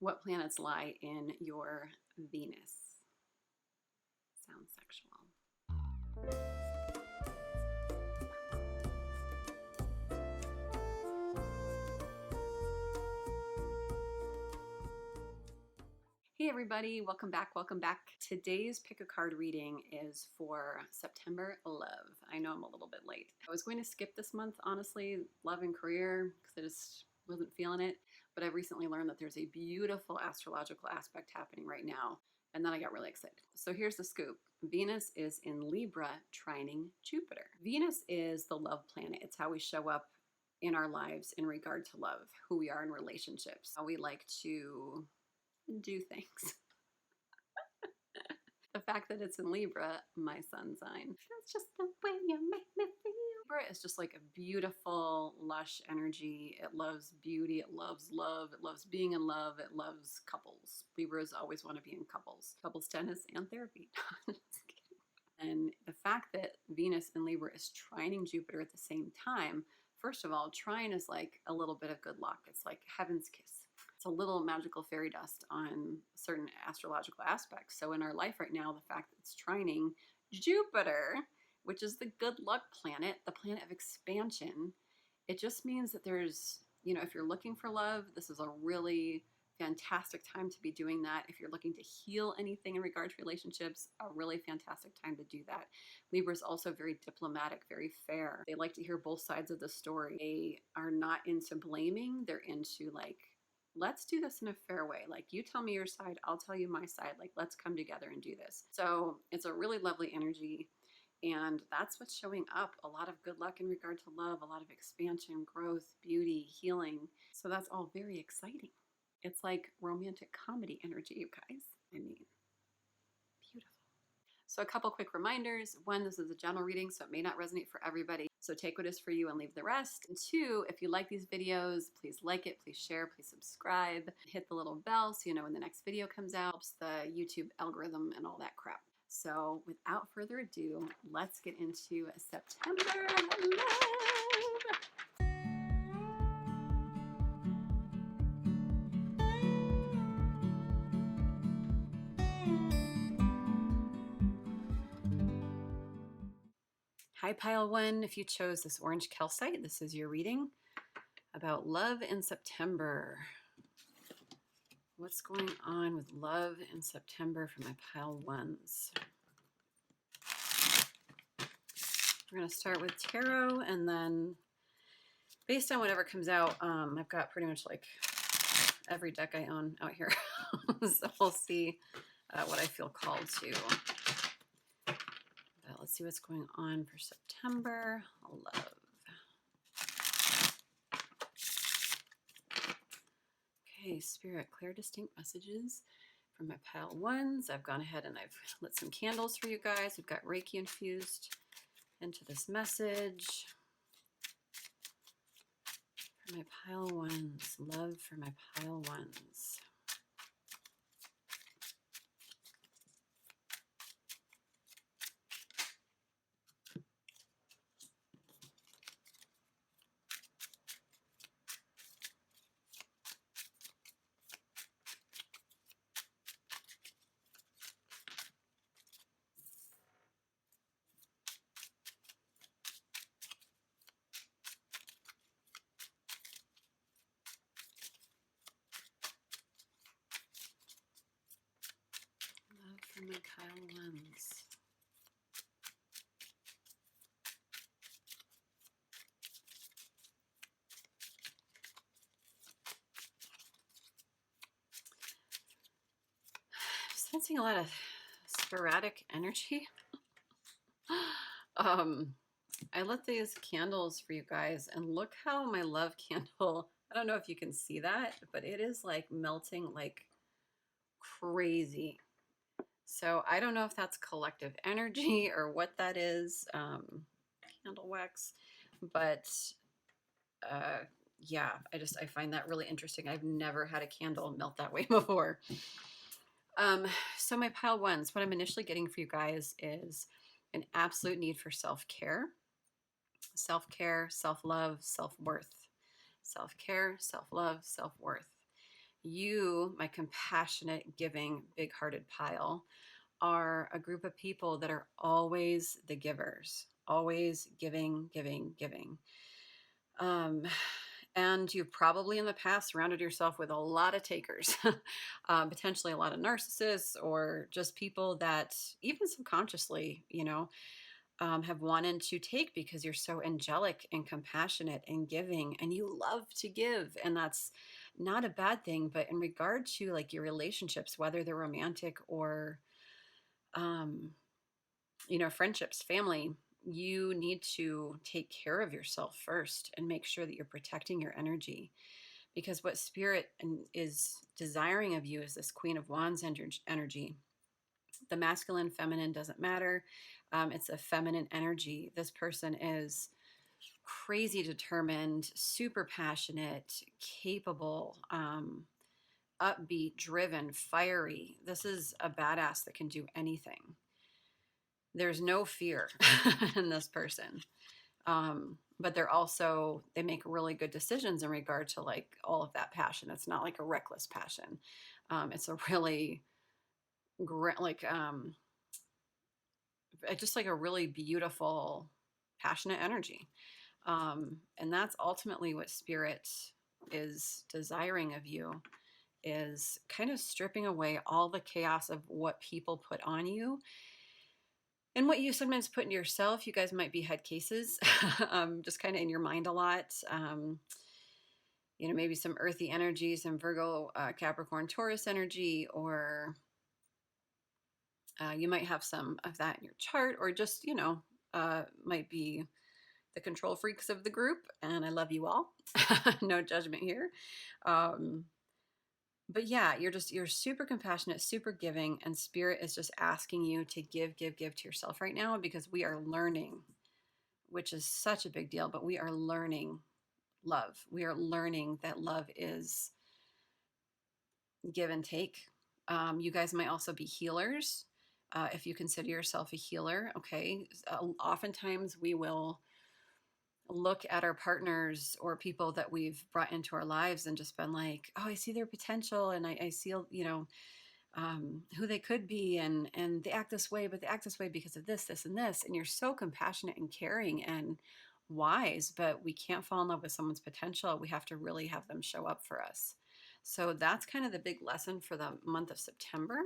What planets lie in your Venus? Sounds sexual. Hey everybody, welcome back, welcome back. Today's pick a card reading is for September love. I know I'm a little bit late. I was going to skip this month, honestly, love and career, because I just wasn't feeling it. But I've recently learned that there's a beautiful astrological aspect happening right now. And then I got really excited. So here's the scoop. Venus is in Libra trining Jupiter. Venus is the love planet. It's how we show up in our lives in regard to love, who we are in relationships, how we like to do things. The fact that it's in Libra, my sun sign, that's just the way you make me feel. Libra is just like a beautiful, lush energy. It loves beauty. It loves love. It loves being in love. It loves couples. Libras always want to be in couples. Couples tennis and therapy. Just kidding. And the fact that Venus in Libra is trining Jupiter at the same time, first of all, trine is like a little bit of good luck. It's like heaven's kiss. It's a little magical fairy dust on certain astrological aspects. So in our life right now, the fact that it's trining Jupiter, which is the good luck planet, the planet of expansion, it just means that there's, if you're looking for love, this is a really fantastic time to be doing that. If you're looking to heal anything in regard to relationships, a really fantastic time to do that. Libra is also very diplomatic, very fair. They like to hear both sides of the story. They are not into blaming. They're into like, let's do this in a fair way. Like, you tell me your side, I'll tell you my side. Like, let's come together and do this. So it's a really lovely energy. And that's what's showing up. A lot of good luck in regard to love, a lot of expansion, growth, beauty, healing. So that's all very exciting. It's like romantic comedy energy, you guys. I mean, beautiful. So a couple quick reminders. One, this is a general reading, so it may not resonate for everybody. So take what is for you and leave the rest. And two, if you like these videos, please like it, please share, please subscribe. Hit the little bell so you know when the next video comes out. Helps the YouTube algorithm and all that crap. So without further ado, let's get into September love. Hi, Pile 1. If you chose this orange calcite, this is your reading about love in September. What's going on with love in September for my Pile 1s? We're going to start with tarot, and then based on whatever comes out, I've got pretty much like every deck I own out here. So we'll see what I feel called to. But let's see what's going on for September. Love. Okay, Spirit, clear, distinct messages from my Pile 1s. I've gone ahead and I've lit some candles for you guys. We've got Reiki infused into this message. For my Pile 1s, love for my Pile 1s. For my Pile 1s. I'm sensing a lot of sporadic energy. I lit these candles for you guys, and look how my love candle, I don't know if you can see that, but it is like melting like crazy. So I don't know if that's collective energy or what that is, candle wax, but yeah, I find that really interesting. I've never had a candle melt that way before. So my Pile 1s, what I'm initially getting for you guys is an absolute need for self-care, self-love, self-worth, self-care, self-love, self-worth. you, my compassionate, giving, big-hearted pile, are a group of people that are always the givers, always giving, giving, giving. And you've probably in the past surrounded yourself with a lot of takers, potentially a lot of narcissists, or just people that even subconsciously, have wanted to take because you're so angelic and compassionate and giving and you love to give. And that's not a bad thing. But in regard to like your relationships, whether they're romantic or, um, friendships, family, you need to take care of yourself first and make sure that you're protecting your energy, because what spirit is desiring of you is this Queen of Wands energy. The masculine, feminine doesn't matter. It's a feminine energy. This person is crazy determined, super passionate, capable, upbeat, driven, fiery. This is a badass that can do anything. There's no fear in this person. But they make really good decisions in regard to like all of that passion. It's not like a reckless passion. It's a really like just like a really beautiful, passionate energy. And that's ultimately what spirit is desiring of you, is kind of stripping away all the chaos of what people put on you and what you sometimes put into yourself. You guys might be head cases, just kind of in your mind a lot. Maybe some earthy energy, some Virgo, Capricorn, Taurus energy, or you might have some of that in your chart, or just, might be the control freaks of the group. And I love you all. No judgment here. But yeah, you're super compassionate, super giving, and spirit is just asking you to give, give, give to yourself right now, because we are learning, which is such a big deal, but we are learning love. We are learning that love is give and take. You guys might also be healers. If you consider yourself a healer, okay. Oftentimes we will look at our partners or people that we've brought into our lives and just been like, oh, I see their potential, and I see, who they could be, and they act this way, but they act this way because of this, this, and this. And you're so compassionate and caring and wise, but we can't fall in love with someone's potential. We have to really have them show up for us. So that's kind of the big lesson for the month of September.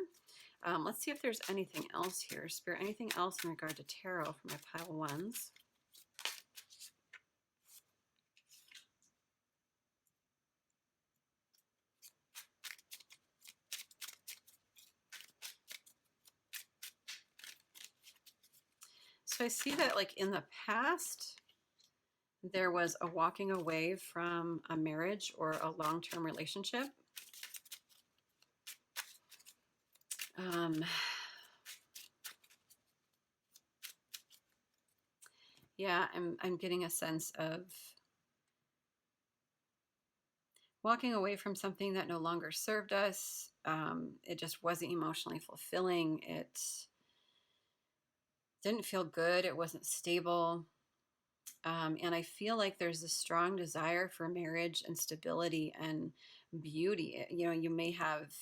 Let's see if there's anything else here. Spirit, anything else in regard to tarot for my pile ones? So I see that like in the past, there was a walking away from a marriage or a long-term relationship. Yeah, I'm getting a sense of walking away from something that no longer served us. It just wasn't emotionally fulfilling. It didn't feel good. It wasn't stable. And I feel like there's a strong desire for marriage and stability and beauty. You may have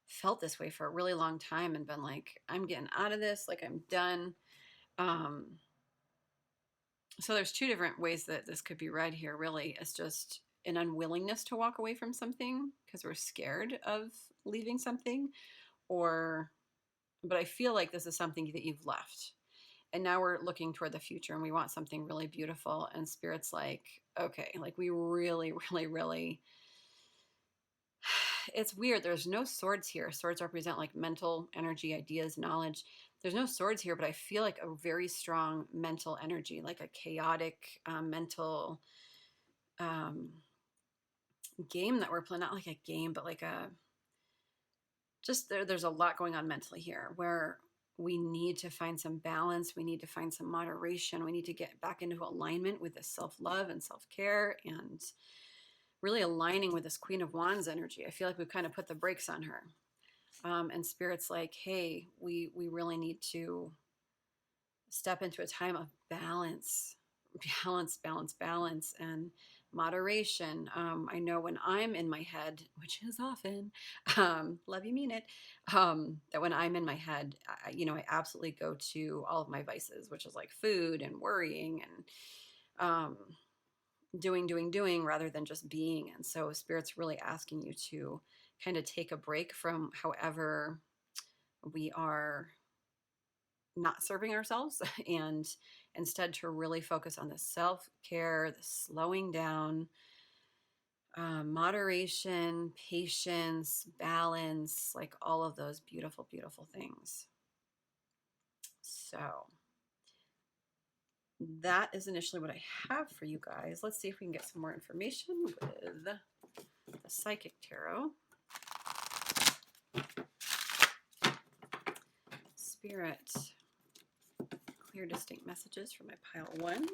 felt this way for a really long time and been like, I'm getting out of this, like I'm done. So there's two different ways that this could be read here, really. It's just an unwillingness to walk away from something because we're scared of leaving something, but I feel like this is something that you've left. And now we're looking toward the future and we want something really beautiful. And spirit's like, okay, like we really, really, really, it's weird. There's no swords here. Swords represent like mental energy, ideas, knowledge. There's no swords here, but I feel like a very strong mental energy, like a chaotic mental game that we're playing. Not like a game, but like there's a lot going on mentally here where we need to find some balance. We need to find some moderation. We need to get back into alignment with this self-love and self-care and really aligning with this Queen of Wands energy. I feel like we've kind of put the brakes on her. And spirit's like, hey, we really need to step into a time of balance, balance, balance, balance, and moderation. I know when I'm in my head, which is often, love you mean it, that when I'm in my head, I absolutely go to all of my vices, which is like food and worrying and doing rather than just being. And so Spirit's really asking you to kind of take a break from however we are not serving ourselves and instead to really focus on the self-care, the slowing down, moderation, patience, balance, like all of those beautiful, beautiful things. So that is initially what I have for you guys. Let's see if we can get some more information with the Psychic Tarot. Spirit, clear, distinct messages for my pile ones.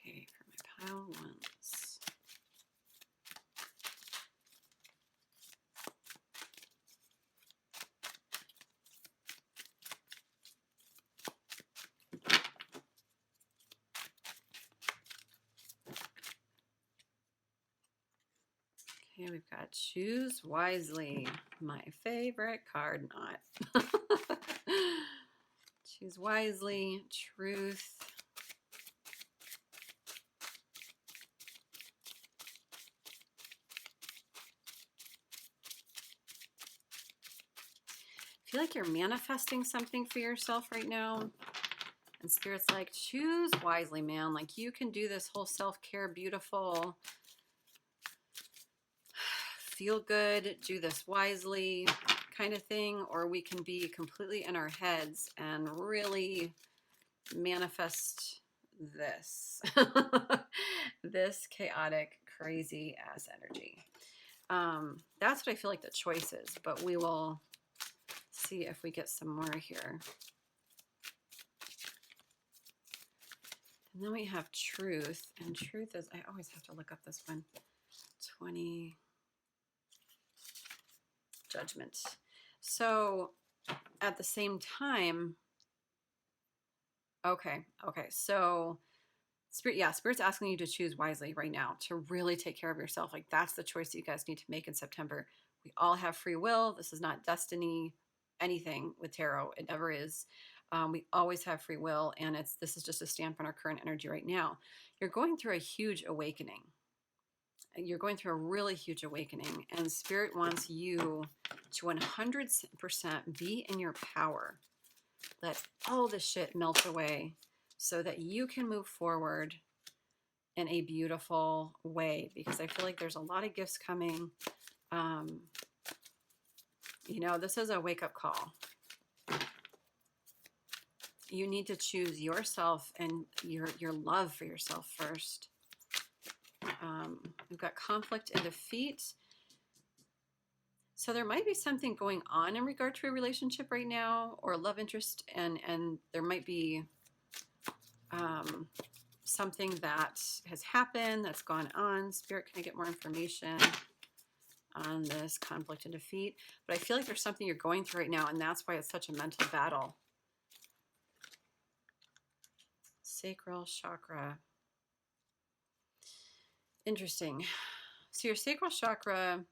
Okay, for my pile ones. Okay, we've got choose wisely, my favorite card, not. Choose wisely, truth. I feel like you're manifesting something for yourself right now. And Spirit's like, choose wisely, man. Like you can do this whole self-care, beautiful, feel good, do this wisely kind of thing, or we can be completely in our heads and really manifest this, this chaotic, crazy ass energy. That's what I feel like the choice is, but we will see if we get some more here. And then we have truth, and truth is, I always have to look up this one, 20, judgment. So at the same time, okay, so Spirit's asking you to choose wisely right now, to really take care of yourself. Like that's the choice that you guys need to make in September. We all have free will. This is not destiny, anything with tarot. It never is. We always have free will, and this is just a stamp on our current energy right now. You're going through a huge awakening. You're going through a really huge awakening, and Spirit wants you to 100% be in your power. Let all the shit melt away so that you can move forward in a beautiful way, because I feel like there's a lot of gifts coming. This is a wake-up call. You need to choose yourself and your love for yourself first. We've got conflict and defeat. So there might be something going on in regard to a relationship right now, or a love interest, and there might be something that has happened, that's gone on. Spirit, can I get more information on this conflict and defeat? But I feel like there's something you're going through right now, and that's why it's such a mental battle. Sacral chakra. Interesting. So your sacral chakra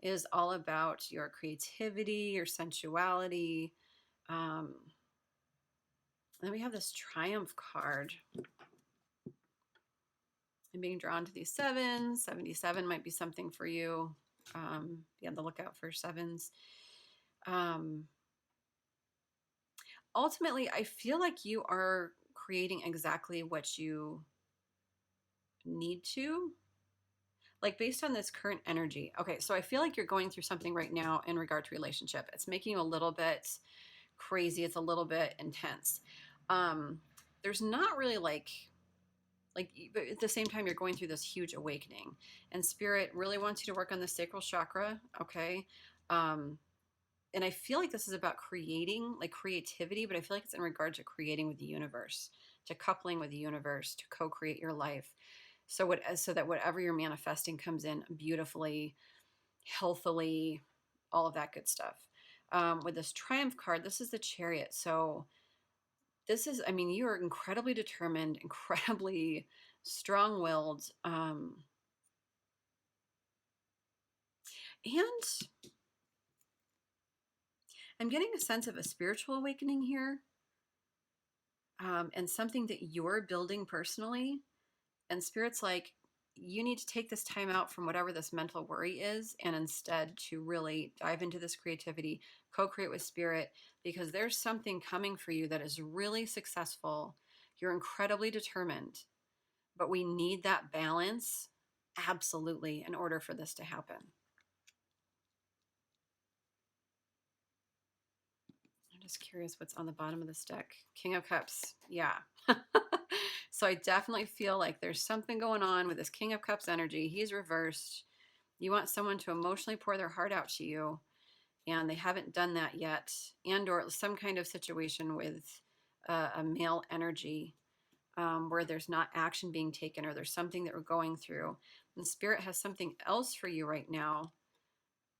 is all about your creativity, your sensuality. Then we have this Triumph card. I'm being drawn to these sevens. 77 might be something for you. Be on the lookout for sevens. Ultimately, I feel like you are creating exactly what you need to. Like based on this current energy. Okay, so I feel like you're going through something right now in regard to relationship. It's making you a little bit crazy. It's a little bit intense. There's not really but at the same time, you're going through this huge awakening, and Spirit really wants you to work on the sacral chakra. Okay. And I feel like this is about creating, like creativity, but I feel like it's in regard to creating with the universe, to coupling with the universe, to co-create your life. So that whatever you're manifesting comes in beautifully, healthily, all of that good stuff. With this Triumph card, this is the Chariot. So this is, I mean, you are incredibly determined, incredibly strong-willed, and I'm getting a sense of a spiritual awakening here, and something that you're building personally. And Spirit's like, you need to take this time out from whatever this mental worry is, and instead to really dive into this creativity, co-create with Spirit, because there's something coming for you that is really successful. You're incredibly determined, but we need that balance absolutely in order for this to happen. I'm just curious what's on the bottom of this deck. King of Cups. Yeah. So I definitely feel like there's something going on with this King of Cups energy. He's reversed. You want someone to emotionally pour their heart out to you, and they haven't done that yet, and or some kind of situation with a male energy, where there's not action being taken, or there's something that we're going through. And Spirit has something else for you right now.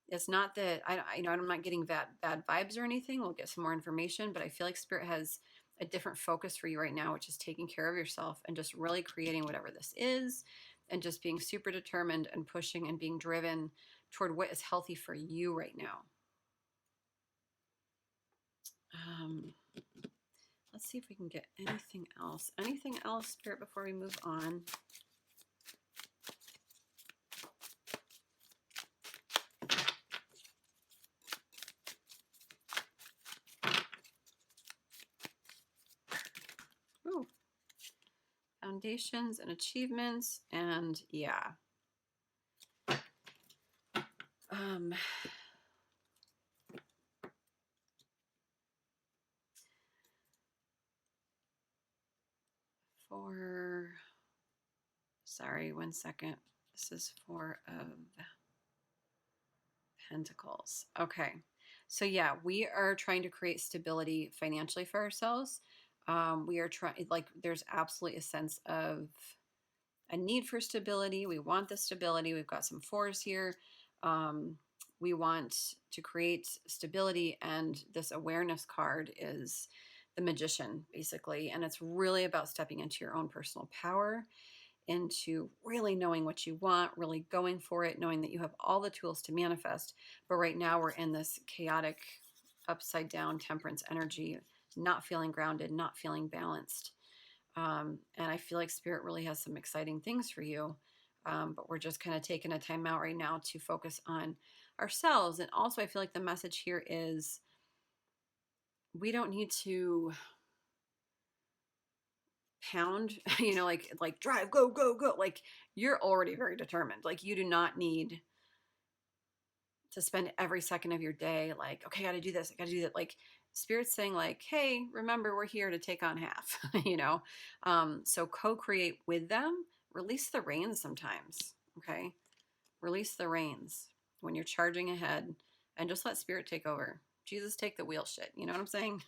It's not that I'm not getting bad vibes or anything. We'll get some more information, but I feel like Spirit has a different focus for you right now, which is taking care of yourself and just really creating whatever this is, and just being super determined and pushing and being driven toward what is healthy for you right now. Let's see if we can get anything else. Anything else, Spirit, before we move on? Ooh. Foundations and achievements, and yeah. Sorry, 1 second. This is 4 of Pentacles. Okay. So yeah, we are trying to create stability financially for ourselves. We are trying, like, there's absolutely a sense of a need for stability. We want the stability. We've got some 4s here. We want to create stability, and this awareness card is the Magician, basically. And it's really about stepping into your own personal power, into really knowing what you want, really going for it, knowing that you have all the tools to manifest. But right now we're in this chaotic, upside down Temperance energy, not feeling grounded, not feeling balanced. And I feel like Spirit really has some exciting things for you. But we're just kind of taking a time out right now to focus on ourselves. And also I feel like the message here is we don't need to pound, like drive, go, go, go. Like, you're already very determined. Like, you do not need to spend every second of your day like, okay, I gotta do this, I gotta do that. Like, Spirit's saying like, hey, remember, we're here to take on half. So co-create with them, release the reins sometimes. Okay, release the reins when you're charging ahead, and just let Spirit take over. Jesus, take the wheel shit. You know what I'm saying?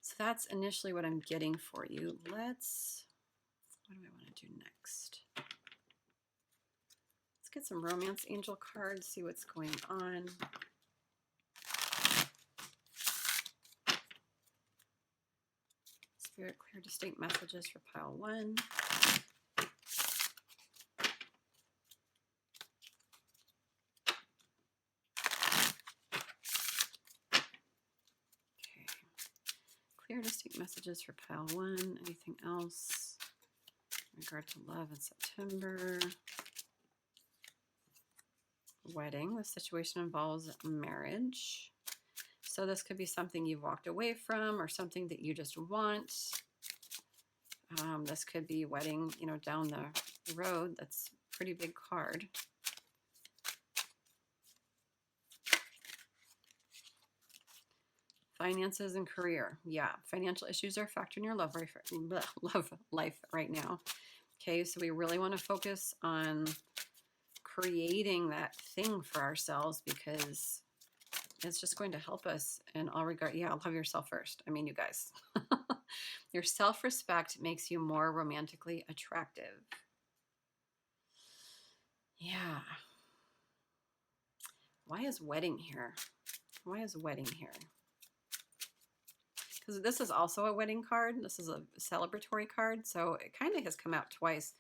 So that's initially what I'm getting for you. What do I want to do next? Let's get some romance angel cards, see what's going on. Spirit, clear distinct messages for pile 1. Clear distinct messages for pile 1. Anything else in regard to love in September? Wedding. The situation involves marriage. So this could be something you've walked away from, or something that you just want. This could be wedding, down the road. That's a pretty big card. Finances and career. Yeah, financial issues are a factor in your love life right now. Okay, so we really want to focus on creating that thing for ourselves, because it's just going to help us in all regard. Yeah, love yourself first. I mean, you guys. Your self-respect makes you more romantically attractive. Yeah. Why is wedding here? Why is wedding here? Because this is also a wedding card. This is a celebratory card, so it kind of has come out twice.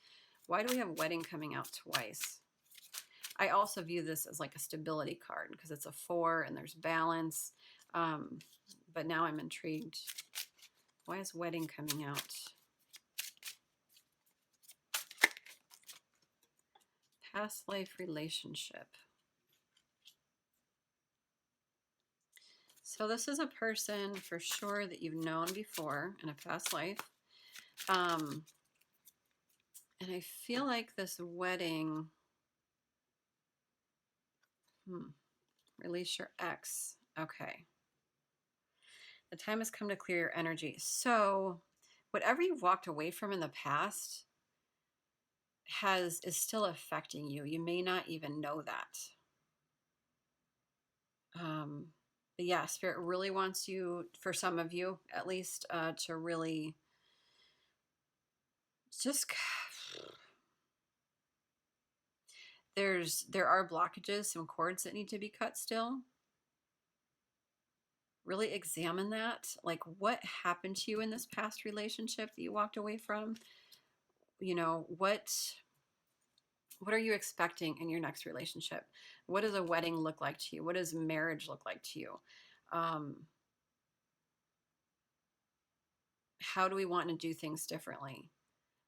Why do we have wedding coming out twice? I also view this as like a stability card because it's a 4 and there's balance. But now I'm intrigued. Why is wedding coming out? Past life relationship. So this is a person for sure that you've known before in a past life. And I feel like this wedding, release your ex. Okay. The time has come to clear your energy. So whatever you've walked away from in the past is still affecting you. You may not even know that. But yeah, Spirit really wants you, for some of you at least, to really just, there are blockages, some cords that need to be cut still. Really examine that. Like, what happened to you in this past relationship that you walked away from? You know, what are you expecting in your next relationship? What does a wedding look like to you? What does marriage look like to you? How do we want to do things differently?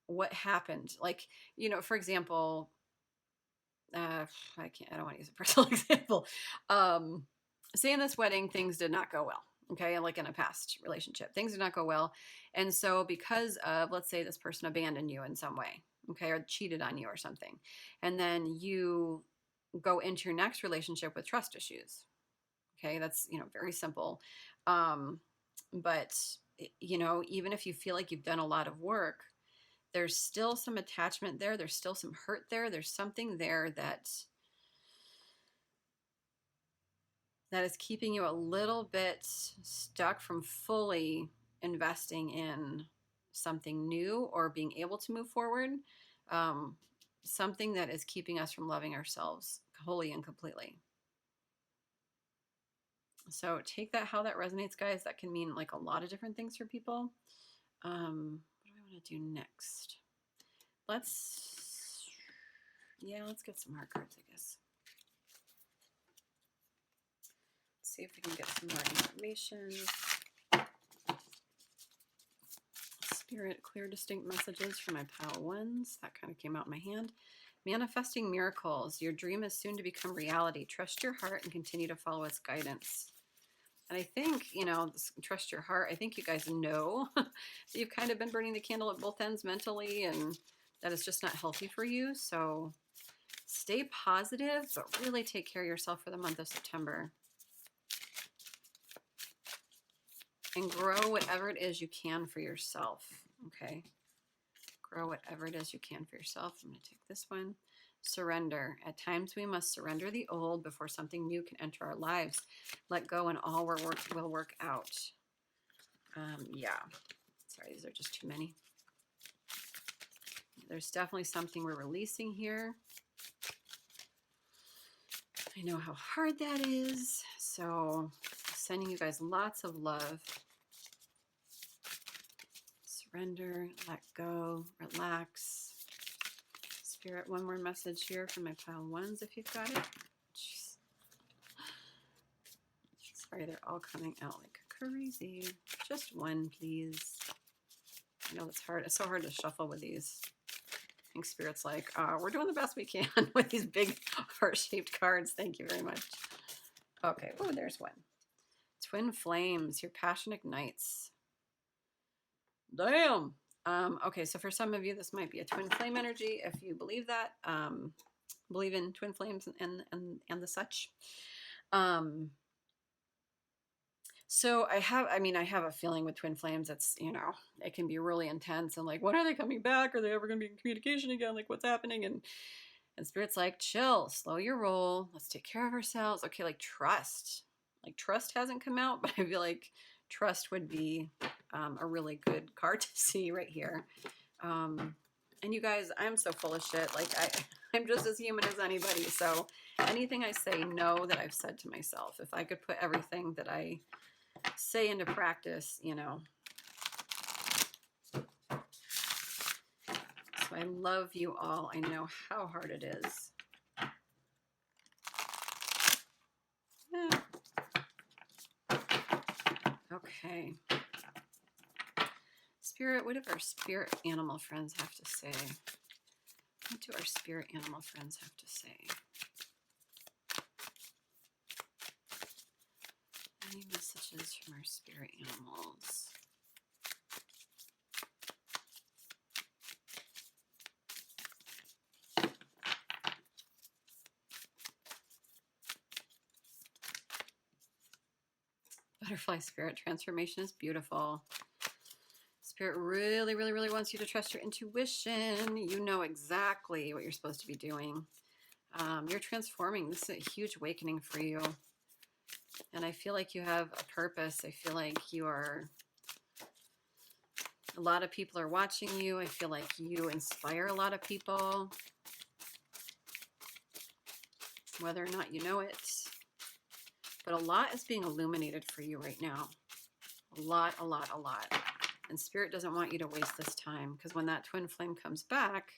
What happened? Like, you know, for example, I don't want to use a personal example. Say in this wedding, things did not go well. Okay. Like in a past relationship, things did not go well. And so because of, let's say this person abandoned you in some way, okay, or cheated on you or something. And then you go into your next relationship with trust issues. Okay. That's, you know, very simple. But you know, even if you feel like you've done a lot of work, there's still some attachment there. There's still some hurt there. There's something there that is keeping you a little bit stuck from fully investing in something new or being able to move forward. Something that is keeping us from loving ourselves wholly and completely. So take that how that resonates, guys. That can mean like a lot of different things for people. What do I want to do next? Let's get some more cards, I guess. See if we can get some more information. Spirit, clear, distinct messages for my pile ones. That kind of came out in my hand. Manifesting miracles. Your dream is soon to become reality. Trust your heart and continue to follow its guidance. And I think, you know, trust your heart. I think you guys know that you've kind of been burning the candle at both ends mentally, and that is just not healthy for you. So stay positive, but really take care of yourself for the month of September. And grow whatever it is you can for yourself, okay? Grow whatever it is you can for yourself. I'm going to take this one. Surrender. At times we must surrender the old before something new can enter our lives. Let go and all will work out. Yeah. Sorry, these are just too many. There's definitely something we're releasing here. I know how hard that is. So sending you guys lots of love. Surrender, let go, relax. Spirit, one more message here for my pile ones if you've got it. Jeez. Sorry, they're all coming out like crazy. Just one, please. I know it's hard. It's so hard to shuffle with these. I think Spirit's like, we're doing the best we can with these big heart-shaped cards. Thank you very much. Okay, oh, there's one. Twin flames, your passion ignites. Damn. Okay, so for some of you, this might be a twin flame energy. If you believe that, believe in twin flames and the such. So I have a feeling with twin flames, it's, you know, it can be really intense and like, when are they coming back? Are they ever going to be in communication again? Like, what's happening? And Spirit's like, chill, slow your roll. Let's take care of ourselves. Okay, like trust. Like trust hasn't come out, but I feel like trust would be a really good card to see right here. And you guys, I'm so full of shit. Like I'm just as human as anybody. So anything I say, know that I've said to myself. If I could put everything that I say into practice, you know. So I love you all. I know how hard it is. Yeah. Okay. Spirit, what do our spirit animal friends have to say? What do our spirit animal friends have to say? Any messages from our spirit animals? Butterfly spirit transformation is beautiful. Spirit really, really, really wants you to trust your intuition. You know exactly what you're supposed to be doing. You're transforming. This is a huge awakening for you. And I feel like you have a purpose. I feel like you are, a lot of people are watching you. I feel like you inspire a lot of people, whether or not you know it. But a lot is being illuminated for you right now. A lot, a lot, a lot. And Spirit doesn't want you to waste this time, because when that twin flame comes back,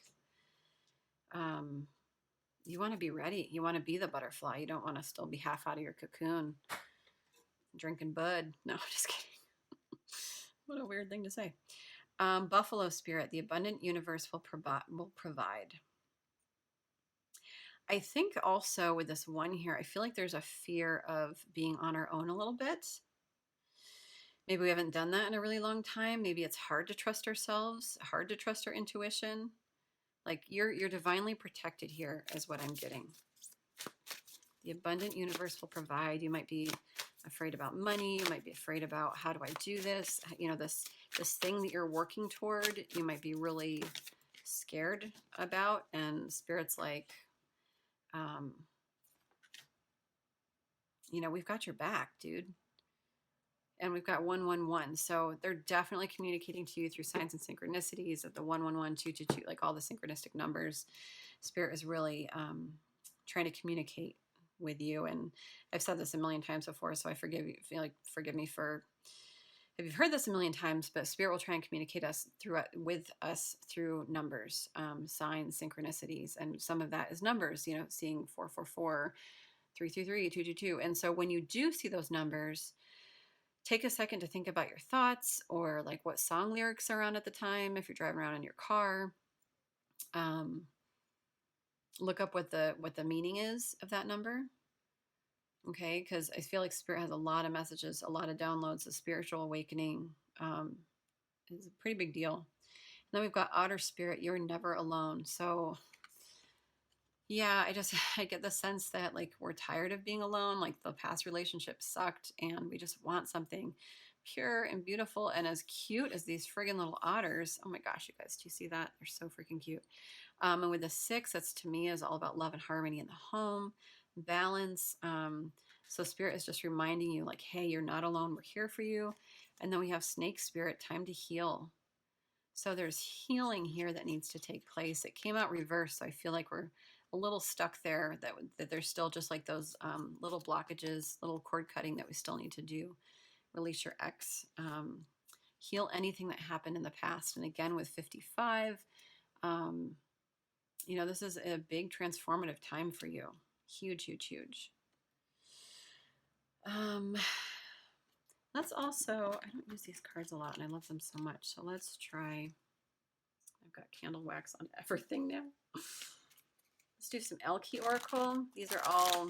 you want to be ready. You want to be the butterfly. You don't want to still be half out of your cocoon, drinking bud. No, just kidding. What a weird thing to say. Buffalo spirit, the abundant universe will provide. I think also with this one here, I feel like there's a fear of being on our own a little bit. Maybe we haven't done that in a really long time. Maybe it's hard to trust ourselves, hard to trust our intuition. Like you're divinely protected here is what I'm getting. The abundant universe will provide. You might be afraid about money. You might be afraid about, how do I do this? You know, this thing that you're working toward, you might be really scared about. And Spirit's like, you know, we've got your back, dude. And we've got 111. So they're definitely communicating to you through signs and synchronicities of the 111, 222, like all the synchronistic numbers. Spirit is really trying to communicate with you. And I've said this a million times before, so I forgive me for if you've heard this a million times, but Spirit will try and communicate with us through numbers, signs, synchronicities. And some of that is numbers, you know, seeing 444, 333, 222. And so when you do see those numbers, take a second to think about your thoughts, or like what song lyrics are on at the time. If you're driving around in your car, look up what the meaning is of that number. Okay, because I feel like Spirit has a lot of messages, a lot of downloads. The spiritual awakening is a pretty big deal. And then we've got Otter Spirit. You're never alone. So yeah, I get the sense that like we're tired of being alone. Like the past relationship sucked, and we just want something pure and beautiful and as cute as these friggin' little otters. Oh my gosh, you guys, do you see that? They're so freaking cute. And with the 6, that's to me is all about love and harmony in the home, balance. So Spirit is just reminding you like, hey, you're not alone. We're here for you. And then we have Snake Spirit, time to heal. So there's healing here that needs to take place. It came out reversed, so I feel like we're a little stuck there, that there's still just like those little blockages, little cord cutting that we still need to do. Release your ex. Heal anything that happened in the past. And again, with 55, you know, this is a big transformative time for you. Huge, huge, huge. Let's also, I don't use these cards a lot and I love them so much. So let's try, I've got candle wax on everything now. Let's do some Elke Oracle. These are all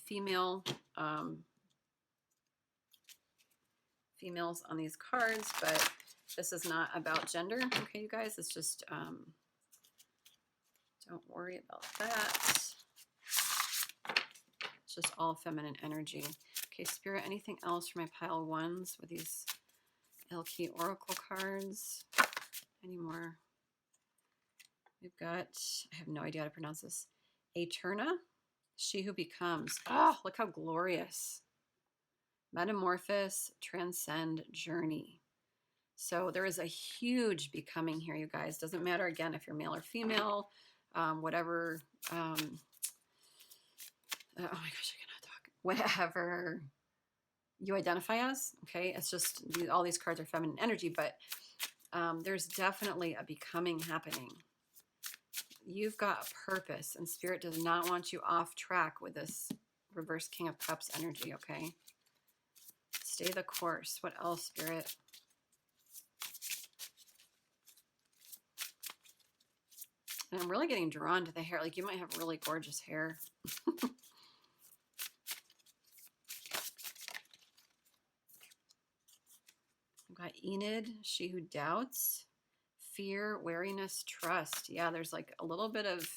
females on these cards, but this is not about gender. Okay, you guys, it's just, don't worry about that. It's just all feminine energy. Okay, Spirit, anything else for my pile ones with these Elke Oracle cards? Any more? We've got, I have no idea how to pronounce this. Eterna, she who becomes. Oh, look how glorious. Metamorphosis, transcend, journey. So there is a huge becoming here, you guys. Doesn't matter, again, if you're male or female. whatever, oh my gosh, I cannot talk. Whatever you identify as, okay? It's just, all these cards are feminine energy, but there's definitely a becoming happening. You've got a purpose, and Spirit does not want you off track with this reverse King of Cups energy, okay? Stay the course. What else, Spirit? And I'm really getting drawn to the hair. Like, you might have really gorgeous hair. I've got Enid, she who doubts, fear, wariness, trust. Yeah, there's like a little bit of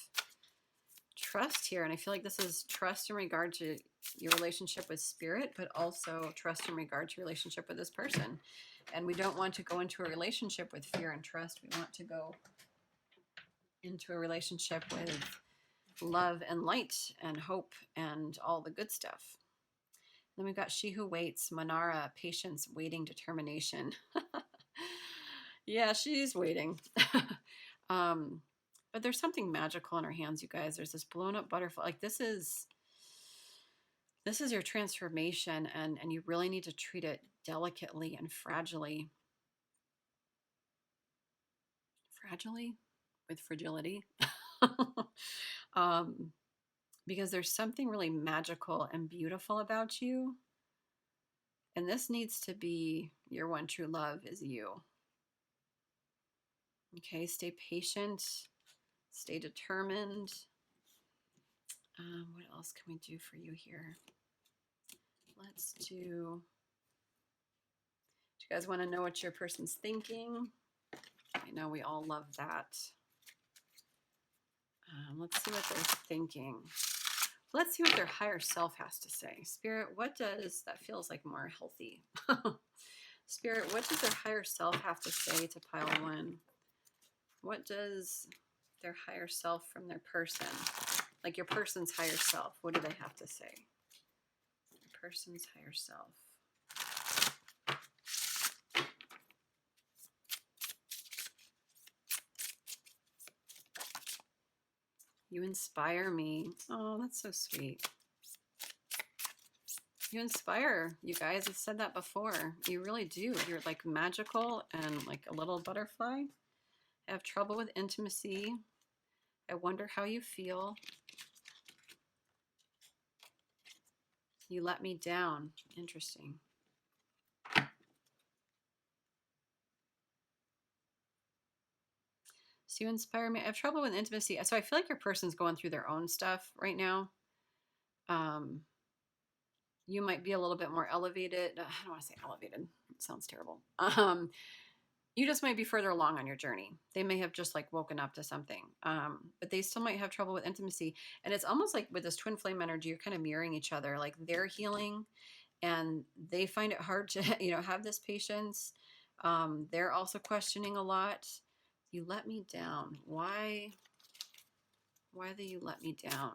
trust here. And I feel like this is trust in regard to your relationship with Spirit, but also trust in regard to your relationship with this person. And we don't want to go into a relationship with fear and trust. We want to go into a relationship with love and light and hope and all the good stuff. Then we've got she who waits, Manara, patience, waiting, determination. Yeah, she's waiting. But there's something magical in her hands, you guys. There's this blown up butterfly. Like, this is your transformation, and you really need to treat it delicately and fragilely. With fragility. Because there's something really magical and beautiful about you. And this needs to be your one true love is you. Okay, stay patient, stay determined. What else can we do for you here? Let's do you guys want to know what your person's thinking? I know we all love that. Let's see what they're thinking. Let's see what their higher self has to say. Spirit, what does that feels like more healthy? Spirit, what does their higher self have to say to pile one? What does their higher self from their person, like your person's higher self, what do they have to say? Your person's higher self. You inspire me. Oh, that's so sweet. You inspire, you guys. I've said that before. You really do. You're like magical and like a little butterfly. I have trouble with intimacy. I wonder how you feel. You let me down. Interesting. So you inspire me. I have trouble with intimacy. So I feel like your person's going through their own stuff right now. You might be a little bit more elevated. I don't want to say elevated. It sounds terrible. You just might be further along on your journey. They may have just like woken up to something, but they still might have trouble with intimacy. And it's almost like with this twin flame energy, you're kind of mirroring each other. Like, they're healing and they find it hard to, have this patience. They're also questioning a lot. You let me down. Why do you let me down?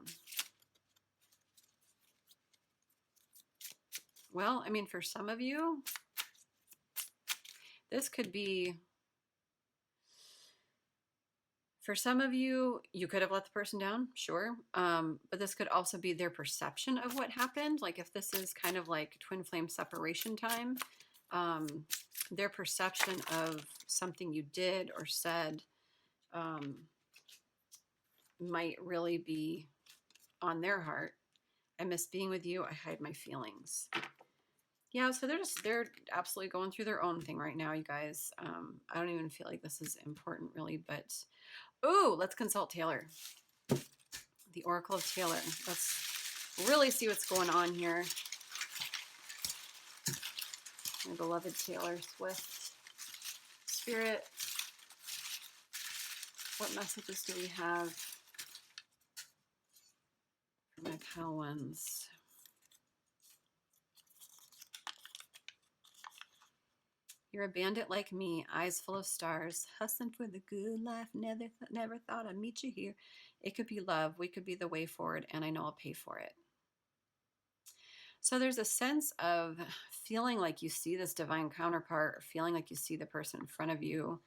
Well, I mean, for some of you, this could be, for some of you, you could have let the person down, sure. But this could also be their perception of what happened. Like, if this is kind of like twin flame separation time, their perception of something you did or said might really be on their heart. I miss being with you. I hide my feelings. Yeah, so they're absolutely going through their own thing right now, you guys. I don't even feel like this is important, really, but ooh, let's consult Taylor. The Oracle of Taylor. Let's really see what's going on here. My beloved Taylor Swift. Spirit, what messages do we have for my pal ones? You're a bandit like me, eyes full of stars, hustling for the good life, never thought I'd meet you here. It could be love, we could be the way forward, and I know I'll pay for it. So there's a sense of feeling like you see this divine counterpart, or feeling like you see the person in front of you,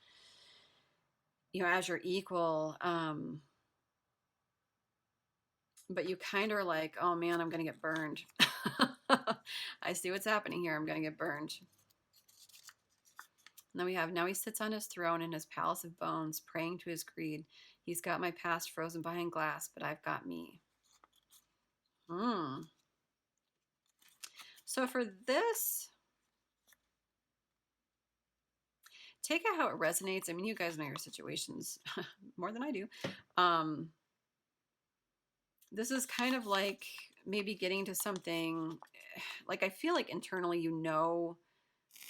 as your equal. but you kind of are like, oh man, I'm going to get burned. I see what's happening here. I'm going to get burned. And then we have, now he sits on his throne in his palace of bones, praying to his greed. He's got my past frozen behind glass, but I've got me. So for this, take it how it resonates. I mean, you guys know your situations more than I do. This is kind of like maybe getting to something, like I feel like internally, you know,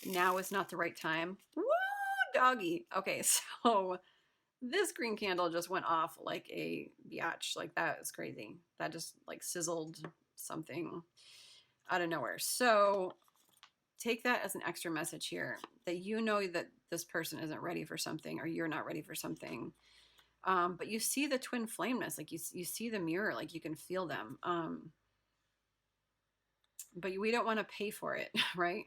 now is not the right time. Woo, doggy. Okay, so this green candle just went off like a biatch. Like that is crazy. That just like sizzled something out of nowhere. So take that as an extra message here, that you know that this person isn't ready for something, or you're not ready for something. But you see the twin flameness, like you see the mirror, like you can feel them. But we don't want to pay for it, right?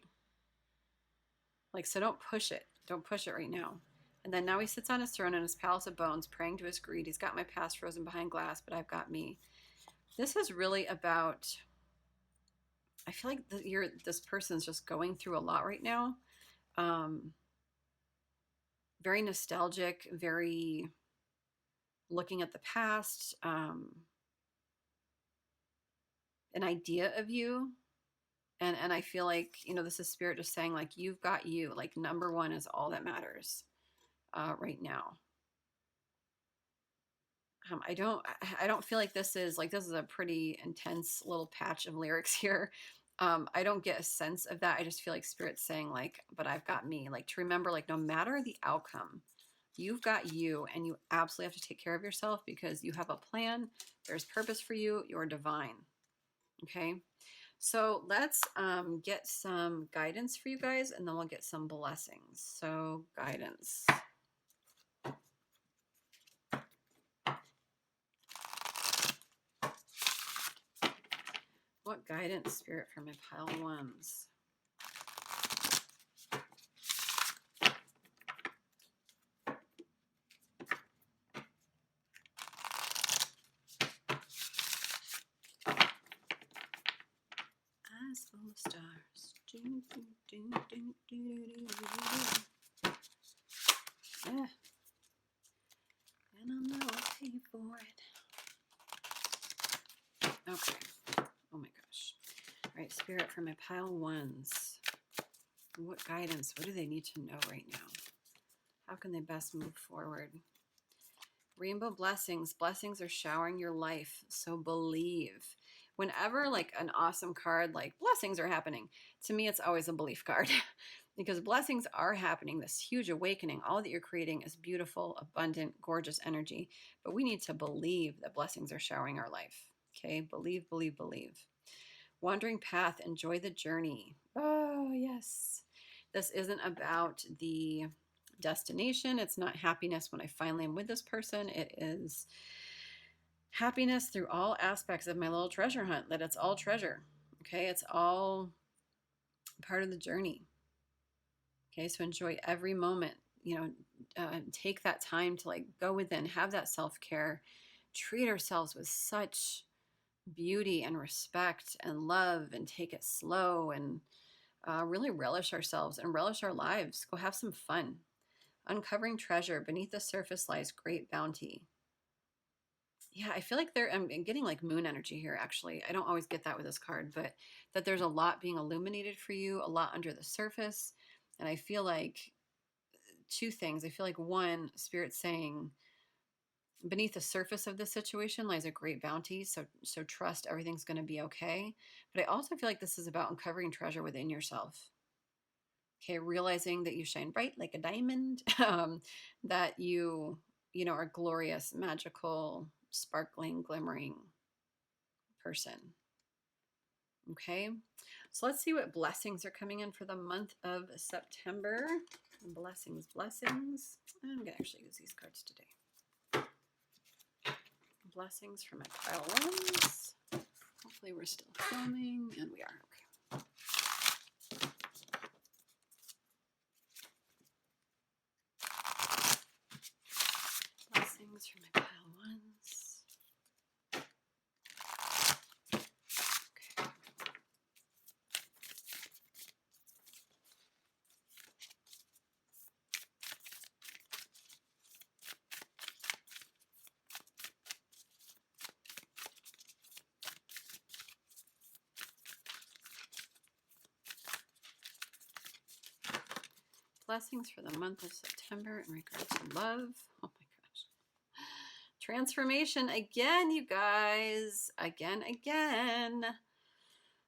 Like, so don't push it. Don't push it right now. And then now he sits on his throne in his palace of bones, praying to his greed. He's got my past frozen behind glass, but I've got me. This is really about, I feel like this person's just going through a lot right now. Very nostalgic, very looking at the past, an idea of you. And I feel like, you know, this is spirit just saying, like, you've got you. Like, number one is all that matters right now. I don't feel like this is a pretty intense little patch of lyrics here. I don't get a sense of that. I just feel like spirit's saying, like, but I've got me. Like, to remember, like, no matter the outcome, you've got you, and you absolutely have to take care of yourself because you have a plan. There's purpose for you. You're divine. Okay. So let's get some guidance for you guys, and then we'll get some blessings. So guidance. What guidance, spirit, for my pile ones? Eyes full of stars. Yeah. And I'll know I'll pay for it. Okay. Oh my gosh. All right, spirit, for my pile ones. What guidance? What do they need to know right now? How can they best move forward? Rainbow blessings. Blessings are showering your life. So believe. Whenever like an awesome card, like blessings are happening, to me, it's always a belief card because blessings are happening. This huge awakening, all that you're creating is beautiful, abundant, gorgeous energy. But we need to believe that blessings are showering our life. Okay. Believe, believe, believe. Wandering path. Enjoy the journey. Oh, yes. This isn't about the destination. It's not happiness when I finally am with this person. It is happiness through all aspects of my little treasure hunt, that it's all treasure. Okay. It's all part of the journey. Okay. So enjoy every moment, you know, take that time to like go within, have that self-care, treat ourselves with such beauty and respect and love, and take it slow, and really relish ourselves and relish our lives. Go have some fun. Uncovering treasure. Beneath the surface lies great bounty. Yeah, I feel like I'm getting like moon energy here, actually. I don't always get that with this card, but that there's a lot being illuminated for you, a lot under the surface. And I feel like two things. I feel like one, spirit saying beneath the surface of the situation lies a great bounty. So trust everything's going to be okay. But I also feel like this is about uncovering treasure within yourself. Okay, realizing that you shine bright like a diamond, that you know, are glorious, magical, sparkling, glimmering person. Okay, so let's see what blessings are coming in for the month of September. Blessings, blessings. I'm gonna actually use these cards today. Blessings for my pile ones. Hopefully we're still filming, and we are. Okay. Blessings for my pile ones. Blessings for the month of September in regards to love. Oh my gosh. Transformation again, you guys. Again.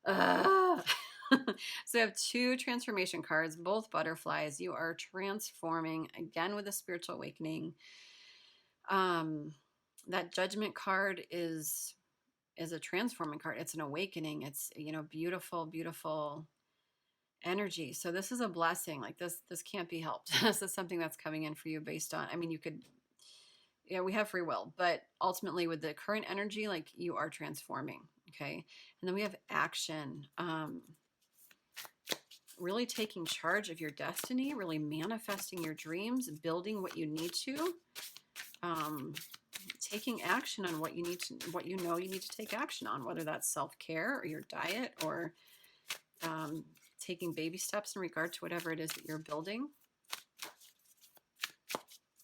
So I have two transformation cards, both butterflies. You are transforming again with a spiritual awakening. That Judgment card is a transforming card. It's an awakening. It's, you know, beautiful, beautiful energy. So this is a blessing. Like this can't be helped. This is something that's coming in for you based on, I mean, you could, yeah, we have free will, but ultimately with the current energy, like you are transforming. Okay. And then we have action. Really taking charge of your destiny, really manifesting your dreams, building what you need to, taking action on what you need to, what you know you need to take action on, whether that's self-care or your diet or taking baby steps in regard to whatever it is that you're building.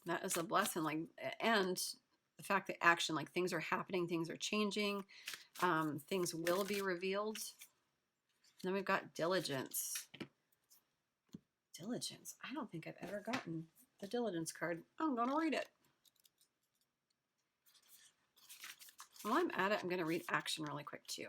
That is a blessing. Like, and the fact that action, like things are happening, things are changing, things will be revealed. And then we've got diligence. Diligence. I don't think I've ever gotten the diligence card. I'm going to read it. While I'm at it, I'm going to read action really quick too.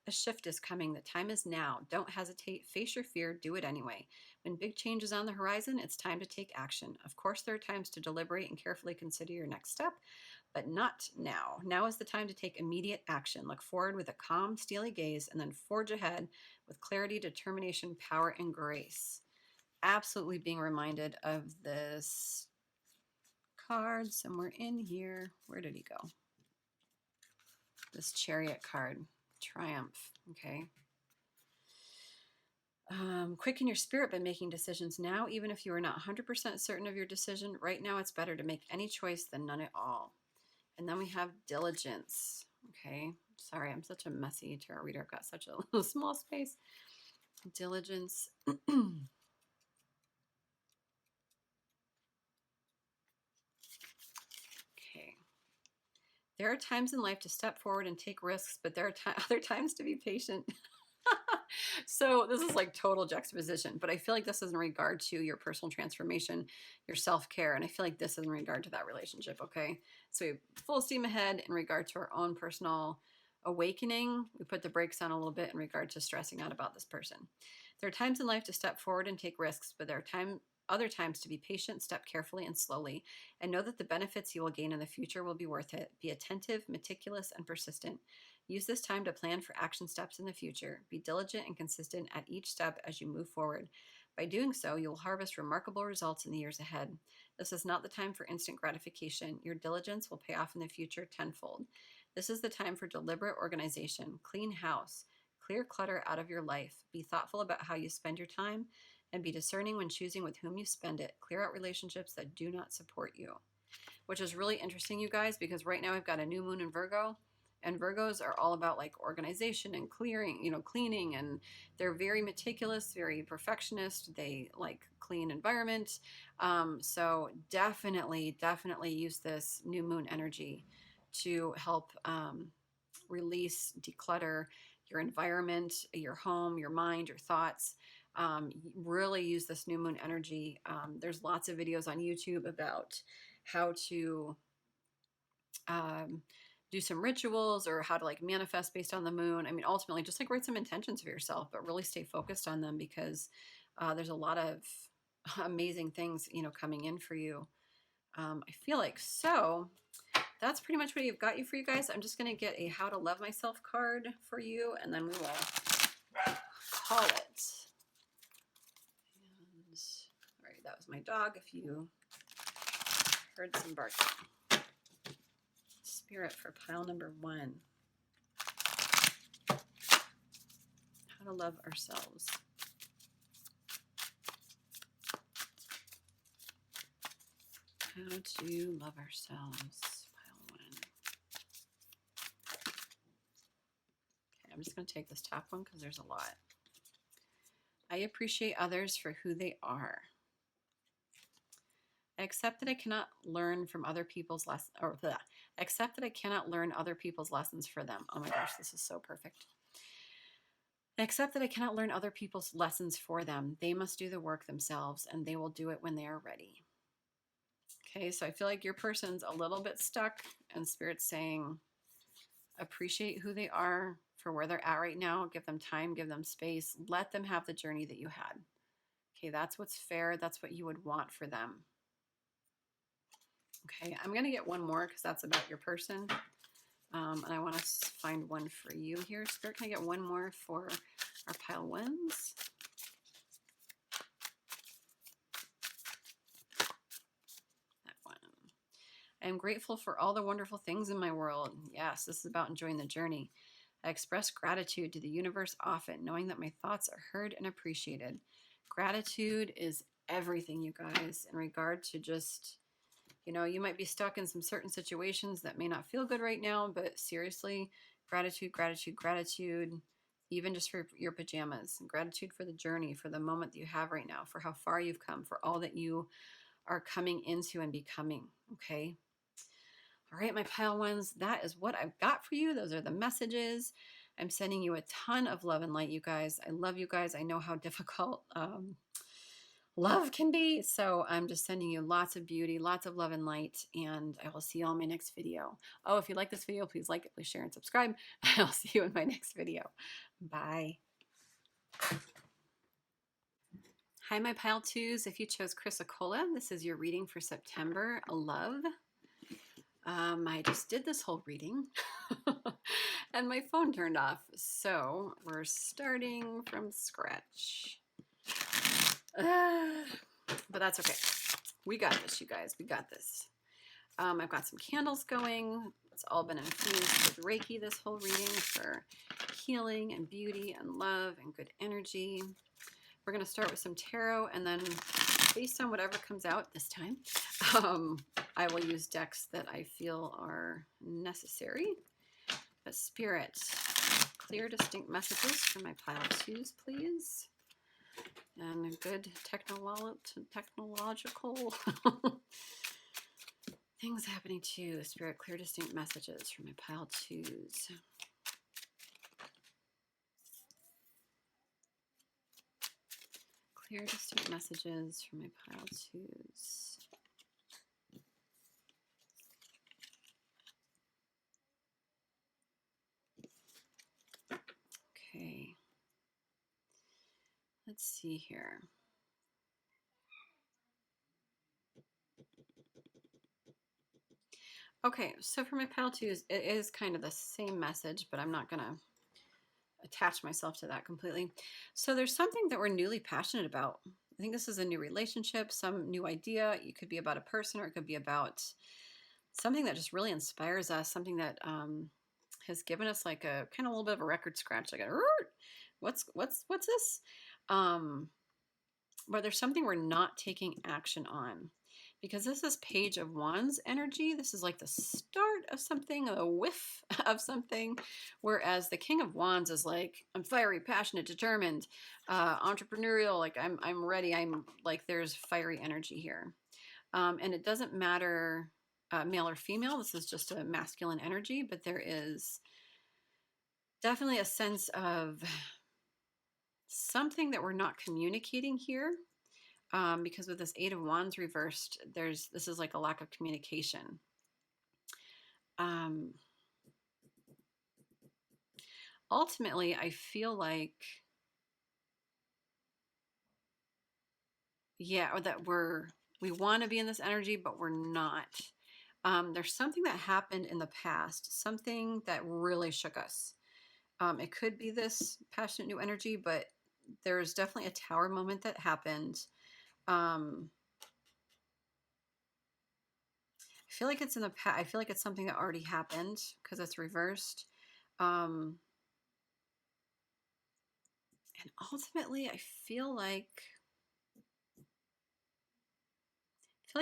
A shift is coming. The time is now. Don't hesitate. Face your fear. Do it anyway. When big change is on the horizon, it's time to take action. Of course, there are times to deliberate and carefully consider your next step, but not now. Now is the time to take immediate action. Look forward with a calm, steely gaze, and then forge ahead with clarity, determination, power, and grace. Absolutely being reminded of this card somewhere in here. Where did he go? This Chariot card. Triumph. Okay. Quicken your spirit by making decisions now, even if you are not 100% certain of your decision. Right now, it's better to make any choice than none at all. And then we have diligence. Okay. Sorry, I'm such a messy tarot reader. I've got such a little small space. Diligence. Okay. There are times in life to step forward and take risks, but there are other times to be patient. So this is like total juxtaposition, but I feel like this is in regard to your personal transformation, your self-care, and I feel like this is in regard to that relationship, okay? So we have full steam ahead in regard to our own personal awakening. We put the brakes on a little bit in regard to stressing out about this person. There are times in life to step forward and take risks, but there are other times to be patient, step carefully and slowly, and know that the benefits you will gain in the future will be worth it. Be attentive, meticulous, and persistent. Use this time to plan for action steps in the future. Be diligent and consistent at each step as you move forward. By doing so, you will harvest remarkable results in the years ahead. This is not the time for instant gratification. Your diligence will pay off in the future tenfold. This is the time for deliberate organization. Clean house. Clear clutter out of your life. Be thoughtful about how you spend your time and be discerning when choosing with whom you spend it. Clear out relationships that do not support you. Which is really interesting, you guys, because right now I've got a new moon in Virgo. And Virgos are all about like organization and clearing, you know, cleaning, and they're very meticulous, very perfectionist. They like clean environment. So definitely use this new moon energy to help release, declutter your environment, your home, your mind, your thoughts. Really use this new moon energy. There's lots of videos on YouTube about how to do some rituals or how to like manifest based on the moon. I mean, ultimately just like write some intentions for yourself, but really stay focused on them because there's a lot of amazing things, you know, coming in for you. I feel like, so that's pretty much what you've got for you guys. I'm just going to get a How to Love Myself card for you, and then we will call it. And, all right, that was my dog. If you heard some barking. Spirit for pile number 1. How to love ourselves. How to love ourselves. Pile 1. Okay, I'm just going to take this top one because there's a lot. I appreciate others for who they are. I accept that I cannot learn from other people's lessons, or that. Accept that I cannot learn other people's lessons for them. Oh my gosh, this is so perfect. Except that I cannot learn other people's lessons for them. They must do the work themselves, and they will do it when they are ready. Okay, so I feel like your person's a little bit stuck, and Spirit's saying, appreciate who they are for where they're at right now. Give them time, give them space. Let them have the journey that you had. Okay, that's what's fair. That's what you would want for them. Okay, I'm going to get one more because that's about your person. And I want to find one for you here. Spirit, can I get one more for our pile ones? That one. I am grateful for all the wonderful things in my world. Yes, this is about enjoying the journey. I express gratitude to the universe often, knowing that my thoughts are heard and appreciated. Gratitude is everything, you guys, in regard to just, you know, you might be stuck in some certain situations that may not feel good right now, but seriously, gratitude, gratitude, gratitude, even just for your pajamas. Gratitude for the journey, for the moment that you have right now, for how far you've come, for all that you are coming into and becoming, okay? All right, my pile ones, that is what I've got for you. Those are the messages. I'm sending you a ton of love and light, you guys. I love you guys. I know how difficult love can be. So I'm just sending you lots of beauty, lots of love and light, and I will see you all in my next video. Oh, if you like this video, please like it, please share and subscribe. I'll see you in my next video. Bye. Hi, my pile twos. If you chose Chrysocolla, this is your reading for September. Love. I just did this whole reading and my phone turned off. So we're starting from scratch. But that's okay. We got this, you guys. We got this. I've got some candles going. It's all been infused with Reiki, this whole reading, for healing and beauty and love and good energy. We're going to start with some tarot, and then based on whatever comes out this time, I will use decks that I feel are necessary. But Spirit, clear, distinct messages for my pile twos, please. And a good technological things happening too. Spirit, clear, distinct messages for my pile twos. Clear, distinct messages for my pile twos. Okay. Let's see here. Okay, so for my pile twos, it is kind of the same message, but I'm not going to attach myself to that completely. So there's something that we're newly passionate about. I think this is a new relationship, some new idea. It could be about a person, or it could be about something that just really inspires us, something that has given us like a kind of a little bit of a record scratch, like a what's this? But there's something we're not taking action on, because this is Page of Wands energy. This is like the start of something, a whiff of something, whereas the King of Wands is like, I'm fiery, passionate, determined, entrepreneurial, like I'm ready. I'm like, there's fiery energy here. And it doesn't matter male or female. This is just a masculine energy, but there is definitely a sense of something that we're not communicating here, because with this Eight of Wands reversed, this is like a lack of communication. Ultimately, I feel like, yeah, or that we want to be in this energy, but we're not. There's something that happened in the past, something that really shook us. It could be this passionate new energy, but there's definitely a tower moment that happened. I feel like it's in the past. I feel like it's something that already happened because it's reversed. And ultimately, I feel like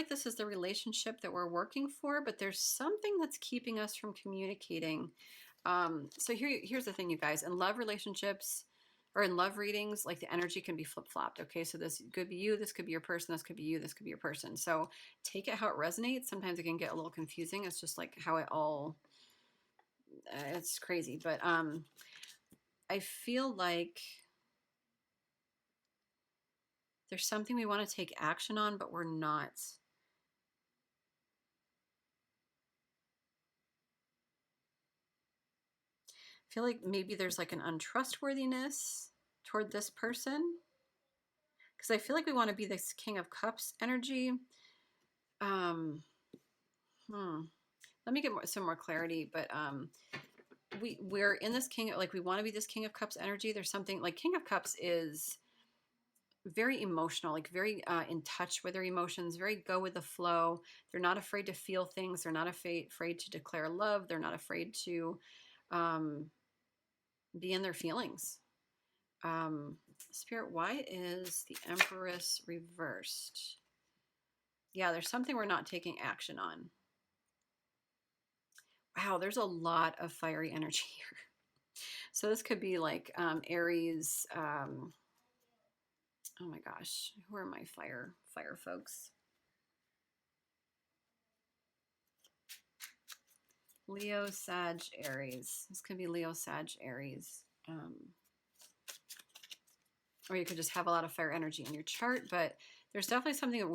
this is the relationship that we're working for, but there's something that's keeping us from communicating. So here's the thing, you guys. In love relationships, or in love readings, like the energy can be flip-flopped. Okay, so this could be you, this could be your person, this could be you, this could be your person. So take it how it resonates. Sometimes it can get a little confusing. It's just like how it all, it's crazy. But I feel like there's something we want to take action on, but we're not. I feel like maybe there's like an untrustworthiness toward this person, because I feel like we want to be this King of Cups energy. Um, Let me get some more clarity, but we're in this king, like we want to be this King of Cups energy. There's something like King of Cups is very emotional, like very in touch with their emotions, very go with the flow. They're not afraid to feel things. They're not afraid to declare love. They're not afraid to be in their feelings. Spirit, why is the Empress reversed? Yeah, there's something we're not taking action on. Wow, there's a lot of fiery energy here. So this could be like Aries. Oh my gosh, who are my fire folks? Leo, Sag, Aries. This could be Leo, Sag, Aries. Or you could just have a lot of fire energy in your chart, but there's definitely something that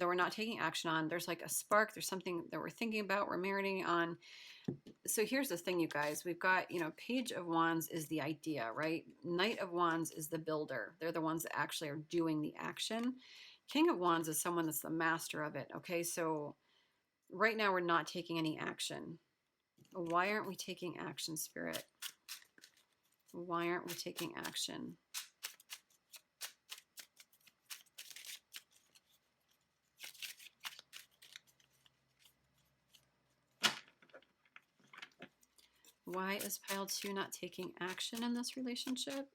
we're not taking action on. There's like a spark. There's something that we're thinking about, we're marinating on. So here's the thing, you guys. We've got, Page of Wands is the idea, right? Knight of Wands is the builder. They're the ones that actually are doing the action. King of Wands is someone that's the master of it, okay? So right now we're not taking any action. Why aren't we taking action, Spirit? Why aren't we taking action? Why is Pile 2 not taking action in this relationship?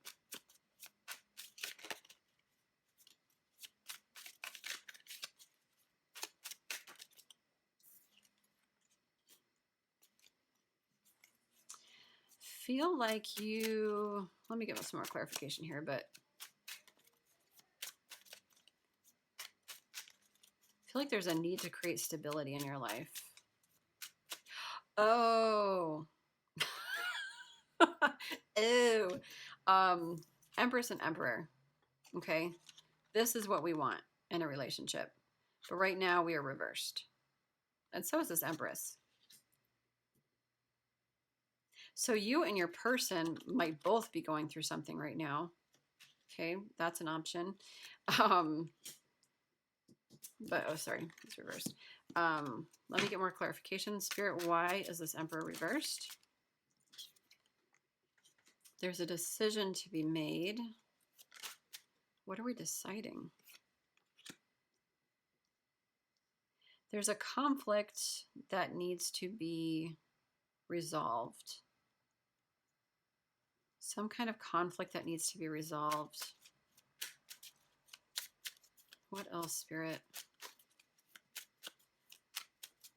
Feel like let me give us some more clarification here, but I feel like there's a need to create stability in your life. Oh. Ew. Empress and Emperor. Okay. This is what we want in a relationship. But right now we are reversed. And so is this Empress. So you and your person might both be going through something right now. Okay, that's an option. But oh, sorry, it's reversed. Let me get more clarification. Spirit, why is this Emperor reversed? There's a decision to be made. What are we deciding? There's a conflict that needs to be resolved. Some kind of conflict that needs to be resolved. What else, Spirit?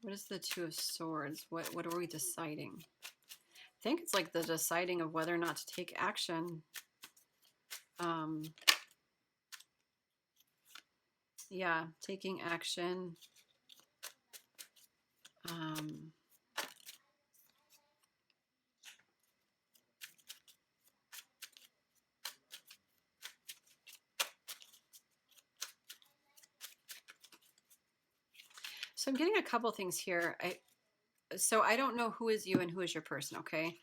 What is the Two of Swords? What are we deciding? I think it's like the deciding of whether or not to take action. Yeah, taking action. So I'm getting a couple things here. So I don't know who is you and who is your person, okay?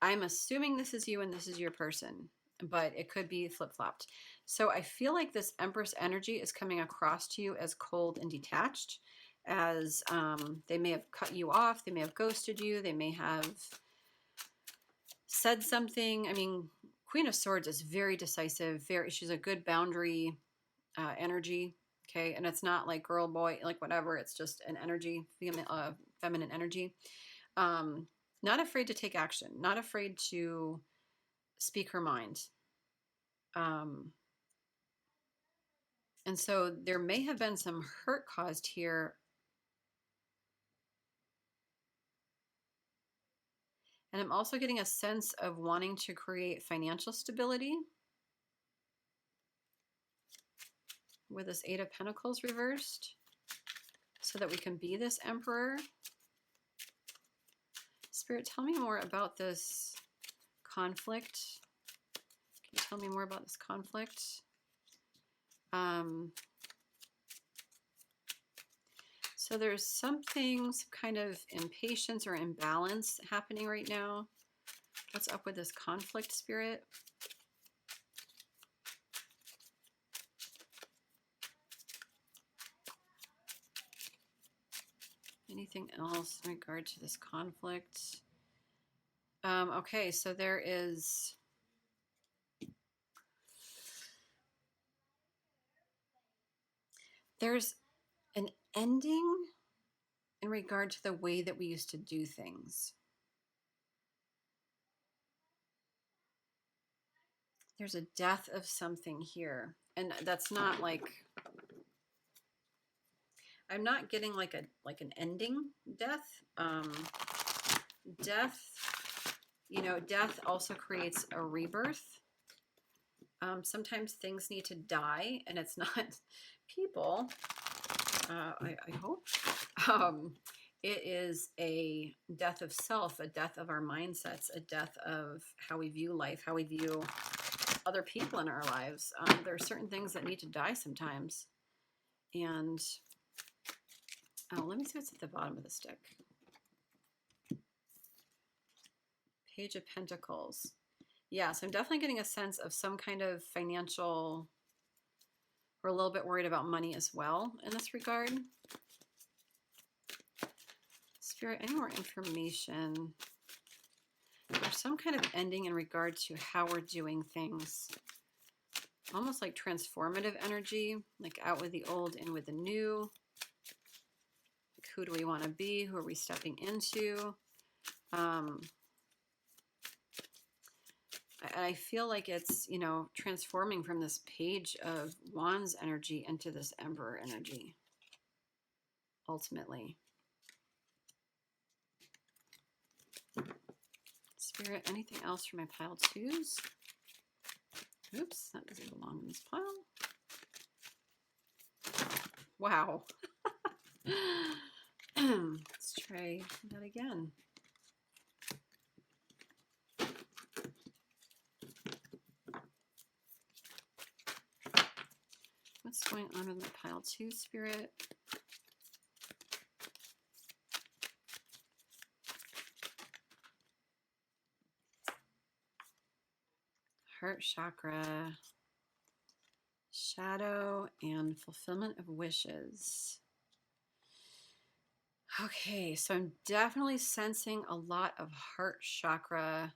I'm assuming this is you and this is your person, but it could be flip-flopped. So I feel like this Empress energy is coming across to you as cold and detached, as they may have cut you off, they may have ghosted you, they may have said something. I mean, Queen of Swords is very decisive, she's a good boundary energy, okay? And it's not like girl, boy, like whatever, it's just an energy, feminine energy. Not afraid to take action, not afraid to speak her mind. And so there may have been some hurt caused here. And I'm also getting a sense of wanting to create financial stability with this Eight of Pentacles reversed so that we can be this Emperor. Spirit, tell me more about this conflict tell me more about this conflict. So there's something, some kind of impatience or imbalance happening right now. What's up with this conflict, Spirit? Anything else in regard to this conflict? Okay, so there's an ending in regard to the way that we used to do things. There's a death of something here. And that's not like, I'm not getting like an ending death. Death, you know, death also creates a rebirth. Sometimes things need to die, and it's not people. I hope. It is a death of self, a death of our mindsets, a death of how we view life, how we view other people in our lives. There are certain things that need to die sometimes. And let me see what's at the bottom of the stick. Page of Pentacles. Yeah, so I'm definitely getting a sense of some kind of financial, we're a little bit worried about money as well in this regard. Spirit, any more information? There's some kind of ending in regard to how we're doing things. Almost like transformative energy, like out with the old, in with the new. Like, who do we want to be? Who are we stepping into? I feel like it's, you know, transforming from this Page of Wands energy into this Emperor energy, ultimately. Spirit, anything else for my pile twos? Oops, that doesn't belong in this pile. Wow. Let's try that again. What's going on with my pile two, Spirit? Heart chakra, shadow, and fulfillment of wishes. Okay, so I'm definitely sensing a lot of heart chakra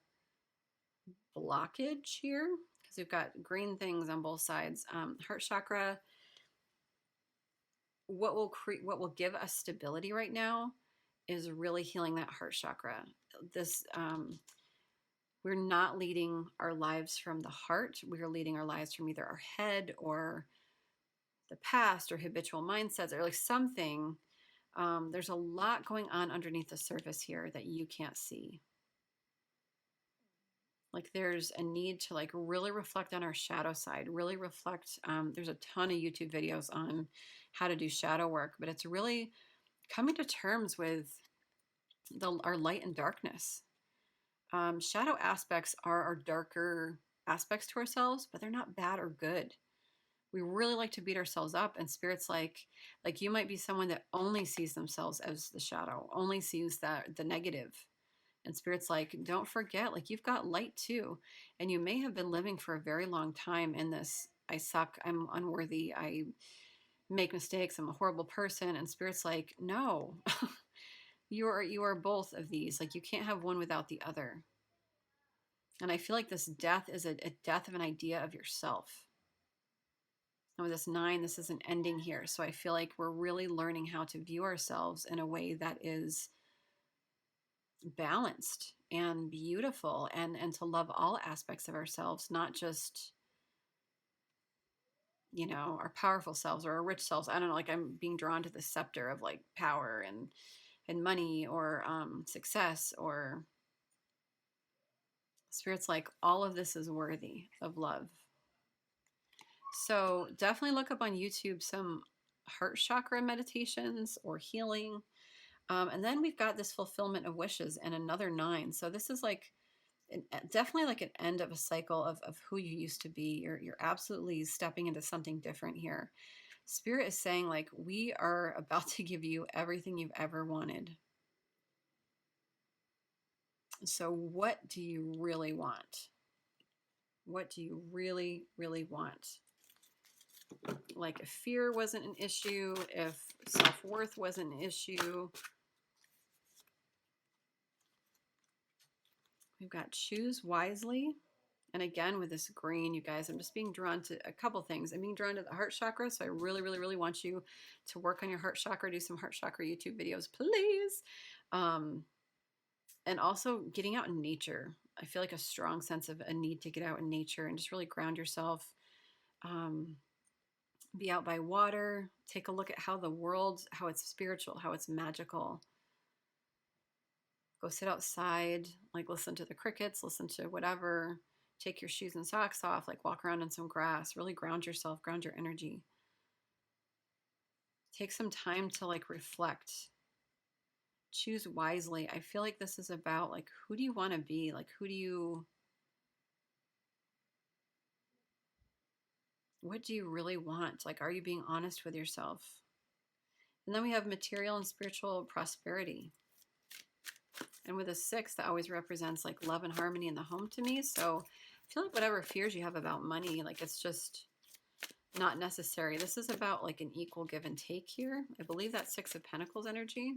blockage here because we've got green things on both sides. Heart chakra, what will give us stability right now is really healing that heart chakra. This we're not leading our lives from the heart. We are leading our lives from either our head or the past or habitual mindsets or like something. There's a lot going on underneath the surface here that you can't see. Like there's a need to like really reflect on our shadow side, really reflect. There's a ton of YouTube videos on how to do shadow work, but it's really coming to terms with our light and darkness. Shadow aspects are our darker aspects to ourselves, but they're not bad or good. We really like to beat ourselves up, and Spirit's like you might be someone that only sees themselves as the shadow, only sees the negative. And Spirit's like, don't forget, like you've got light too. And you may have been living for a very long time in this, I suck, I'm unworthy, I make mistakes, I'm a horrible person. And Spirit's like, no, you are both of these. Like you can't have one without the other. And I feel like this death is a death of an idea of yourself. And with this 9, this is an ending here. So I feel like we're really learning how to view ourselves in a way that is balanced and beautiful, and to love all aspects of ourselves, not just, you know, our powerful selves or our rich selves. I don't know, like I'm being drawn to the scepter of like power and money or success, or Spirit's like all of this is worthy of love. So definitely look up on YouTube some heart chakra meditations or healing. And then we've got this fulfillment of wishes and another 9. So this is like definitely like an end of a cycle of who you used to be. You're absolutely stepping into something different here. Spirit is saying, like, we are about to give you everything you've ever wanted. So what do you really want? What do you really, really want? Like, if fear wasn't an issue, if self-worth wasn't an issue, we've got choose wisely. And again, with this green, you guys, I'm just being drawn to a couple things. I'm being drawn to the heart chakra. So I really, really, really want you to work on your heart chakra, do some heart chakra YouTube videos, please. And also getting out in nature. I feel like a strong sense of a need to get out in nature and just really ground yourself. Be out by water. Take a look at how the world, how it's spiritual, how it's magical. Go sit outside, like listen to the crickets, listen to whatever. Take your shoes and socks off, like walk around in some grass. Really ground yourself, ground your energy. Take some time to like reflect. Choose wisely. I feel like this is about like, who do you want to be? Like, what do you really want? Like, are you being honest with yourself? And then we have material and spiritual prosperity. And with a 6, that always represents like love and harmony in the home to me. So I feel like whatever fears you have about money, like it's just not necessary. This is about like an equal give and take here. I believe that's 6 of Pentacles energy.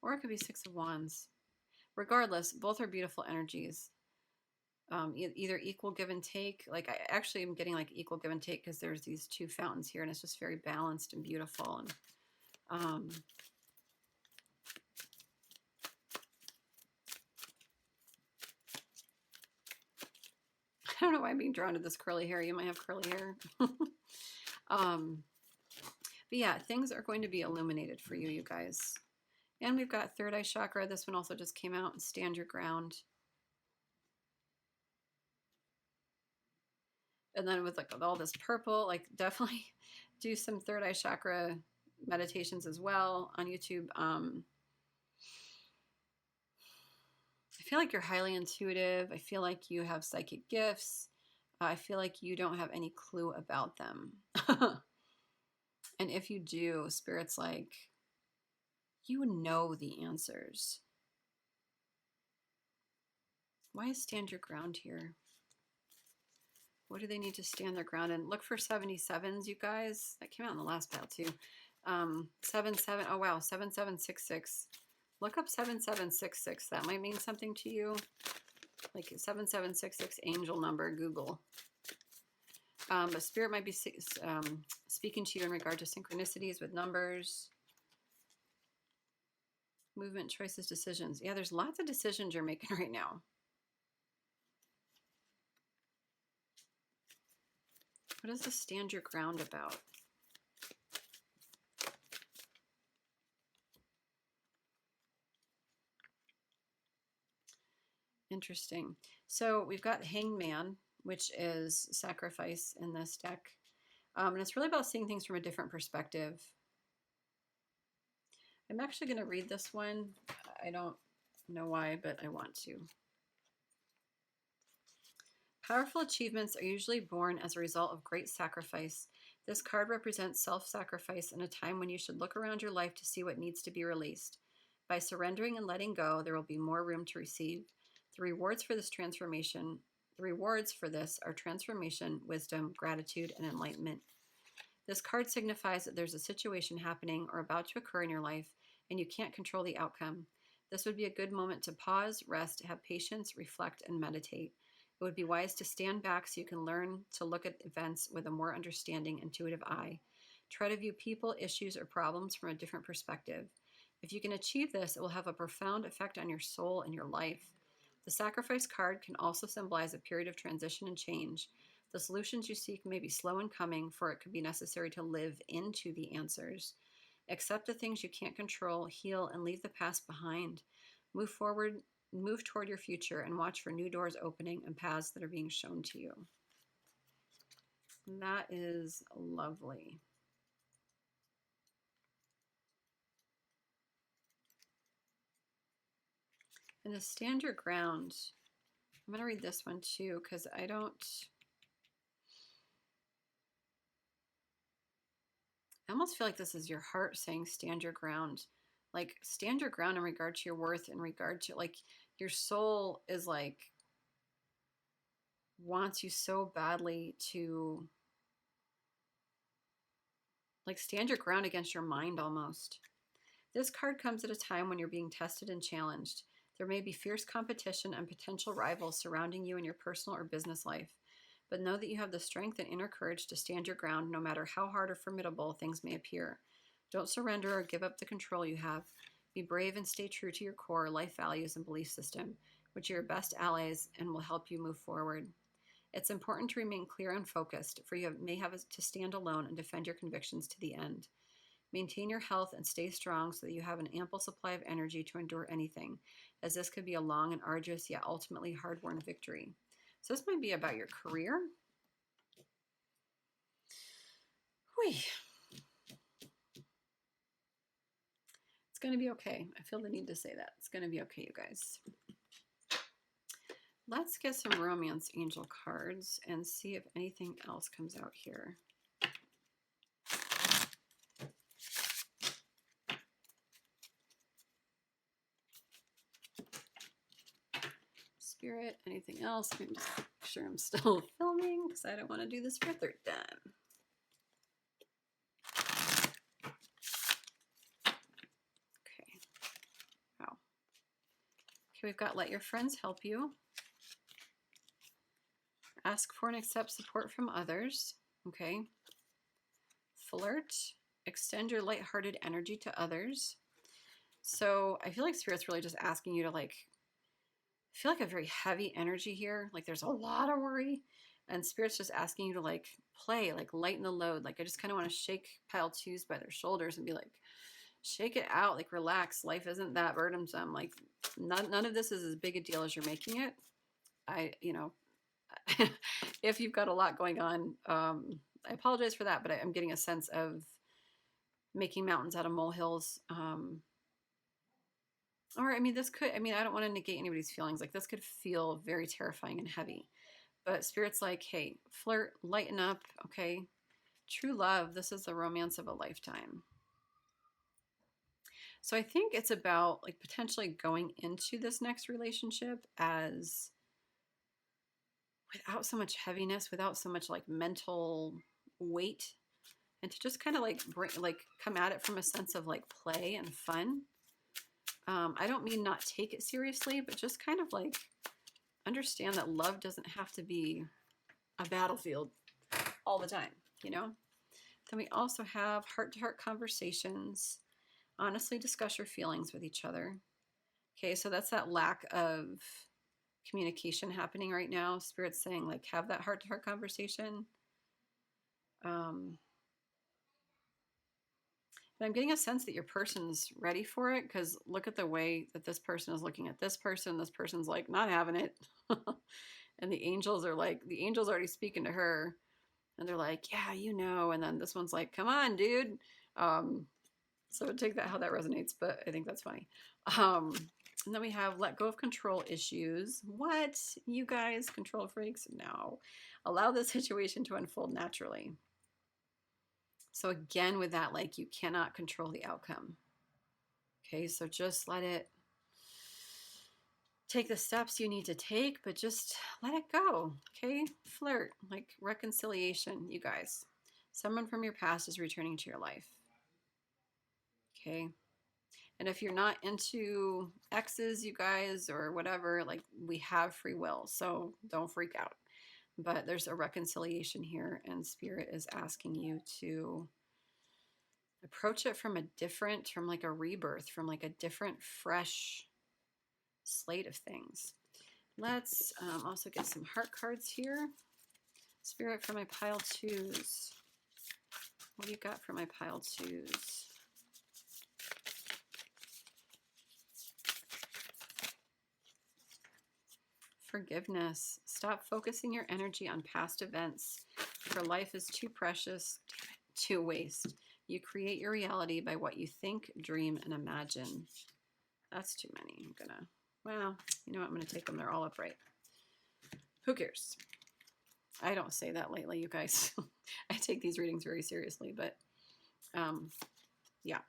Or it could be 6 of Wands. Regardless, both are beautiful energies. Either equal give and take. Like I actually am getting like equal give and take because there's these 2 fountains here and it's just very balanced and beautiful. And I don't know why I'm being drawn to this curly hair. You might have curly hair. But yeah, things are going to be illuminated for you, you guys. And we've got third eye chakra. This one also just came out. Stand your ground. And then with like all this purple, like definitely do some third eye chakra meditations as well on YouTube. I feel like you're highly intuitive. I feel like you have psychic gifts. I feel like you don't have any clue about them. And if you do, Spirit's like, you know the answers. Why is stand your ground here? What do they need to stand their ground in? Look for 77s, you guys. That came out in the last pile too. 77. Oh wow, 7766. Look up 7766. That might mean something to you. Like 7766 angel number, Google. But Spirit might be speaking to you in regard to synchronicities with numbers. Movement, choices, decisions. Yeah, there's lots of decisions you're making right now. What is the stand your ground about? Interesting. So we've got Hangman, which is sacrifice in this deck. And it's really about seeing things from a different perspective. I'm actually going to read this one. I don't know why, but I want to. Powerful achievements are usually born as a result of great sacrifice. This card represents self-sacrifice in a time when you should look around your life to see what needs to be released. By surrendering and letting go, there will be more room to receive. The rewards for this are transformation, wisdom, gratitude, and enlightenment. This card signifies that there's a situation happening or about to occur in your life, and you can't control the outcome. This would be a good moment to pause, rest, have patience, reflect, and meditate. It would be wise to stand back so you can learn to look at events with a more understanding, intuitive eye. Try to view people, issues, or problems from a different perspective. If you can achieve this, it will have a profound effect on your soul and your life. The sacrifice card can also symbolize a period of transition and change. The solutions you seek may be slow in coming, for it could be necessary to live into the answers. Accept the things you can't control, heal, and leave the past behind. Move forward, move toward your future, and watch for new doors opening and paths that are being shown to you. And that is lovely. And to stand your ground, I'm going to read this one too, because I almost feel like this is your heart saying stand your ground. Like stand your ground in regard to your worth, in regard to like your soul is like wants you so badly to like stand your ground against your mind almost. This card comes at a time when you're being tested and challenged. There may be fierce competition and potential rivals surrounding you in your personal or business life, but know that you have the strength and inner courage to stand your ground no matter how hard or formidable things may appear. Don't surrender or give up the control you have. Be brave and stay true to your core life values and belief system, which are your best allies and will help you move forward. It's important to remain clear and focused, for you may have to stand alone and defend your convictions to the end. Maintain your health and stay strong so that you have an ample supply of energy to endure anything, as this could be a long and arduous yet ultimately hard-won victory. So this might be about your career. Whew. It's going to be okay. I feel the need to say that. It's going to be okay, you guys. Let's get some romance angel cards and see if anything else comes out here. Spirit, anything else? Let me just make sure I'm still filming because I don't want to do this for a third time. Okay. Wow. Okay, we've got let your friends help you. Ask for and accept support from others. Okay. Flirt. Extend your lighthearted energy to others. So I feel like Spirit's really just asking you to like, I feel like a very heavy energy here. Like there's a lot of worry. And Spirit's just asking you to like play, like lighten the load. Like I just kind of want to shake pile twos by their shoulders and be like, shake it out, like relax. Life isn't that burdensome. Like none of this is as big a deal as you're making it. If you've got a lot going on, I apologize for that, but I'm getting a sense of making mountains out of molehills. Or, I mean, I don't want to negate anybody's feelings. Like, this could feel very terrifying and heavy. But Spirit's like, hey, flirt, lighten up, okay? True love, this is the romance of a lifetime. So I think it's about, like, potentially going into this next relationship as without so much heaviness, without so much, like, mental weight, and to just kind of, like, come at it from a sense of, like, play and fun. I don't mean not take it seriously, but just kind of like understand that love doesn't have to be a battlefield all the time, you know? Then we also have heart-to-heart conversations. Honestly discuss your feelings with each other. Okay, so that's that lack of communication happening right now. Spirit's saying, like, have that heart-to-heart conversation. And I'm getting a sense that your person's ready for it, because look at the way that this person is looking at this person. This person's like not having it. And the angels are like, the angel's already speaking to her. And they're like, yeah, you know. And then this one's like, come on, dude. So take that how that resonates, but I think that's funny. And then we have let go of control issues. What? You guys, control freaks? No. Allow the situation to unfold naturally. So again, with that, like, you cannot control the outcome. Okay, so just let it take the steps you need to take, but just let it go. Okay, flirt, like reconciliation, you guys. Someone from your past is returning to your life. Okay, and if you're not into exes, you guys, or whatever, like, we have free will, so don't freak out. But there's a reconciliation here, and Spirit is asking you to approach it from like a rebirth, from like a different, fresh slate of things. Let's also get some heart cards here. Spirit, for my pile twos. What do you got for my pile twos? Forgiveness. Stop focusing your energy on past events, for life is too precious to waste. You create your reality by what you think, dream, and imagine. That's too many. I'm gonna Well, you know what? I'm going to take them. They're all upright. Who cares? I don't say that lately, you guys. I take these readings very seriously, but yeah.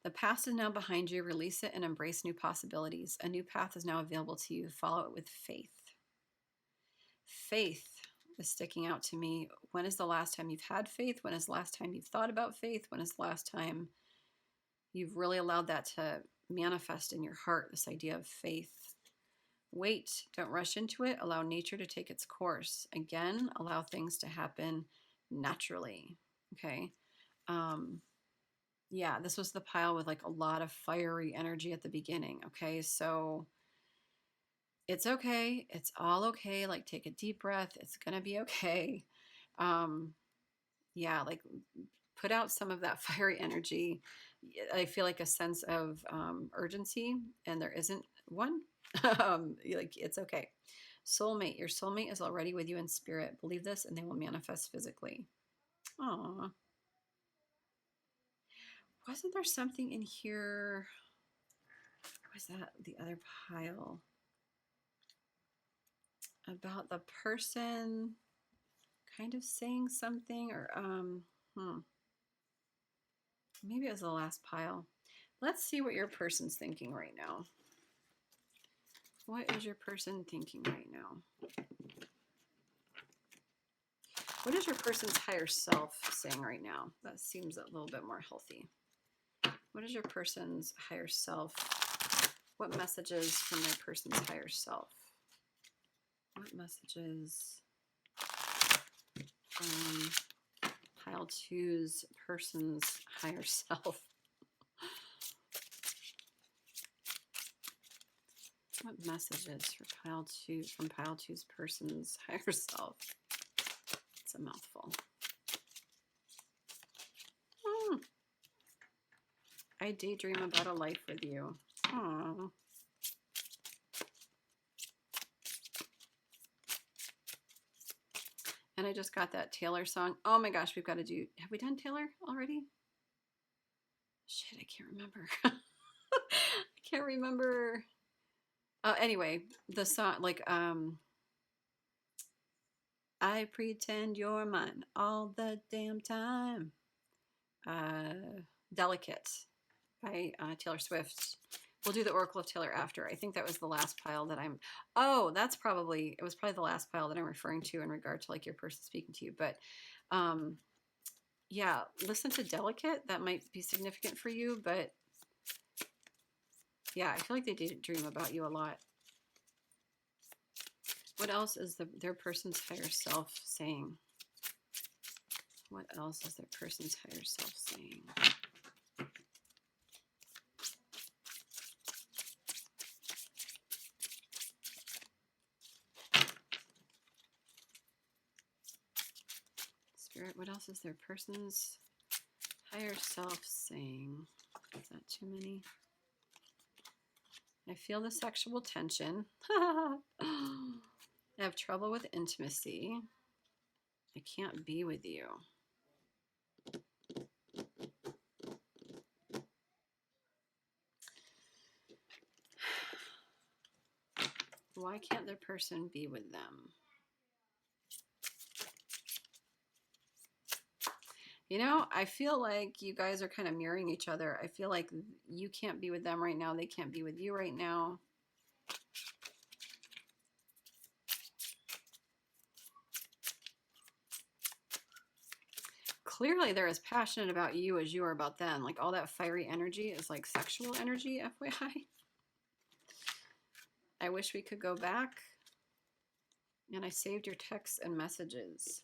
The past is now behind you. Release it and embrace new possibilities. A new path is now available to you. Follow it with faith. Faith is sticking out to me. When is the last time you've had faith? When is the last time you've thought about faith? When is the last time you've really allowed that to manifest in your heart, this idea of faith? Wait, don't rush into it. Allow nature to take its course. Again, allow things to happen naturally. Okay. Yeah, this was the pile with like a lot of fiery energy at the beginning. Okay. So it's okay. It's all okay. Like take a deep breath. It's going to be okay. Yeah, like put out some of that fiery energy. I feel like a sense of urgency, and there isn't one. Like it's okay. Soulmate, your soulmate is already with you in spirit. Believe this, and they will manifest physically. Aw. Wasn't there something in here? Was that the other pile? About the person kind of saying something, or maybe it was the last pile. Let's see what your person's thinking right now. What is your person thinking right now? What is your person's higher self saying right now? That seems a little bit more healthy. What is your person's higher self? What messages from their person's higher self? What messages from pile two's person's higher self? What messages for pile two from pile two's person's higher self? It's a mouthful. I daydream about a life with you. Aww. And I just got that Taylor song. Oh my gosh, we've got to do. Have we done Taylor already? Shit, I can't remember. I can't remember. Anyway, the song, like, I pretend you're mine all the damn time. Delicate by Taylor Swift. We'll do the Oracle of Taylor after. I think that was the last pile that I'm, oh, it was probably the last pile that I'm referring to in regard to like your person speaking to you. But yeah, listen to Delicate. That might be significant for you, but yeah, I feel like they did dream about you a lot. What else is their person's higher self saying? What else is their person's higher self saying? Spirit, what else is their person's higher self saying? Is that too many? I feel the sexual tension. I have trouble with intimacy. I can't be with you. Why can't their person be with them? You know, I feel like you guys are kind of mirroring each other. I feel like you can't be with them right now. They can't be with you right now. Clearly they're as passionate about you as you are about them. Like all that fiery energy is like sexual energy, FYI. I wish we could go back. And I saved your texts and messages.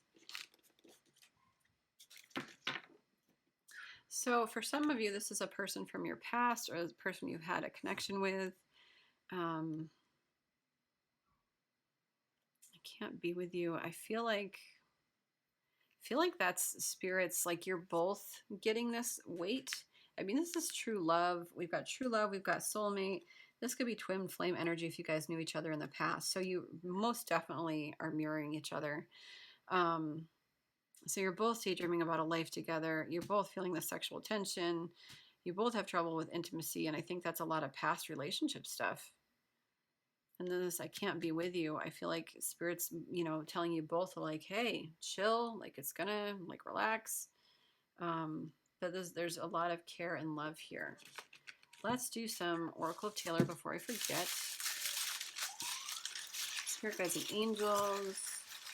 So for some of you, this is a person from your past or a person you've had a connection with. I can't be with you. I feel like that's spirits, like you're both getting this weight. I mean, this is true love. We've got true love. We've got soulmate. This could be twin flame energy if you guys knew each other in the past. So you most definitely are mirroring each other. So you're both daydreaming about a life together. You're both feeling the sexual tension. You both have trouble with intimacy, and I think that's a lot of past relationship stuff. And then this, I can't be with you. I feel like Spirit's, telling you both like, hey, chill, like it's gonna, like, relax. But there's a lot of care and love here. Let's do some Oracle of Taylor before I forget. Spirit guides and angels.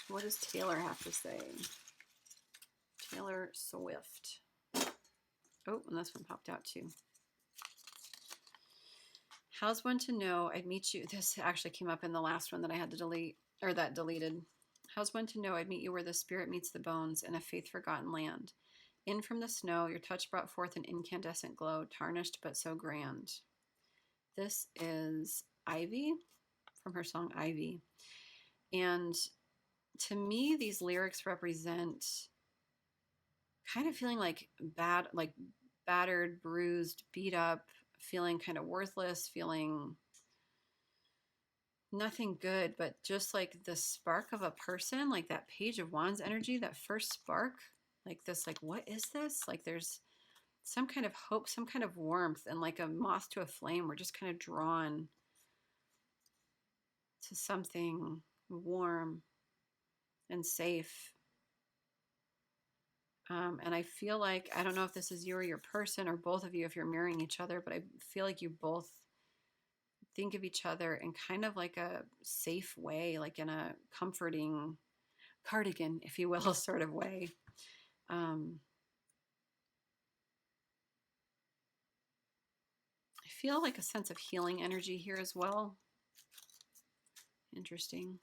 What does Taylor have to say? Taylor Swift. Oh, and this one popped out too. How's one to know I'd meet you? This actually came up in the last one that I had to delete, or that deleted. How's one to know I'd meet you where the spirit meets the bones in a faith-forgotten land? In from the snow, your touch brought forth an incandescent glow, tarnished but so grand. This is Ivy from her song Ivy. And to me, these lyrics represent kind of feeling like battered, bruised, beat up, feeling kind of worthless, feeling nothing good, but just like the spark of a person, like that Page of Wands energy, that first spark, like this, like, what is this? Like there's some kind of hope, some kind of warmth, and like a moth to a flame, we're just kind of drawn to something warm and safe. And I feel like, I don't know if this is you or your person or both of you, if you're mirroring each other, but I feel like you both think of each other in kind of like a safe way, like in a comforting cardigan, if you will, sort of way. I feel like a sense of healing energy here as well. Interesting.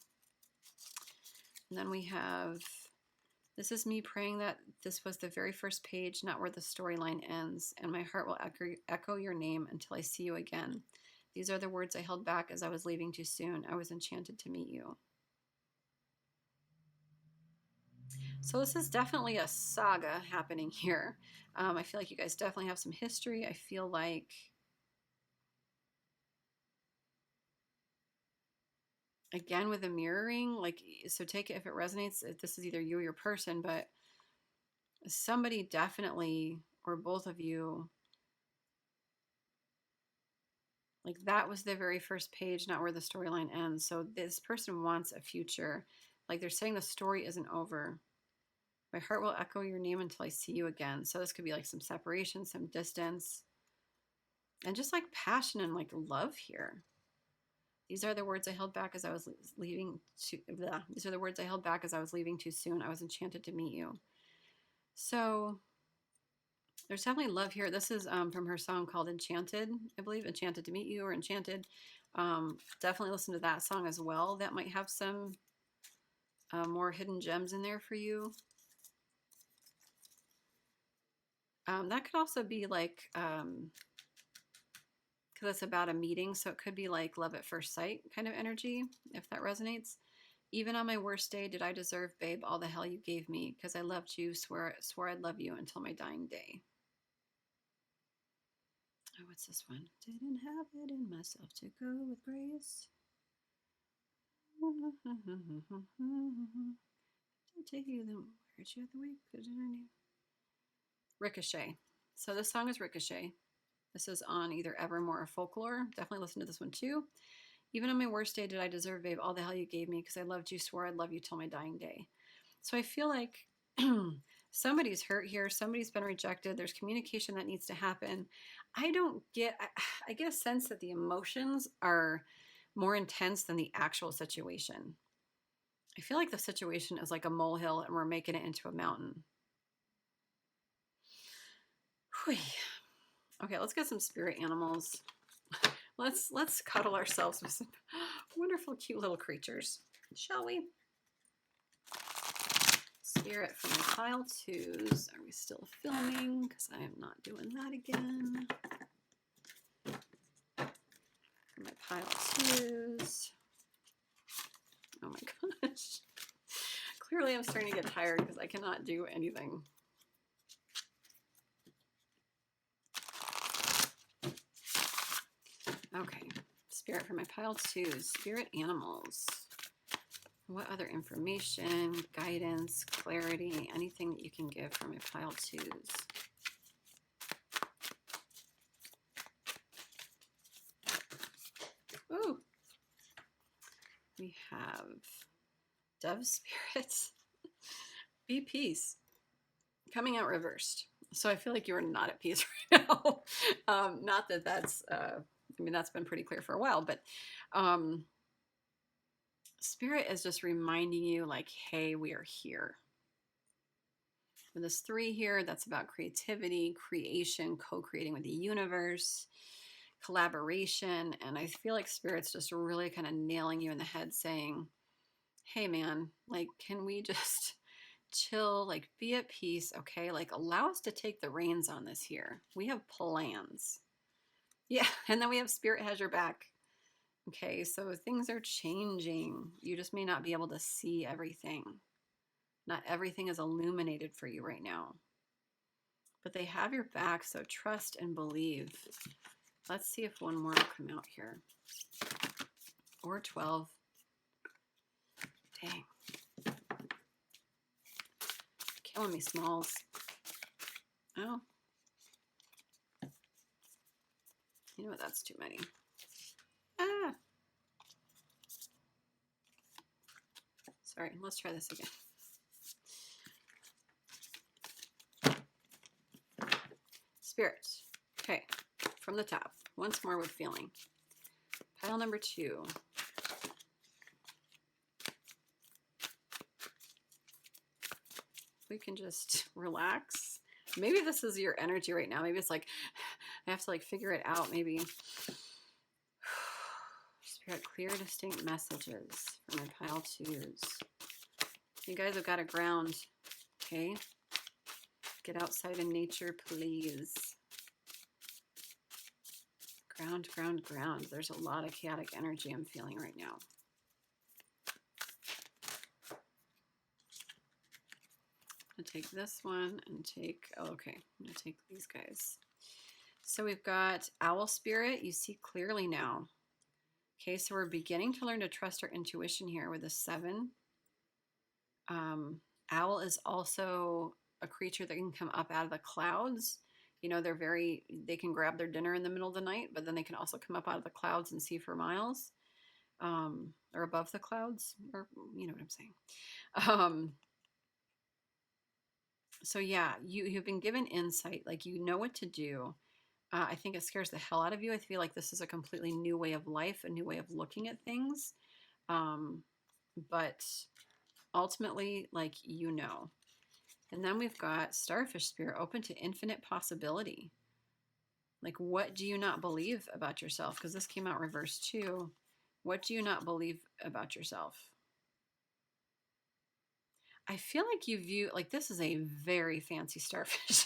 And then we have, this is me praying that this was the very first page, not where the storyline ends, and my heart will echo your name until I see you again. These are the words I held back as I was leaving too soon. I was enchanted to meet you. So this is definitely a saga happening here. I feel like you guys definitely have some history. I feel like, again, with the mirroring, like, so take it if it resonates, if this is either you or your person, but somebody definitely, or both of you, like that was the very first page, not where the storyline ends. So this person wants a future. Like they're saying the story isn't over. My heart will echo your name until I see you again. So this could be like some separation, some distance, and just like passion and like love here. These are the words I held back as I was leaving too, These are the words I held back as I was leaving too soon. I was enchanted to meet you. So there's definitely love here. This is from her song called Enchanted, I believe. Enchanted to meet you, or Enchanted. Definitely listen to that song as well. That might have some more hidden gems in there for you. That could also be like, because it's about a meeting, so it could be like love at first sight kind of energy, if that resonates. Even on my worst day, did I deserve, babe, all the hell you gave me? Because I loved you, swore I'd love you until my dying day. Oh, what's this one? Didn't have it in myself to go with grace. Take you then. Where'd you have the week? Ricochet. So this song is Ricochet. This is on either Evermore or Folklore. Definitely listen to this one too. Even on my worst day, did I deserve, babe, all the hell you gave me? Because I loved you, swore I'd love you till my dying day. So I feel like somebody's hurt here. Somebody's been rejected. There's communication that needs to happen. I get a sense that the emotions are more intense than the actual situation. I feel like the situation is like a molehill and we're making it into a mountain. Whew. Okay, let's get some spirit animals. Let's cuddle ourselves with some wonderful, cute little creatures, shall we? Spirit for my pile twos. Are we still filming? Because I am not doing that again. For my pile twos. Oh my gosh. Clearly I'm starting to get tired because I cannot do anything. Okay, spirit for my pile twos. Spirit animals. What other information, guidance, clarity, anything that you can give for my pile twos? Ooh, we have Dove Spirits. Be peace. Coming out reversed. So I feel like you're not at peace right now. Not that that's, I mean, that's been pretty clear for a while, but Spirit is just reminding you like, hey, we are here. With this 3 here, that's about creativity, creation, co-creating with the universe, collaboration. And I feel like Spirit's just really kind of nailing you in the head saying, hey man, like, can we just chill, like be at peace, okay? Like allow us to take the reins on this here. We have plans. Yeah, and then we have Spirit has your back. Okay, so things are changing. You just may not be able to see everything. Not everything is illuminated for you right now. But they have your back, so trust and believe. Let's see if one more will come out here. Or 12. Dang. Killing me, Smalls. Oh. You know what? That's too many. Ah. Sorry, let's try this again. Spirit. Okay, from the top. Once more with feeling. Pile number 2. We can just relax. Maybe this is your energy right now. Maybe it's like, I have to like figure it out. Maybe. Spirit, clear, distinct messages from my pile 2s. You guys have got to ground, okay? Get outside in nature, please. Ground, ground, ground. There's a lot of chaotic energy I'm feeling right now. I'm gonna take this one and take, oh, okay, I'm gonna take these guys. So we've got Owl Spirit. You see clearly now. Okay, so we're beginning to learn to trust our intuition here with a 7. Owl is also a creature that can come up out of the clouds. You know, they can grab their dinner in the middle of the night, but then they can also come up out of the clouds and see for miles, or above the clouds, or you know what I'm saying. So yeah, you've been given insight, like you know what to do. I think it scares the hell out of you. I feel like this is a completely new way of life, a new way of looking at things. But ultimately, like, you know. And then we've got Starfish Spirit, open to infinite possibility. Like, what do you not believe about yourself? Because this came out reversed too. What do you not believe about yourself? I feel like you view, like, this is a very fancy starfish.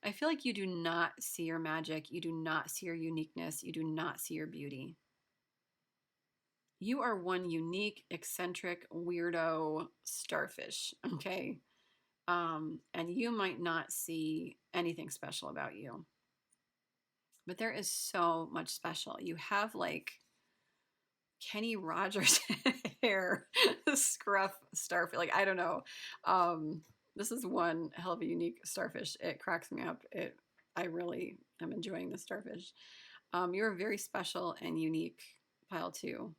I feel like you do not see your magic. You do not see your uniqueness. You do not see your beauty. You are one unique, eccentric, weirdo starfish, okay? And you might not see anything special about you. But there is so much special. You have like Kenny Rogers hair, scruff starfish. Like, I don't know. This is one hell of a unique starfish. It cracks me up. I really am enjoying this starfish. You're very special and unique, pile 2.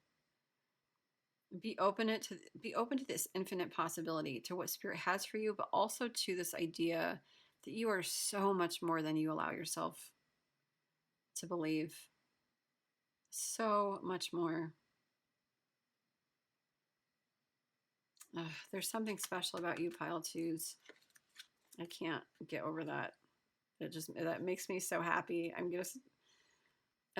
Be open to this infinite possibility, to what Spirit has for you, but also to this idea that you are so much more than you allow yourself to believe. So much more. There's something special about you, pile 2s. I can't get over that. That makes me so happy. And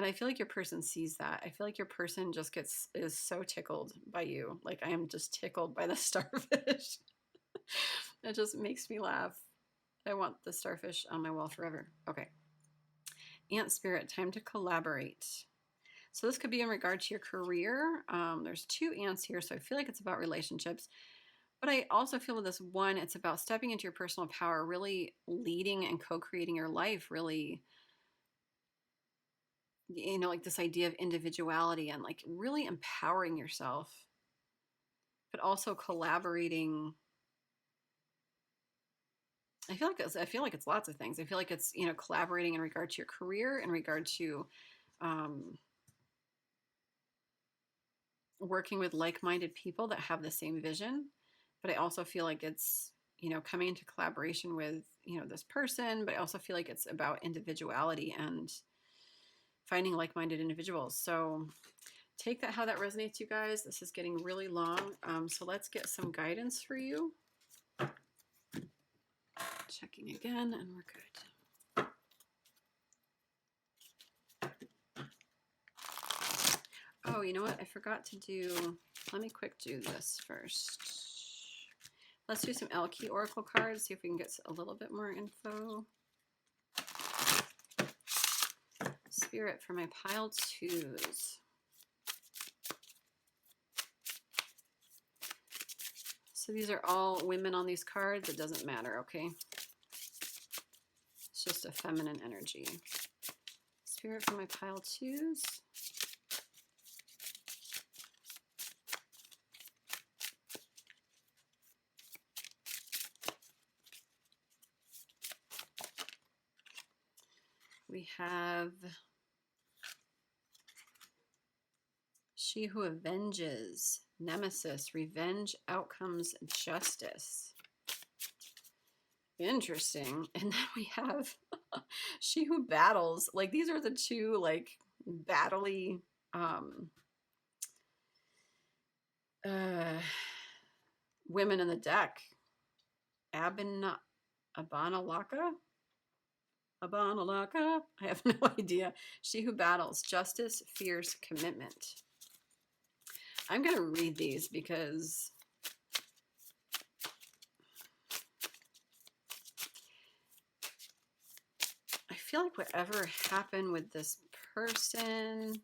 I feel like your person sees that. I feel like your person just is so tickled by you. Like, I am just tickled by the starfish. It just makes me laugh. I want the starfish on my wall forever. Okay. Ant Spirit, time to collaborate. So this could be in regard to your career. There's 2 ants here, so I feel like it's about relationships. But I also feel with this one, it's about stepping into your personal power, really leading and co-creating your life, really, you know, like this idea of individuality and like really empowering yourself, but also collaborating. I feel like it's lots of things. I feel like it's, you know, collaborating in regard to your career, in regard to working with like-minded people that have the same vision. But I also feel like it's, you know, coming into collaboration with, you know, this person, but I also feel like it's about individuality and finding like-minded individuals. So take that how that resonates, you guys. This is getting really long. So let's get some guidance for you. Checking again, and we're good. Oh, you know what? I forgot to do, let me quick do this first. Let's do some L-Key Oracle cards, see if we can get a little bit more info. Spirit for my pile twos. So these are all women on these cards. It doesn't matter, okay? It's just a feminine energy. Spirit for my pile twos. We have She Who Avenges, Nemesis, Revenge, Outcomes, Justice. Interesting. And then we have She Who Battles. Like, these are the two, like, battle-y women in the deck. Abanalaka? Abanalaka? I have no idea. She Who Battles, Justice, Fierce, Commitment. I'm going to read these because I feel like whatever happened with this person,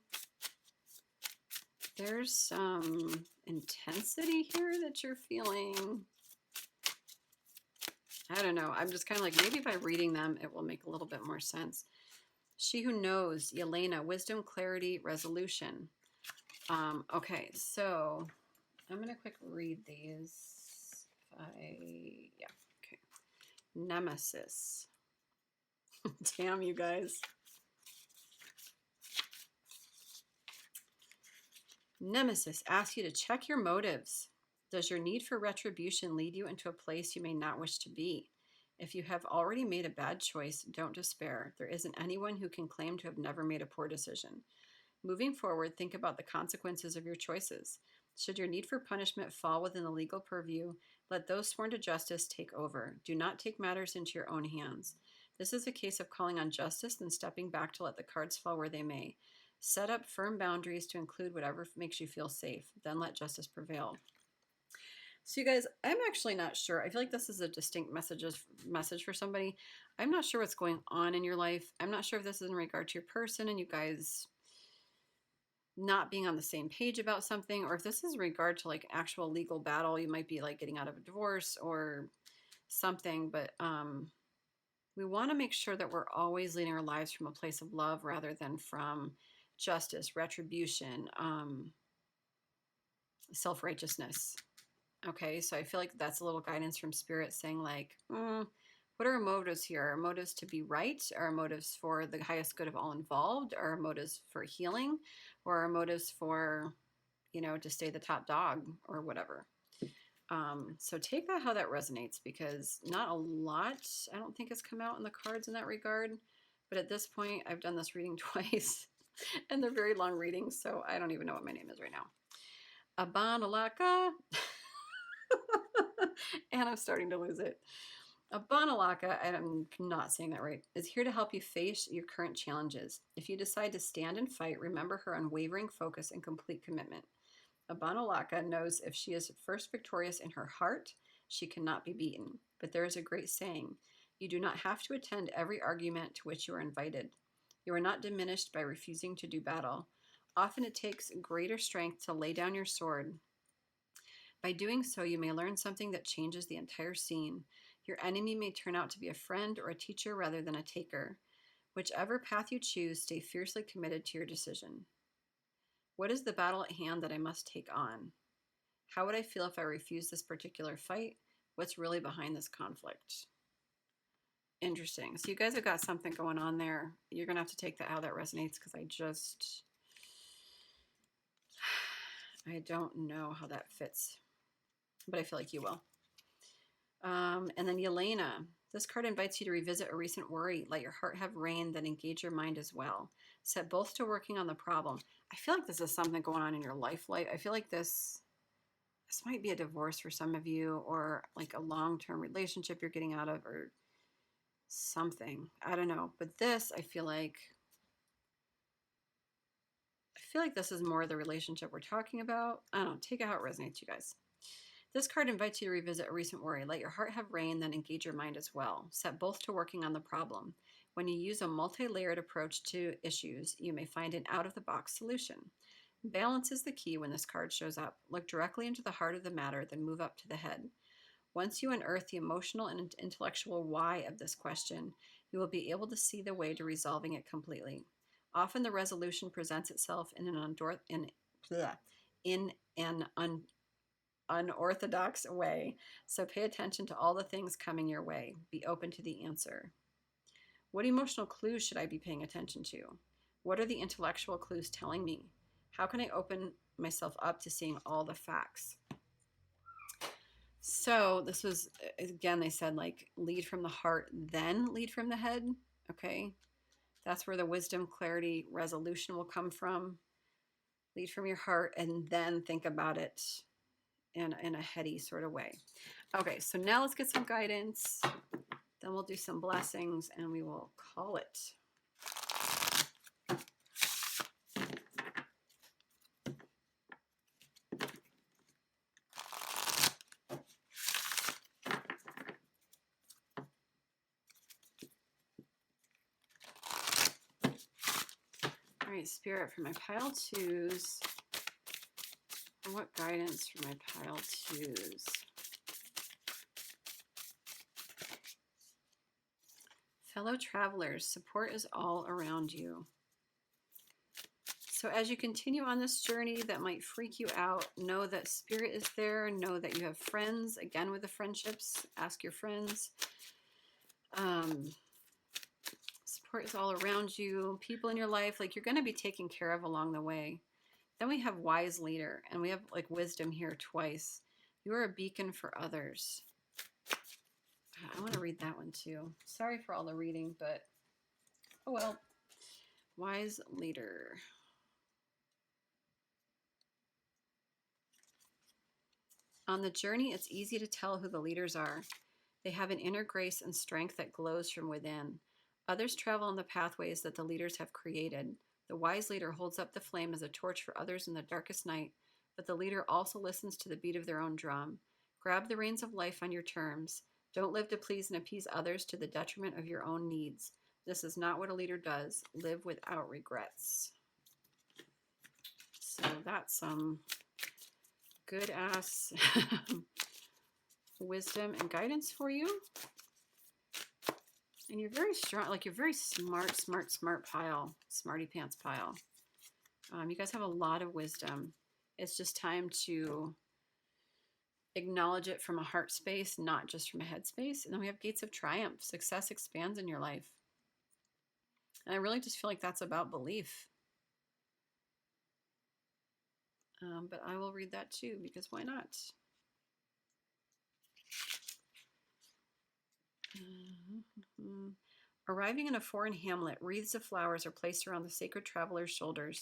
there's some intensity here that you're feeling. I don't know. I'm just kind of like, maybe by reading them, it will make a little bit more sense. She Who Knows, Yelena, Wisdom, Clarity, Resolution. Okay, so I'm going to quick read these. Yeah, okay. Nemesis. Damn, you guys. Nemesis asks you to check your motives. Does your need for retribution lead you into a place you may not wish to be? If you have already made a bad choice, don't despair. There isn't anyone who can claim to have never made a poor decision. Moving forward, think about the consequences of your choices. Should your need for punishment fall within the legal purview, let those sworn to justice take over. Do not take matters into your own hands. This is a case of calling on justice and stepping back to let the cards fall where they may. Set up firm boundaries to include whatever makes you feel safe. Then let justice prevail. So you guys, I'm actually not sure. I feel like this is a distinct message for somebody. I'm not sure what's going on in your life. I'm not sure if this is in regard to your person and you guys not being on the same page about something, or if this is in regard to like actual legal battle. You might be like getting out of a divorce or something, but we want to make sure that we're always leading our lives from a place of love rather than from justice, retribution, self-righteousness. Okay, so I feel like that's a little guidance from Spirit saying like, what are our motives here? Are our motives to be right? Are our motives for the highest good of all involved? Are our motives for healing? Or are our motives for, you know, to stay the top dog or whatever? So take that how that resonates, because not a lot, I don't think, has come out in the cards in that regard. But at this point, I've done this reading twice, and they're very long readings, so I don't even know what my name is right now. Abanalaka. And I'm starting to lose it. Abanalaka, I'm not saying that right, is here to help you face your current challenges. If you decide to stand and fight, remember her unwavering focus and complete commitment. Abanalaka knows if she is first victorious in her heart, she cannot be beaten. But there is a great saying, you do not have to attend every argument to which you are invited. You are not diminished by refusing to do battle. Often it takes greater strength to lay down your sword. By doing so, you may learn something that changes the entire scene. Your enemy may turn out to be a friend or a teacher rather than a taker. Whichever path you choose, stay fiercely committed to your decision. What is the battle at hand that I must take on? How would I feel if I refused this particular fight? What's really behind this conflict? Interesting. So you guys have got something going on there. You're going to have to take that how that resonates, because I don't know how that fits, but I feel like you will. And then Yelena, this card invites you to revisit a recent worry. Let your heart have reign, then engage your mind as well. Set both to working on the problem. I feel like this is something going on in your life. I feel like this might be a divorce for some of you, or like a long-term relationship you're getting out of, or something. I don't know. But this, I feel like this is more the relationship we're talking about. I don't know. Take it how it resonates, you guys. This card invites you to revisit a recent worry. Let your heart have reign, then engage your mind as well. Set both to working on the problem. When you use a multi-layered approach to issues, you may find an out-of-the-box solution. Balance is the key when this card shows up. Look directly into the heart of the matter, then move up to the head. Once you unearth the emotional and intellectual why of this question, you will be able to see the way to resolving it completely. Often the resolution presents itself in an unorthodox way, so pay attention to all the things coming your way. Be open to the answer. What emotional clues should I be paying attention to? What are the intellectual clues telling me? How can I open myself up to seeing all the facts? So this was, again, they said like lead from the heart, then lead from the head. Okay. That's where the wisdom, clarity, resolution will come from. Lead from your heart and then think about it in a heady sort of way. Okay, so now let's get some guidance. Then we'll do some blessings and we will call it. All right, Spirit, for my pile twos. What guidance for my pile twos? Fellow travelers, support is all around you. So as you continue on this journey that might freak you out, know that Spirit is there. Know that you have friends. Again, with the friendships, ask your friends. Support is all around you. People in your life, like you're going to be taken care of along the way. Then we have wise leader, and we have like wisdom here twice. You are a beacon for others. I want to read that one too. Sorry for all the reading, but oh well. Wise leader. On the journey, it's easy to tell who the leaders are. They have an inner grace and strength that glows from within. Others travel on the pathways that the leaders have created. The wise leader holds up the flame as a torch for others in the darkest night, but the leader also listens to the beat of their own drum. Grab the reins of life on your terms. Don't live to please and appease others to the detriment of your own needs. This is not what a leader does. Live without regrets. So that's some good ass wisdom and guidance for you. And you're very strong, like you're very smart pile, smarty pants pile. You guys have a lot of wisdom. It's just time to acknowledge it from a heart space, not just from a head space. And then we have gates of triumph. Success expands in your life. And I really just feel like that's about belief. But I will read that too, because why not? Arriving in a foreign hamlet, wreaths of flowers are placed around the sacred traveler's shoulders.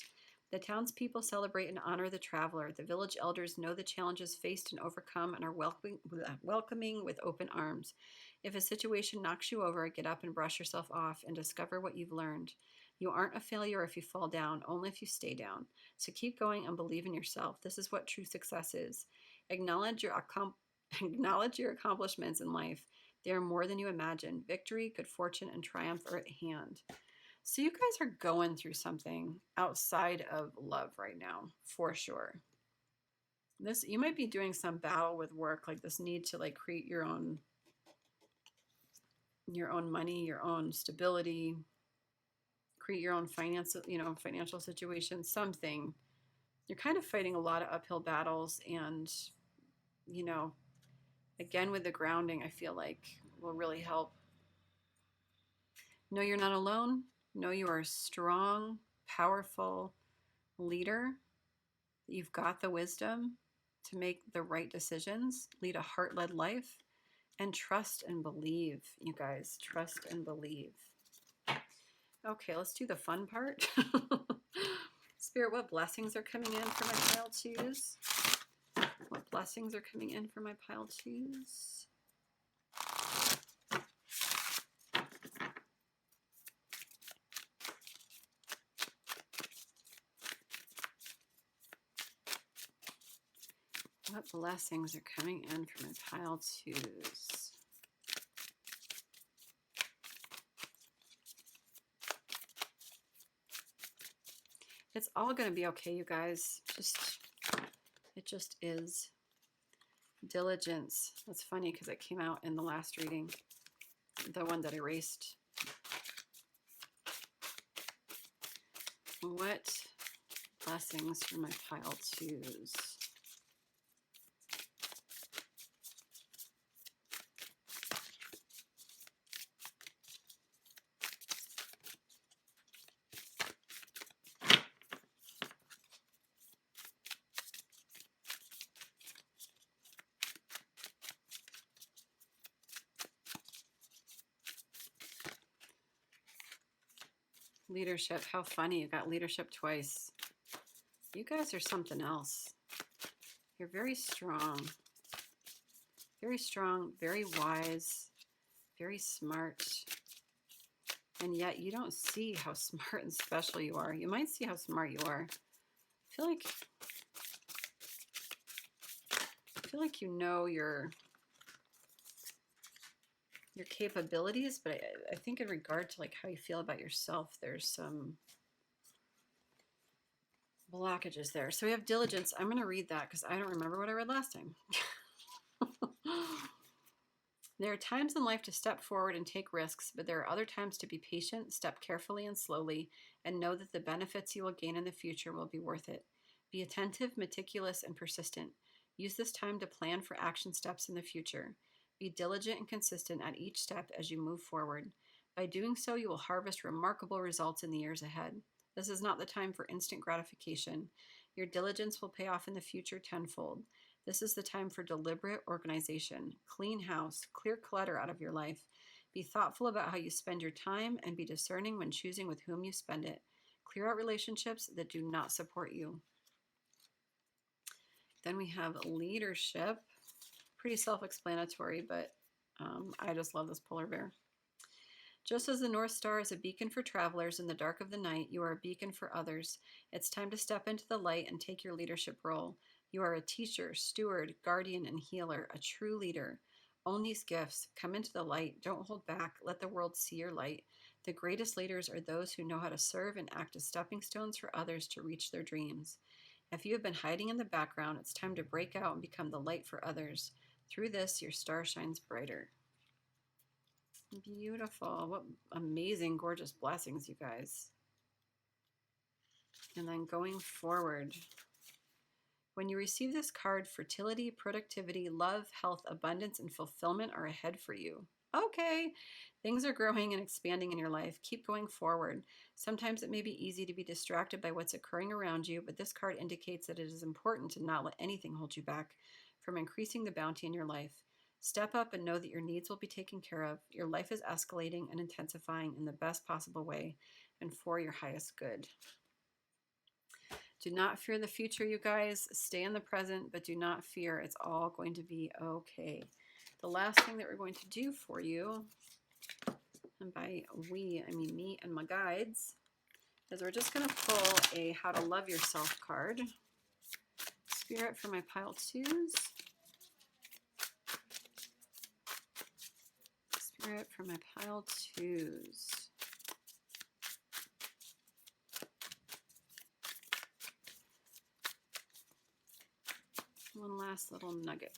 The townspeople celebrate and honor the traveler. The village elders know the challenges faced and overcome and are welcoming with open arms. If a situation knocks you over, get up and brush yourself off and discover what you've learned. You aren't a failure if you fall down, only if you stay down. So keep going and believe in yourself. This is what true success is. Acknowledge your accomplishments in life. They are more than you imagine. Victory, good fortune, and triumph are at hand. So you guys are going through something outside of love right now, for sure. You might be doing some battle with work, like this need to like create your own money, your own stability, create your own financial situation, something. You're kind of fighting a lot of uphill battles, and again with the grounding, I feel like will really help. Know you're not alone. Know you are a strong, powerful leader. that you've got the wisdom to make the right decisions, lead a heart-led life, and trust and believe, you guys. Trust and believe. Okay, let's do the fun part. Spirit, what blessings are coming in for my pile twos? What blessings are coming in for my pile twos? What blessings are coming in for my pile twos? It's all going to be okay, you guys. It just is. Diligence. That's funny because it came out in the last reading, the one that erased. What blessings for my pile twos? Leadership. How funny. You got leadership twice. You guys are something else. You're very strong. Very strong, very wise, very smart. And yet you don't see how smart and special you are. You might see how smart you are. I feel like you know your capabilities, but I think in regard to like how you feel about yourself, there's some blockages there. So we have diligence. I'm going to read that because I don't remember what I read last time. There are times in life to step forward and take risks, but there are other times to be patient, step carefully and slowly, and know that the benefits you will gain in the future will be worth it. Be attentive, meticulous, and persistent. Use this time to plan for action steps in the future. Be diligent and consistent at each step as you move forward. By doing so, you will harvest remarkable results in the years ahead. This is not the time for instant gratification. Your diligence will pay off in the future tenfold. This is the time for deliberate organization. Clean house, clear clutter out of your life. Be thoughtful about how you spend your time and be discerning when choosing with whom you spend it. Clear out relationships that do not support you. Then we have leadership. Pretty self-explanatory, but I just love this polar bear. Just as the North Star is a beacon for travelers in the dark of the night, you are a beacon for others. It's time to step into the light and take your leadership role. You are a teacher, steward, guardian, and healer, a true leader. Own these gifts. Come into the light. Don't hold back. Let the world see your light. The greatest leaders are those who know how to serve and act as stepping stones for others to reach their dreams. If you have been hiding in the background, it's time to break out and become the light for others. Through this, your star shines brighter. Beautiful. What amazing, gorgeous blessings, you guys. And then going forward, when you receive this card, fertility, productivity, love, health, abundance, and fulfillment are ahead for you. Okay, things are growing and expanding in your life. Keep going forward. Sometimes it may be easy to be distracted by what's occurring around you, but this card indicates that it is important to not let anything hold you back from increasing the bounty in your life. Step up and know that your needs will be taken care of. Your life is escalating and intensifying in the best possible way and for your highest good. Do not fear the future, you guys. Stay in the present, but do not fear. It's all going to be okay. The last thing that we're going to do for you, and by we, I mean me and my guides, is we're just going to pull a How to Love Yourself card. Spirit for my pile twos. Spirit for my pile twos. One last little nugget.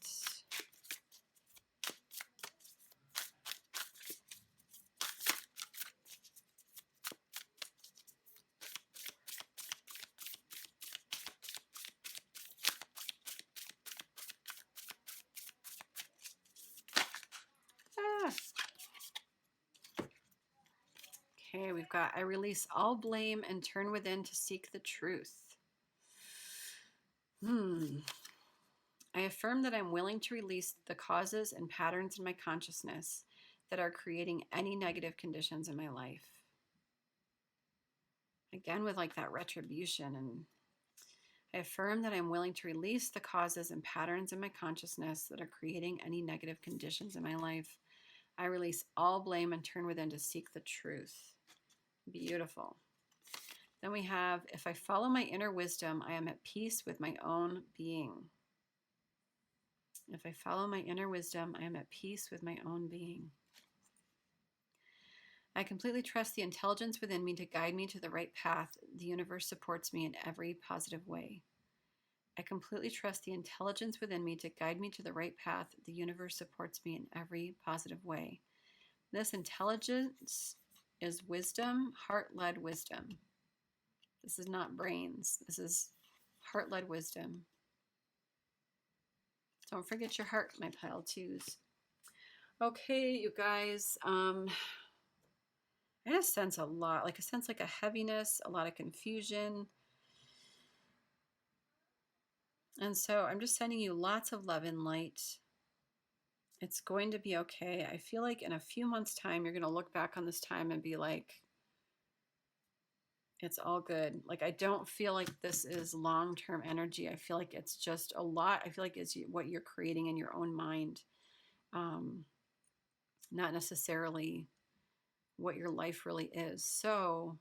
Okay, we've got, I release all blame and turn within to seek the truth. I affirm that I'm willing to release the causes and patterns in my consciousness that are creating any negative conditions in my life. Again, with like that retribution. And I affirm that I'm willing to release the causes and patterns in my consciousness that are creating any negative conditions in my life. I release all blame and turn within to seek the truth. Beautiful. Then we have, if I follow my inner wisdom, I am at peace with my own being. If I follow my inner wisdom, I am at peace with my own being. I completely trust the intelligence within me to guide me to the right path. The universe supports me in every positive way. I completely trust the intelligence within me to guide me to the right path. The universe supports me in every positive way. This intelligence is wisdom, heart-led wisdom. This is not brains. This is heart-led wisdom. Don't forget your heart, my pile twos. Okay, you guys. I just sense a lot, like a heaviness, a lot of confusion. And so I'm just sending you lots of love and light. It's going to be okay. I feel like in a few months' time, you're going to look back on this time and be like, it's all good. Like, I don't feel like this is long-term energy. I feel like it's just a lot. I feel like it's what you're creating in your own mind. Not necessarily what your life really is. So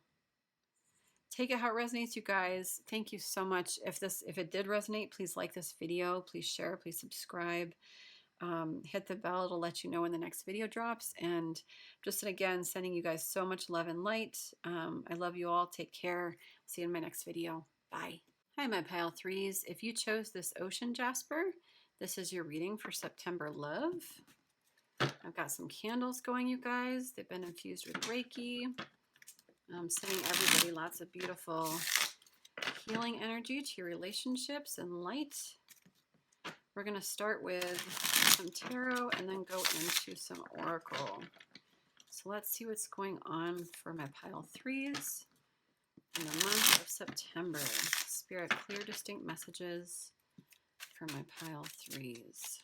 take it how it resonates, you guys. Thank you so much. If it did resonate, please like this video, please share, please subscribe, hit the bell to let you know when the next video drops. And just again, sending you guys so much love and light. I love you all. Take care. See you in my next video. Bye. Hi, my pile threes. If you chose this ocean jasper, this is your reading for September love. I've got some candles going, you guys. They've been infused with Reiki. I'm sending everybody lots of beautiful healing energy to your relationships and light. We're going to start with some tarot and then go into some oracle. So let's see what's going on for my pile threes in the month of September. Spirit, clear, distinct messages for my pile threes.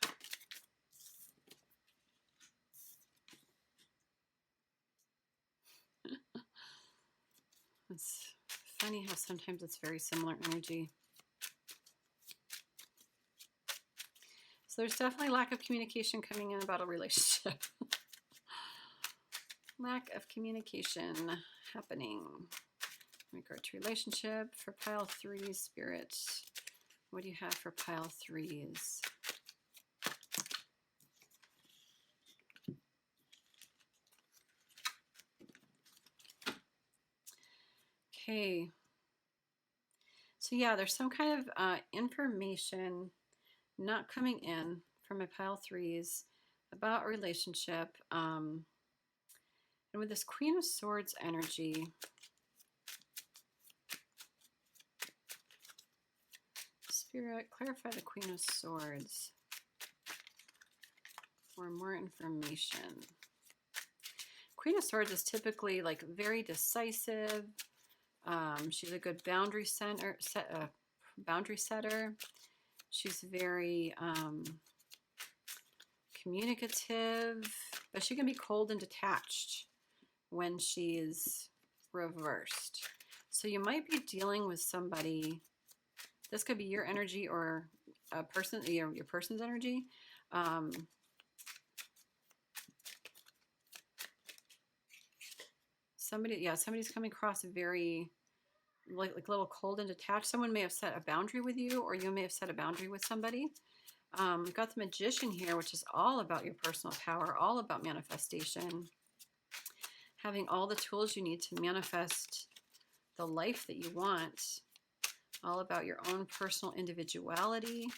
It's funny how sometimes it's very similar energy. So there's definitely lack of communication coming in about a relationship. Lack of communication happening in regard to relationship for pile threes. Spirit, what do you have for pile threes? Okay. So yeah, there's some kind of information not coming in from my pile threes about a relationship. And with this Queen of Swords energy, Spirit, clarify the Queen of Swords for more information. Queen of Swords is typically like very decisive. She's a good boundary setter. She's very communicative, but she can be cold and detached when she's reversed. So you might be dealing with somebody. This could be your energy or a person, your person's energy. Somebody's coming across very like a little cold and detached. Someone may have set a boundary with you, or you may have set a boundary with somebody. We've got the Magician here, which is all about your personal power, all about manifestation. Having all the tools you need to manifest the life that you want. All about your own personal individuality.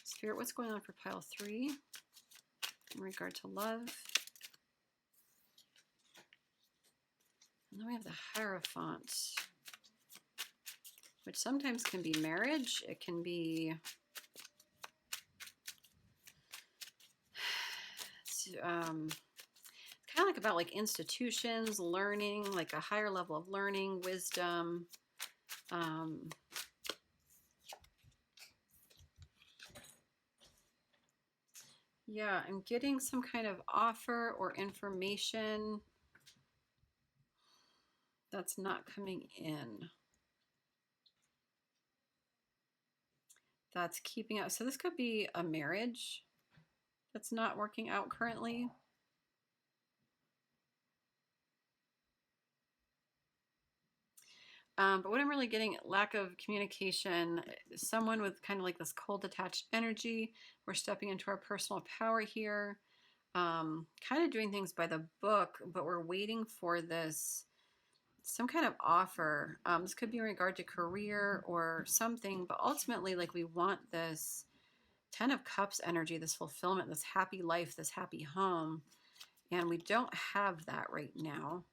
Spirit, what's going on for pile three in regard to love? And then we have the Hierophant, which sometimes can be marriage. It can be kind of like about like institutions, learning, like a higher level of learning, wisdom. Yeah, I'm getting some kind of offer or information that's not coming in. That's keeping up. So this could be a marriage that's not working out currently. But what I'm really getting, lack of communication, someone with kind of like this cold detached energy. We're stepping into our personal power here, kind of doing things by the book, but we're waiting for this, some kind of offer. This could be in regard to career or something, but ultimately, like, we want this 10 of Cups energy, this fulfillment, this happy life, this happy home, and we don't have that right now.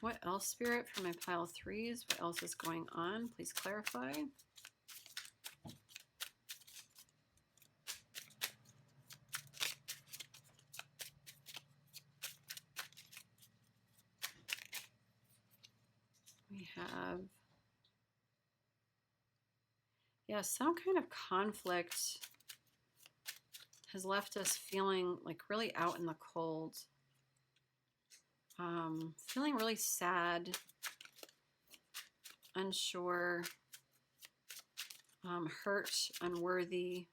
What else, Spirit, for my pile threes? What else is going on? Please clarify. We have, yeah, some kind of conflict has left us feeling like really out in the cold. Feeling really sad, unsure, hurt, unworthy.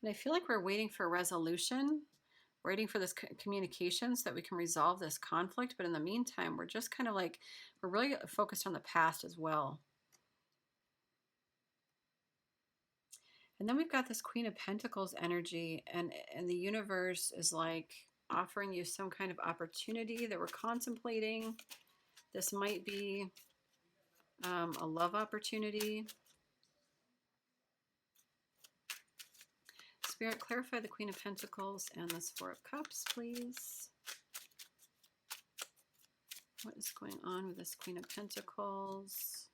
And I feel like we're waiting for resolution, waiting for this communication so that we can resolve this conflict. But in the meantime, we're just kind of like, we're really focused on the past as well. And then we've got this Queen of Pentacles energy, and the universe is like offering you some kind of opportunity that we're contemplating. This might be a love opportunity. Spirit, clarify the Queen of Pentacles and this Four of Cups, please. What is going on with this Queen of Pentacles?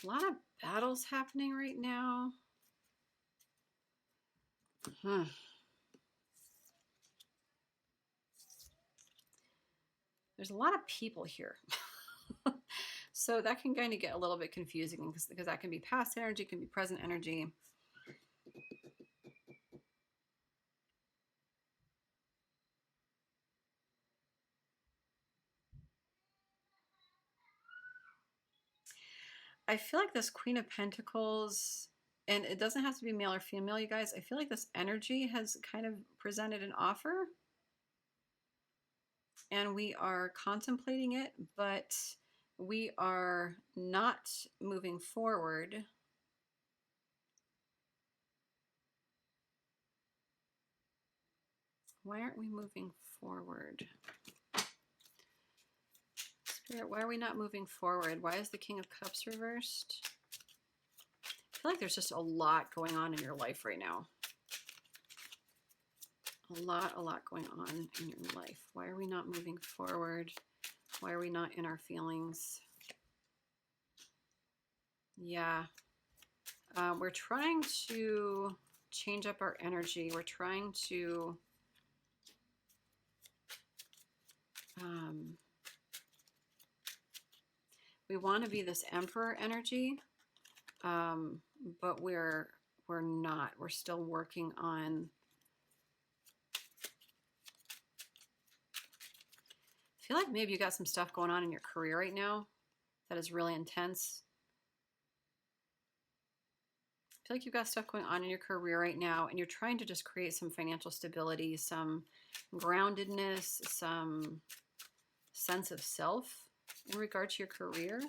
A lot of battles happening right now. There's a lot of people here. So that can kind of get a little bit confusing because that can be past energy, can be present energy. I feel like this Queen of Pentacles, and it doesn't have to be male or female, you guys. I feel like this energy has kind of presented an offer and we are contemplating it, but we are not moving forward. Why aren't we moving forward? Spirit, why are we not moving forward? Why is the King of Cups reversed? I feel like there's just a lot going on in your life right now. A lot going on in your life. Why are we not moving forward? Why are we not in our feelings? Yeah. We're trying to change up our energy. We're trying to we want to be this Emperor energy, but we're not. We're still working on. I feel like maybe you got some stuff going on in your career right now that is really intense. I feel like you've got stuff going on in your career right now, and you're trying to just create some financial stability, some groundedness, some sense of self in regard to your career.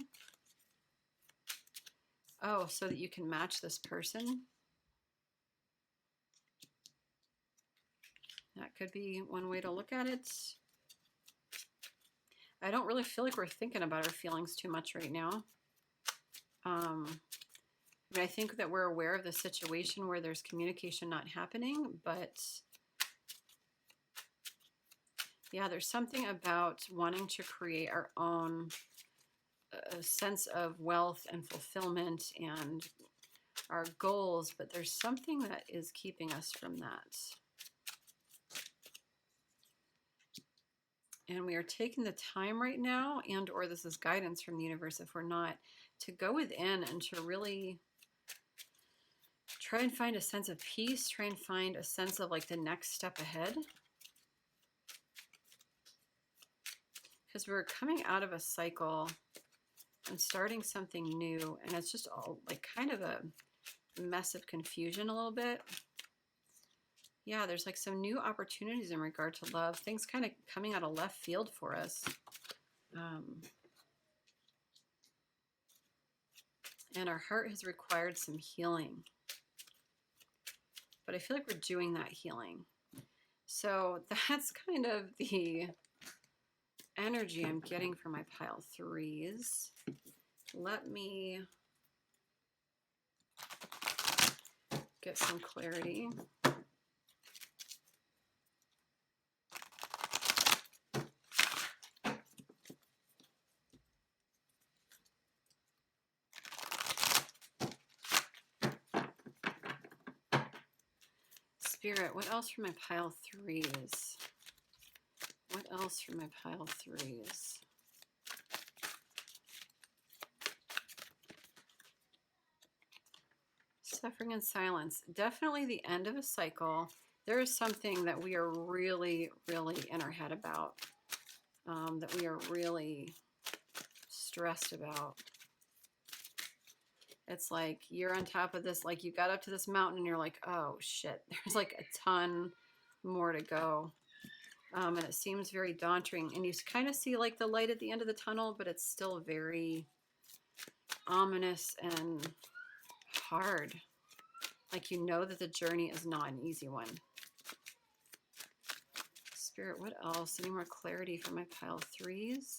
Oh, so that you can match this person. That could be one way to look at it. I don't really feel like we're thinking about our feelings too much right now. I think that we're aware of the situation where there's communication not happening, but yeah, there's something about wanting to create our own a sense of wealth and fulfillment and our goals, but there's something that is keeping us from that. And we are taking the time right now, and or this is guidance from the universe if we're not, to go within and to really try and find a sense of peace, try and find a sense of like the next step ahead. Because we're coming out of a cycle and starting something new, and it's just all like kind of a mess of confusion a little bit. Yeah, there's like some new opportunities in regard to love, things kind of coming out of left field for us. And our heart has required some healing. But I feel like we're doing that healing. So that's kind of the energy I'm getting from my pile threes. Let me get some clarity. Spirit, what else for my pile threes? What else for my pile threes? Suffering and silence. Definitely the end of a cycle. There is something that we are really, really in our head about, that we are really stressed about. It's like you're on top of this, like you got up to this mountain and you're like, oh shit, there's like a ton more to go. And it seems very daunting. And you kind of see like the light at the end of the tunnel, but it's still very ominous and hard. Like you know that the journey is not an easy one. Spirit, what else? Any more clarity for my pile threes?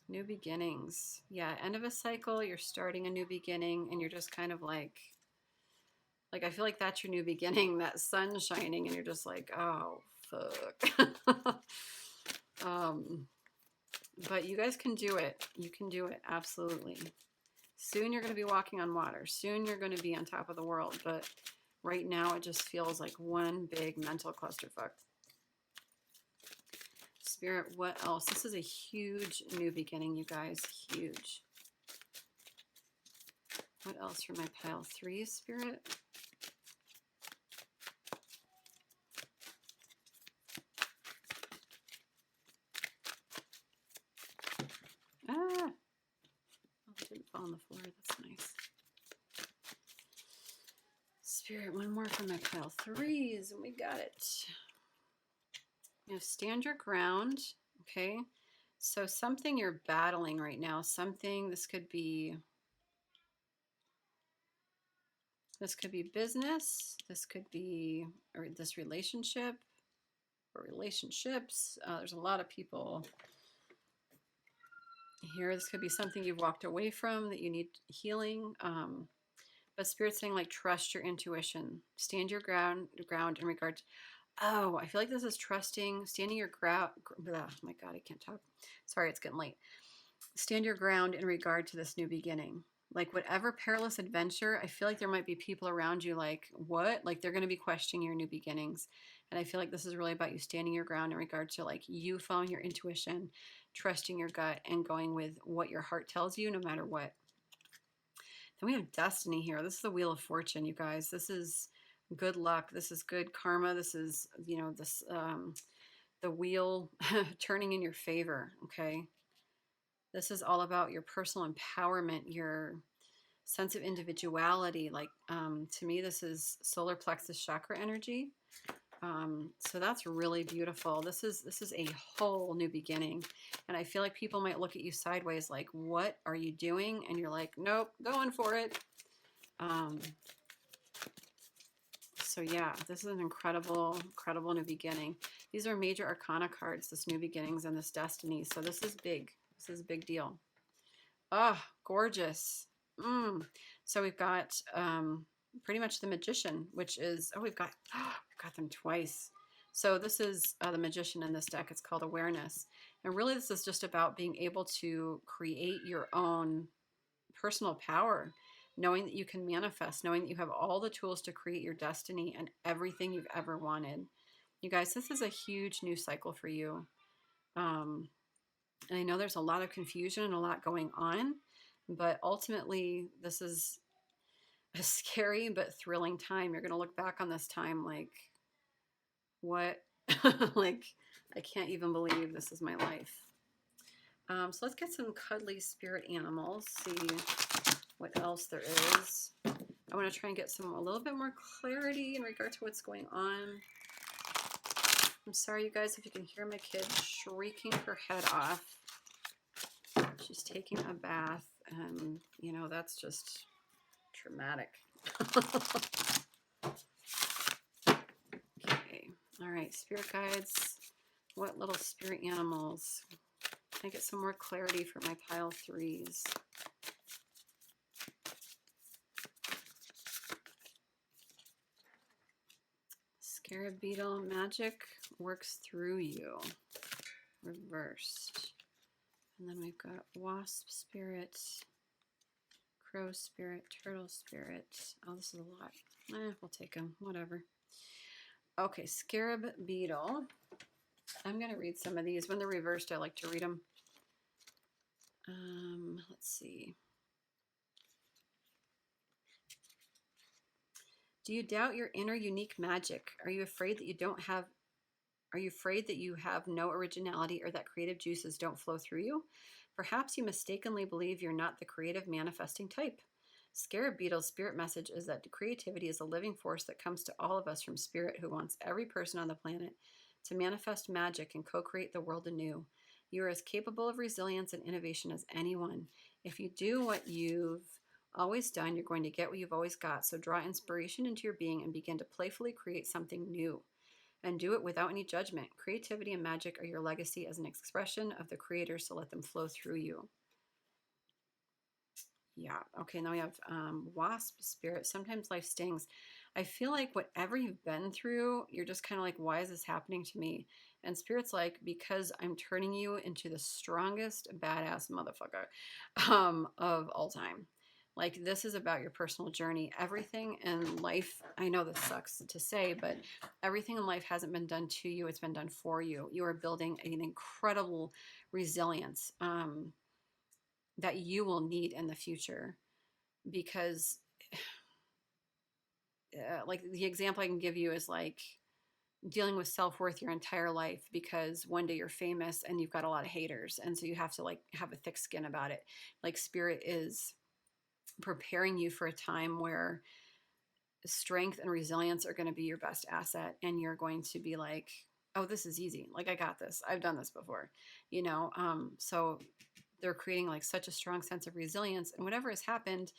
New beginnings. Yeah, end of a cycle, you're starting a new beginning, and you're just kind of like I feel like that's your new beginning, that sun shining, and you're just like, oh, fuck. But you guys can do it. You can do it, absolutely. Soon you're going to be walking on water. Soon you're going to be on top of the world, but right now it just feels like one big mental clusterfuck. Spirit, what else? This is a huge new beginning, you guys. Huge. What else for my pile threes, Spirit? Ah! Oh, it didn't fall on the floor. That's nice. Spirit, one more for my pile threes, and we got it. You know, stand your ground, okay? So something you're battling right now, something, this could be business, this could be, or this relationship, or relationships. There's a lot of people here. This could be something you've walked away from that you need healing. But Spirit's saying like trust your intuition, stand your ground in regard to, oh, I feel like this is trusting, standing your ground. Oh my God, I can't talk. Sorry, it's getting late. Stand your ground in regard to this new beginning. Like whatever perilous adventure, I feel like there might be people around you like, what? Like they're going to be questioning your new beginnings. And I feel like this is really about you standing your ground in regard to like you following your intuition, trusting your gut, and going with what your heart tells you no matter what. Then we have destiny here. This is the Wheel of Fortune, you guys. This is good luck. This is good karma. This is, you know, this the wheel turning in your favor, okay? This is all about your personal empowerment, your sense of individuality. Like, to me, this is solar plexus chakra energy. So that's really beautiful. This is a whole new beginning. And I feel like people might look at you sideways like, what are you doing? And you're like, nope, going for it. So yeah, this is an incredible, incredible new beginning. These are major arcana cards, this new beginnings and this destiny. So this is big. This is a big deal. Oh, gorgeous. So we've got pretty much the Magician, which is, we've got them twice. So this is the Magician in this deck. It's called Awareness. And really this is just about being able to create your own personal power, knowing that you can manifest, knowing that you have all the tools to create your destiny and everything you've ever wanted. You guys, this is a huge new cycle for you. And I know there's a lot of confusion and a lot going on, but ultimately this is a scary but thrilling time. You're going to look back on this time like, what? Like, I can't even believe this is my life. So let's get some cuddly spirit animals, see what else there is. I want to try and get a little bit more clarity in regard to what's going on. I'm sorry, you guys, if you can hear my kid shrieking her head off. She's taking a bath, and, you know, that's just traumatic. Okay. All right, spirit guides. What little spirit animals? Can I get some more clarity for my pile threes? Scarab beetle, magic works through you. Reversed. And then we've got wasp spirit, crow spirit, turtle spirit. Oh, this is a lot. We'll take them, whatever. Okay, scarab beetle. I'm going to read some of these. When they're reversed, I like to read them. Let's see. Do you doubt your inner unique magic? Are you afraid that you don't have Are you afraid that you have no originality or that creative juices don't flow through you? Perhaps you mistakenly believe you're not the creative manifesting type. Scarab Beetle's spirit message is that creativity is a living force that comes to all of us from spirit, who wants every person on the planet to manifest magic and co-create the world anew. You are as capable of resilience and innovation as anyone. If you do what you've always done, you're going to get what you've always got. So draw inspiration into your being and begin to playfully create something new. And do it without any judgment. Creativity and magic are your legacy as an expression of the creator, so let them flow through you. Yeah. Okay, now we have wasp spirit. Sometimes life stings. I feel like whatever you've been through, you're just kind of like, why is this happening to me? And spirit's like, because I'm turning you into the strongest badass motherfucker of all time. Like, this is about your personal journey. Everything in life, I know this sucks to say, but everything in life hasn't been done to you. It's been done for you. You are building an incredible resilience that you will need in the future, because like, the example I can give you is like dealing with self-worth your entire life, because one day you're famous and you've got a lot of haters, and so you have to like have a thick skin about it. Like, spirit is preparing you for a time where strength and resilience are going to be your best asset, and you're going to be like, oh, this is easy, like, I got this, I've done this before, you know. So they're creating like such a strong sense of resilience, and whatever has happened,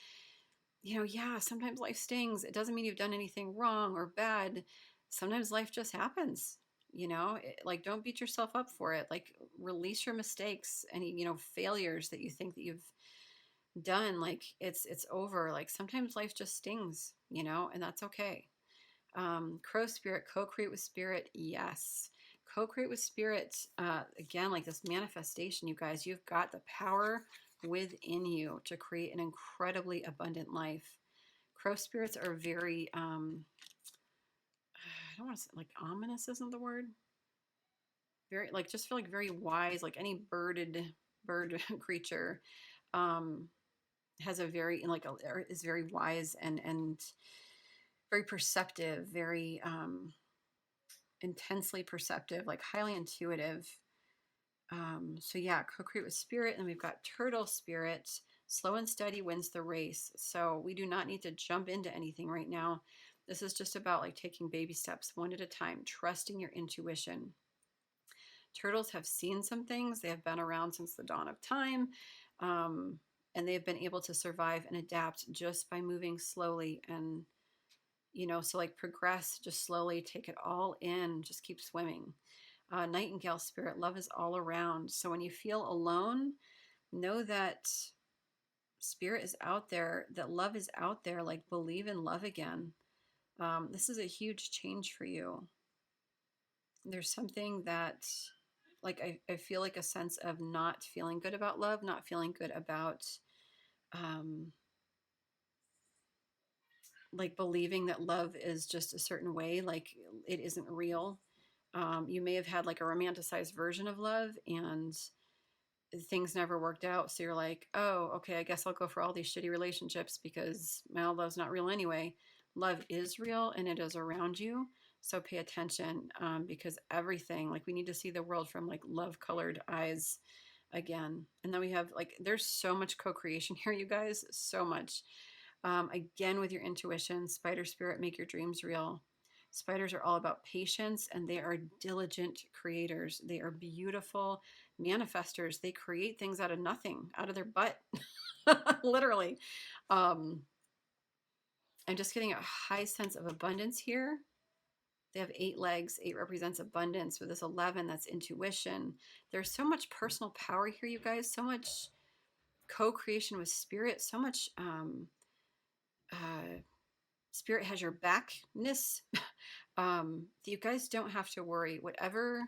you know, yeah, sometimes life stings. It doesn't mean you've done anything wrong or bad. Sometimes life just happens, you know. Like, don't beat yourself up for it. Like, release your mistakes, any, you know, failures that you think that you've done. Like, it's over. Like, sometimes life just stings, you know, and that's okay. Crow spirit, co-create with spirit. Yes. Co-create with spirit. Again, like this manifestation, you guys, you've got the power within you to create an incredibly abundant life. Crow spirits are very, I don't want to say, like, ominous isn't the word. Very, like, just feel like very wise, like any bird creature, um, has a very, like, is very wise and very perceptive, very, intensely perceptive, like highly intuitive. So yeah, co-create with spirit. And we've got turtle spirit. Slow and steady wins the race. So we do not need to jump into anything right now. This is just about like taking baby steps one at a time, trusting your intuition. Turtles have seen some things. They have been around since the dawn of time. And they've been able to survive and adapt just by moving slowly, and, you know, so like, progress just slowly, take it all in, just keep swimming. Nightingale spirit, love is all around. So when you feel alone, know that spirit is out there, that love is out there. Like, believe in love again. This is a huge change for you. There's something that, like, I feel like a sense of not feeling good about love, not feeling good about, um, like believing that love is just a certain way, like it isn't real. You may have had like a romanticized version of love and things never worked out. So you're like, oh, okay, I guess I'll go for all these shitty relationships because, well, love's not real anyway. Love is real and it is around you. So pay attention, because everything, like we need to see the world from like love colored eyes again. And then we have like, there's so much co-creation here, you guys, so much. Again, with your intuition, spider spirit, make your dreams real. Spiders are all about patience and they are diligent creators. They are beautiful manifestors. They create things out of nothing, out of their butt, literally. Um, I'm just getting a high sense of abundance here. They have 8 legs. 8 represents abundance. With this 11, that's intuition. There's so much personal power here, you guys. So much co-creation with spirit. So much spirit has your backness. You guys don't have to worry. Whatever,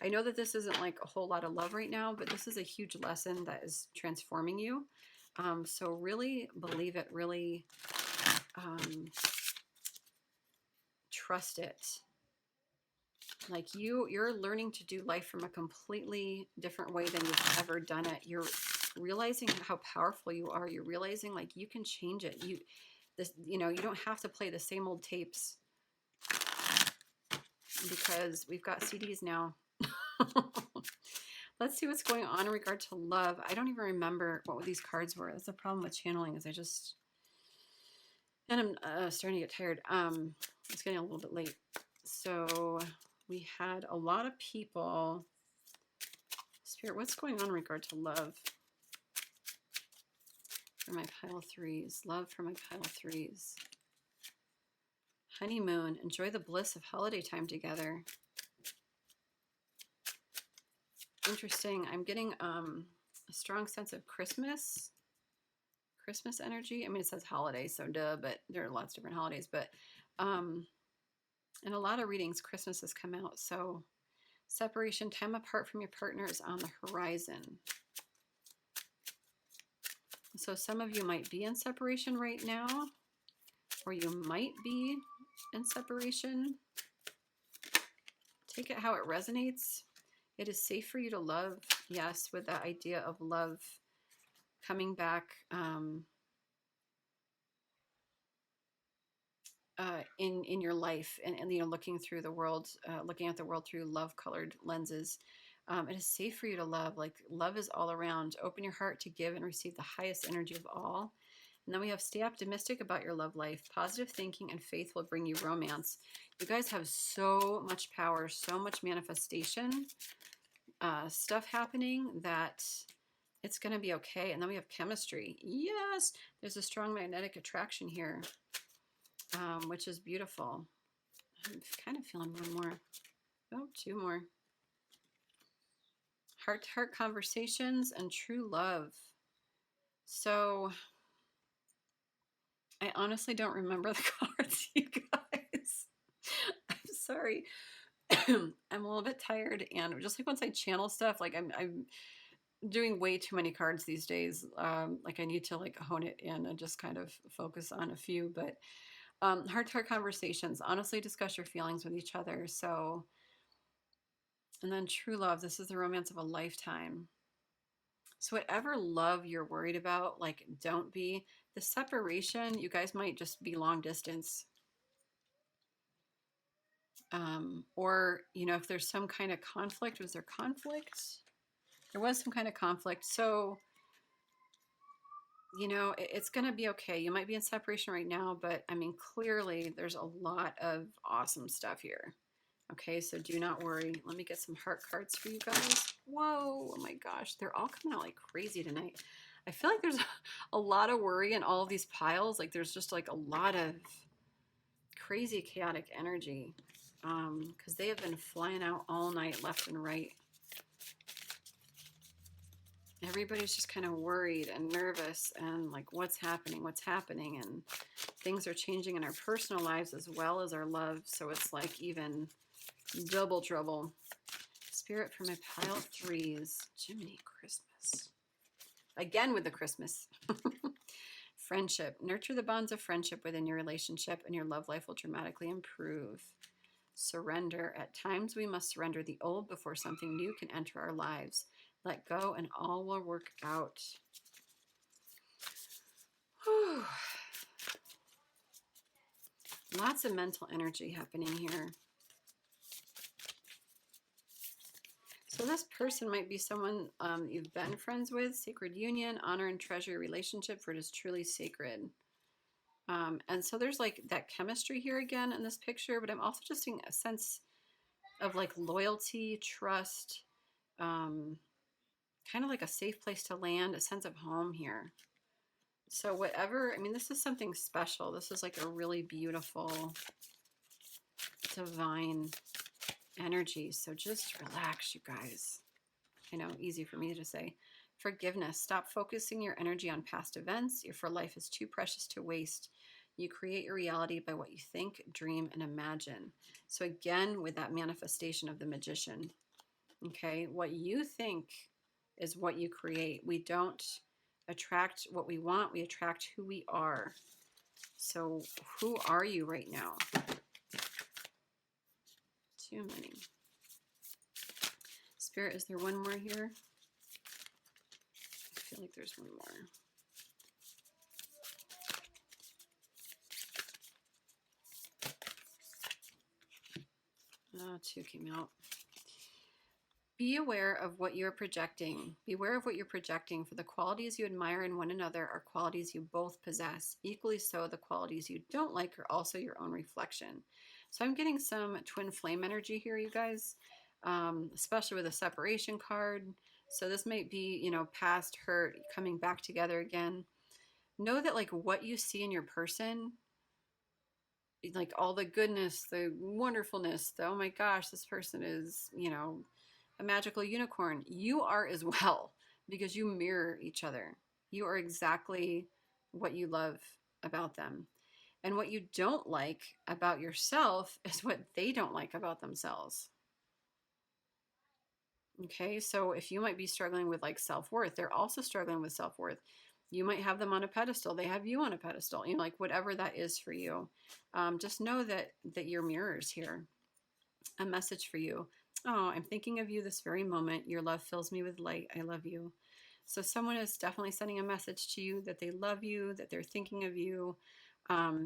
I know that this isn't like a whole lot of love right now, but this is a huge lesson that is transforming you. So really believe it, really trust it. Like you're learning to do life from a completely different way than you've ever done it. You're realizing how powerful you are. You're realizing like you can change it. You don't have to play the same old tapes because we've got CDs now. Let's see what's going on in regard to love. I don't even remember what these cards were. That's the problem with channeling is and I'm starting to get tired. It's getting a little bit late. So we had a lot of people. Spirit, what's going on in regard to love? For my pile of 3s. Love for my pile of 3s. Honeymoon. Enjoy the bliss of holiday time together. Interesting. I'm getting a strong sense of Christmas energy. I mean, it says holiday, so duh, but there are lots of different holidays. But in a lot of readings, Christmas has come out. So separation, time apart from your partner is on the horizon. So some of you might be in separation right now, or you might be in separation. Take it how it resonates. It is safe for you to love. Yes, with that idea of love coming back in your life and looking through the world, looking at the world through love colored lenses. It is safe for you to love. Like love is all around. Open your heart to give and receive the highest energy of all. And then we have stay optimistic about your love life. Positive thinking and faith will bring you romance. You guys have so much power, so much manifestation stuff happening that it's going to be okay. And then we have chemistry. Yes, there's a strong magnetic attraction here, which is beautiful. I'm kind of feeling one more. Oh, 2 more. Heart-to-heart conversations and true love. So I honestly don't remember the cards, you guys. I'm sorry. I'm a little bit tired, and just like once I channel stuff, like I'm doing way too many cards these days. Like I need to like hone it in and just kind of focus on a few. But heart-to-heart conversations. Honestly, discuss your feelings with each other. So, and then true love. This is the romance of a lifetime. So whatever love you're worried about, like don't be. The separation, you guys might just be long distance. Or, if there's some kind of conflict, was there conflict? There was some kind of conflict. So, it's going to be okay. You might be in separation right now, but I mean, clearly there's a lot of awesome stuff here. Okay, so do not worry. Let me get some heart cards for you guys. Whoa, oh my gosh, they're all coming out like crazy tonight. I feel like there's a lot of worry in all of these piles. Like there's just like a lot of crazy chaotic energy because they have been flying out all night left and right. Everybody's just kind of worried and nervous and like what's happening, and things are changing in our personal lives as well as our love. So it's like even Double trouble. Spirit for my pile 3s. Jiminy Christmas. Again with the Christmas. Friendship. Nurture the bonds of friendship within your relationship and your love life will dramatically improve. Surrender. At times we must surrender the old before something new can enter our lives. Let go and all will work out. Whew. Lots of mental energy happening here. So this person might be someone you've been friends with. Sacred union, honor and treasure your relationship for it is truly sacred. And so there's like that chemistry here again in this picture, but I'm also just seeing a sense of like loyalty, trust, kind of like a safe place to land, a sense of home here. So whatever, I mean, this is something special. This is like a really beautiful, divine energy. So just relax, you guys. I know, easy for me to say. Forgiveness. Stop focusing your energy on past events. For life is too precious to waste. You create your reality by what you think, dream, and imagine. So again, with that manifestation of the magician, okay, what you think is what you create. We don't attract what we want. We attract who we are. So who are you right now? Too many. Spirit, is there one more here? I feel like there's one more. Oh, 2 came out. Be aware of what you're projecting. Beware of what you're projecting, for the qualities you admire in one another are qualities you both possess. Equally so, the qualities you don't like are also your own reflection. So I'm getting some twin flame energy here, you guys, especially with a separation card. So this might be, you know, past hurt, coming back together again. Know that like what you see in your person, like all the goodness, the wonderfulness, the, oh my gosh, this person is, you know, a magical unicorn. You are as well, because you mirror each other. You are exactly what you love about them. And what you don't like about yourself is what they don't like about themselves. Okay, so if you might be struggling with like self-worth, they're also struggling with self-worth. You might have them on a pedestal. They have you on a pedestal, you know, like whatever that is for you. Just know that you're mirrors here. A message for you. Oh, I'm thinking of you this very moment. Your love fills me with light. I love you. So someone is definitely sending a message to you that they love you, that they're thinking of you.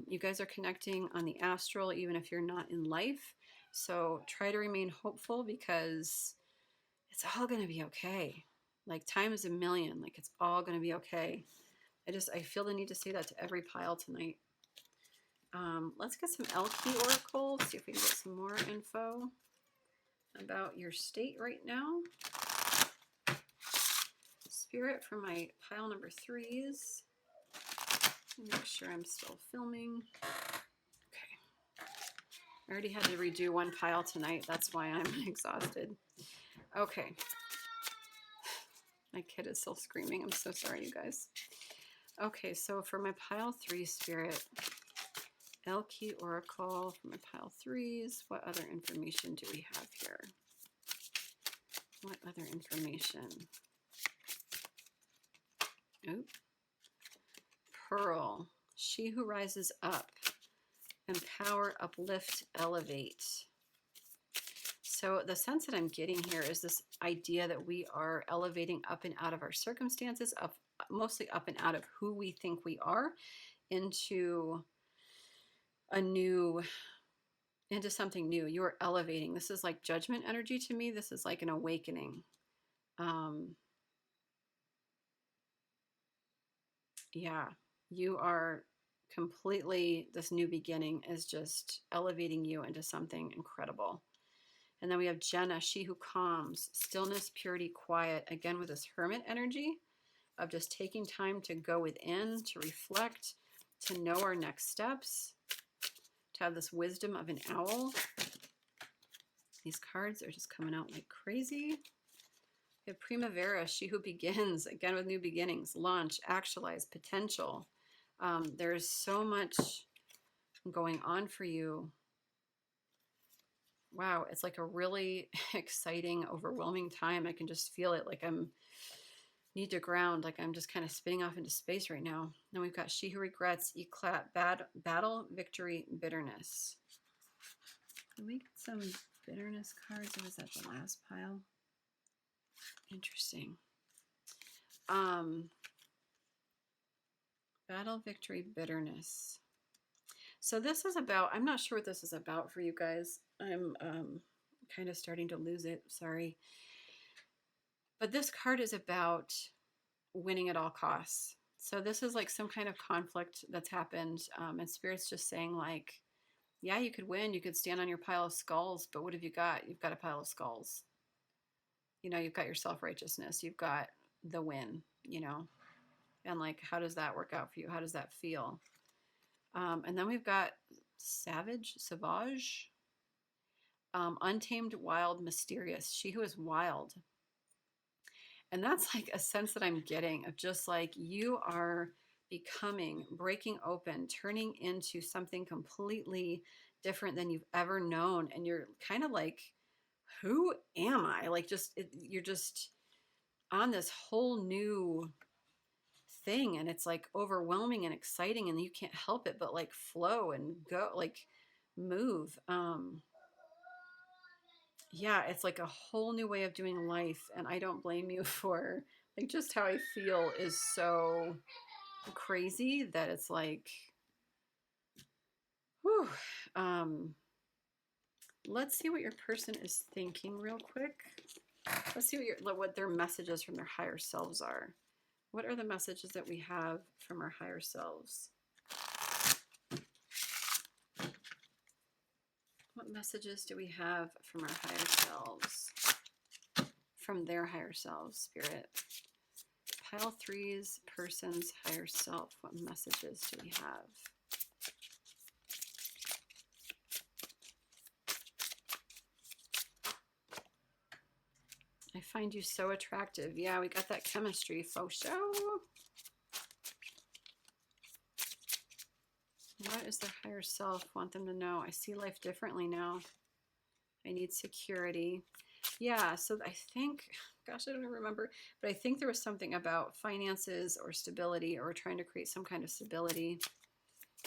You guys are connecting on the astral, even if you're not in life. So try to remain hopeful, because it's all going to be okay. Like time is a million. Like it's all going to be okay. I feel the need to say that to every pile tonight. Let's get some Elkey Oracle. See if we can get some more info about your state right now. Spirit for my pile number 3s. Make sure I'm still filming. Okay. I already had to redo one pile tonight. That's why I'm exhausted. Okay. My kid is still screaming. I'm so sorry, you guys. Okay, so for my pile 3 spirit, Elkey Oracle for my pile 3s. What other information do we have here? What other information? Oop. Pearl. She who rises up. Empower, uplift, elevate. So the sense that I'm getting here is this idea that we are elevating up and out of our circumstances, mostly up and out of who we think we are, into something new. You are elevating. This is like judgment energy to me. This is like an awakening. Yeah, you are completely, this new beginning is just elevating you into something incredible. And then we have Jenna, she who calms, stillness, purity, quiet, again with this hermit energy of just taking time to go within, to reflect, to know our next steps, to have this wisdom of an owl. These cards are just coming out like crazy. We have Primavera, she who begins, again with new beginnings, launch, actualize, potential. There's so much going on for you. wow, it's like a really exciting, overwhelming time. I can just feel it, like I'm need to ground, like I'm just kind of spinning off into space right now. Then we've got she who regrets, eclat, battle, victory, bitterness. Can we get some bitterness cards, or was that the last pile? Interesting. Battle, victory, bitterness. So this is about, I'm not sure what this is about for you guys. I'm kind of starting to lose it. Sorry. But this card is about winning at all costs. So this is like some kind of conflict that's happened. And Spirit's just saying like, yeah, you could win. You could stand on your pile of skulls. But what have you got? You've got a pile of skulls. You know, you've got your self-righteousness. You've got the win, you know. And like, how does that work out for you? How does that feel? And then we've got savage, untamed, wild, mysterious. She who is wild. And that's like a sense that I'm getting of just like you are becoming, breaking open, turning into something completely different than you've ever known. And you're kind of like, who am I? Like you're just on this whole new thing, and it's like overwhelming and exciting, and you can't help it but like flow and go, like move. Yeah, it's like a whole new way of doing life, and I don't blame you for like just how I feel is so crazy that it's like whew. Let's see what your person is thinking real quick. Let's see what their messages from their higher selves are. What are the messages that we have from our higher selves? What messages do we have from our higher selves? From their higher selves, Spirit. Pile 3's person's higher self. What messages do we have? I find you so attractive. Yeah, we got that chemistry, faux show. What is their higher self want them to know? I see life differently now. I need security. Yeah, so I think, gosh, I don't remember, but I think there was something about finances or stability, or trying to create some kind of stability.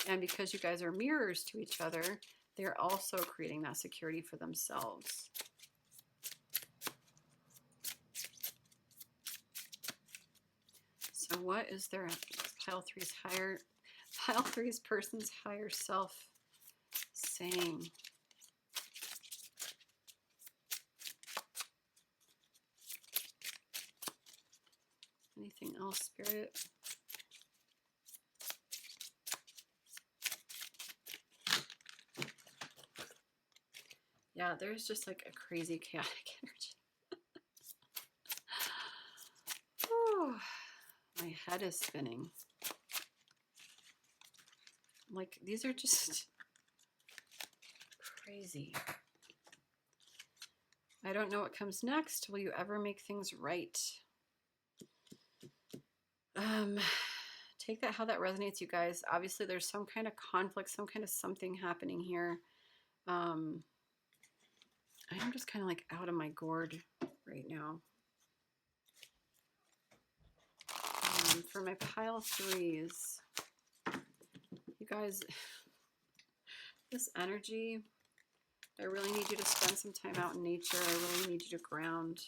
And because you guys are mirrors to each other, they're also creating that security for themselves. So what is their pile 3's person's higher self saying? Anything else, Spirit? Yeah, there's just like a crazy chaotic energy. Oh, my head is spinning. Like, these are just crazy. I don't know what comes next. Will you ever make things right? Take that how that resonates, you guys. Obviously, there's some kind of conflict, some kind of something happening here. I'm just kind of like out of my gourd right now. For my pile 3's, you guys, this energy, I really need you to spend some time out in nature. I really need you to ground.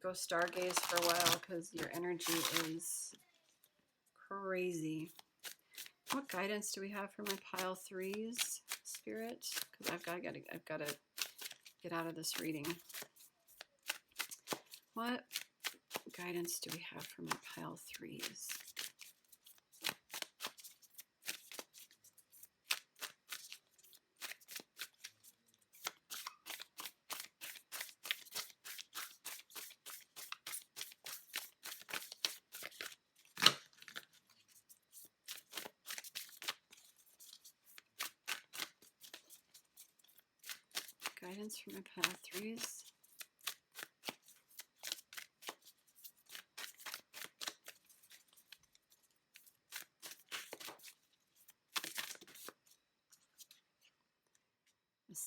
Go stargaze for a while because your energy is crazy. What guidance do we have for my pile 3's, Spirit? Because I've got to get out of this reading. What guidance do we have for my pile 3's? Guidance for my pile 3's.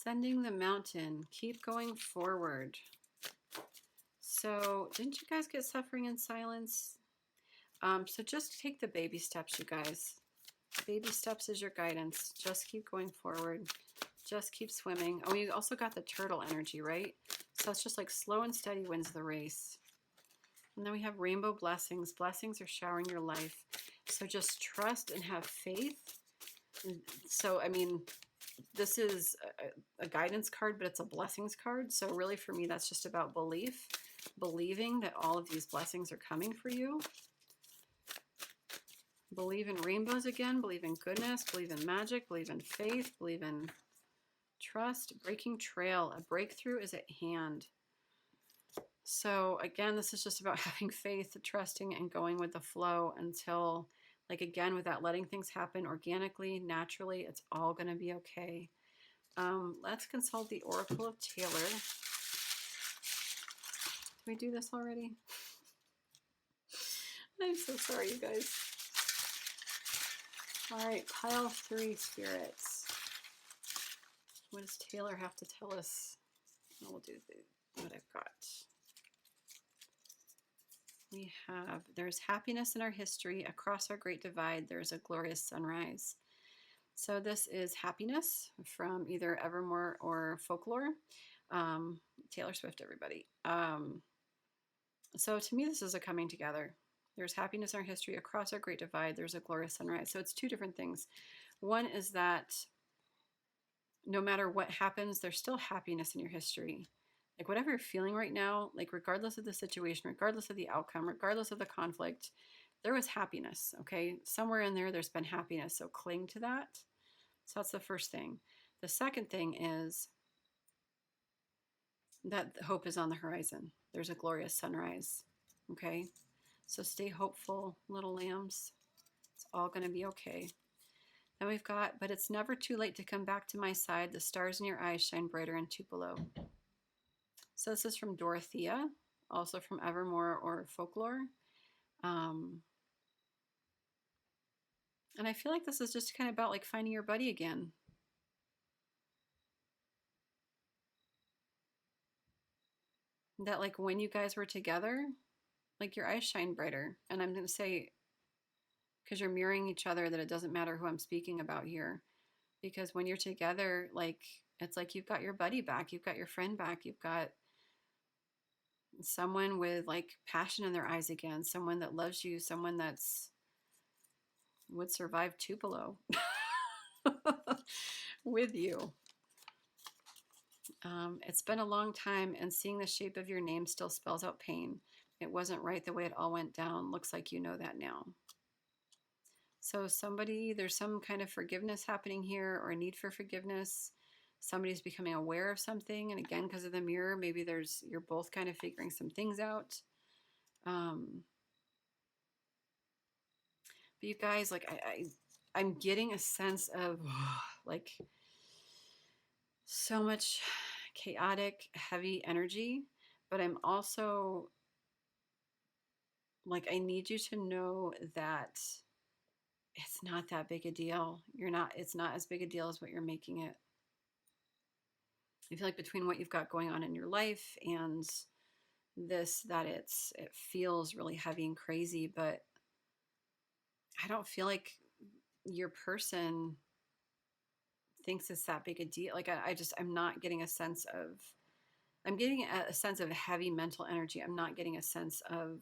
Ascending the mountain. Keep going forward. So didn't you guys get suffering in silence? So just take the baby steps, you guys. Baby steps is your guidance. Just keep going forward. Just keep swimming. Oh, you also got the turtle energy, right? So it's just like slow and steady wins the race. And then we have rainbow blessings. Blessings are showering your life. So just trust and have faith. So, I mean, this is a guidance card, but it's a blessings card. So really for me, that's just about belief. Believing that all of these blessings are coming for you. Believe in rainbows again. Believe in goodness. Believe in magic. Believe in faith. Believe in trust. Breaking trail. A breakthrough is at hand. So again, this is just about having faith, trusting, and going with the flow until, like, again, without letting things happen organically, naturally, it's all going to be okay. Let's consult the Oracle of Taylor. Did we do this already? I'm so sorry, you guys. All right, pile 3 spirits. What does Taylor have to tell us? Oh, we'll do what I've got. We have, there's happiness in our history. Across our great divide, there's a glorious sunrise. So this is happiness from either Evermore or Folklore. Taylor Swift, everybody. So to me, this is a coming together. There's happiness in our history. Across our great divide, there's a glorious sunrise. So it's 2 different things. One is that no matter what happens, there's still happiness in your history. Like whatever you're feeling right now, like regardless of the situation, regardless of the outcome, regardless of the conflict, there was happiness, okay? Somewhere in there, there's been happiness. So cling to that. So that's the first thing. The second thing is that hope is on the horizon. There's a glorious sunrise, okay? So stay hopeful, little lambs. It's all going to be okay. Then we've got, but it's never too late to come back to my side. The stars in your eyes shine brighter in Tupelo. So this is from Dorothea, also from Evermore or Folklore. And I feel like this is just kind of about like finding your buddy again. That like when you guys were together, like your eyes shine brighter. And I'm going to say, because you're mirroring each other, that it doesn't matter who I'm speaking about here. Because when you're together, like, it's like you've got your buddy back, you've got your friend back, you've got someone with like passion in their eyes again, someone that loves you, someone that's would survive Tupelo with you. It's been a long time, and seeing the shape of your name still spells out pain. It wasn't right the way it all went down. Looks like you know that now. So somebody, there's some kind of forgiveness happening here, or a need for forgiveness. Somebody's becoming aware of something, and again, because of the mirror, maybe you're both kind of figuring some things out. But you guys, like, I'm getting a sense of like so much chaotic, heavy energy, but I'm also like, I need you to know that it's not that big a deal. It's not as big a deal as what you're making it. I feel like between what you've got going on in your life and this, that it feels really heavy and crazy, but I don't feel like your person thinks it's that big a deal. Like I'm not getting a sense of, I'm getting a sense of heavy mental energy. I'm not getting a sense of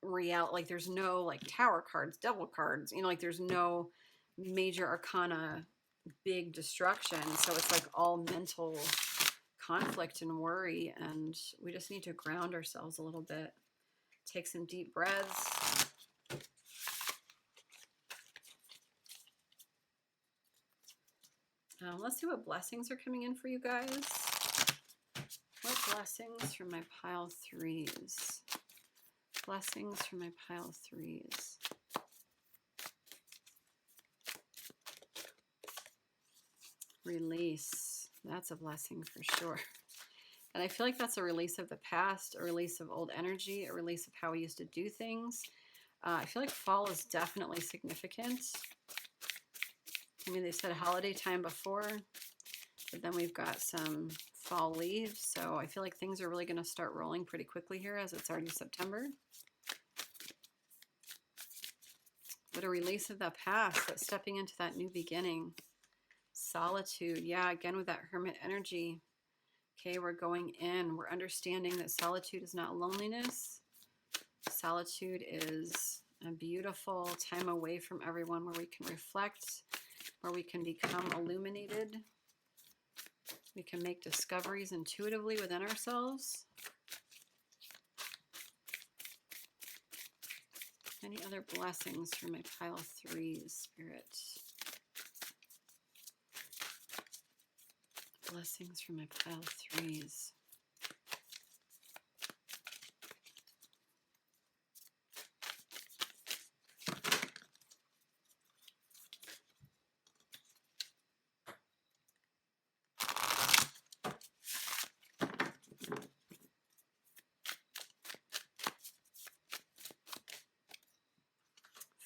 reality. Like there's no like tower cards, devil cards, like there's no major arcana, big destruction. So it's like all mental conflict and worry. And we just need to ground ourselves a little bit. Take some deep breaths. Let's see what blessings are coming in for you guys. What blessings from my pile 3s? Blessings from my pile 3s. Release. That's a blessing for sure. And I feel like that's a release of the past, a release of old energy, a release of how we used to do things. I feel like fall is definitely significant. I mean, they said holiday time before, but then we've got some fall leaves. So I feel like things are really going to start rolling pretty quickly here as it's already September. But a release of the past, but stepping into that new beginning. Solitude. Yeah, again with that hermit energy. Okay, we're going in. We're understanding that solitude is not loneliness. Solitude is a beautiful time away from everyone where we can reflect, where we can become illuminated. We can make discoveries intuitively within ourselves. Any other blessings for my pile 3s, Spirit? Blessings for my pile 3s.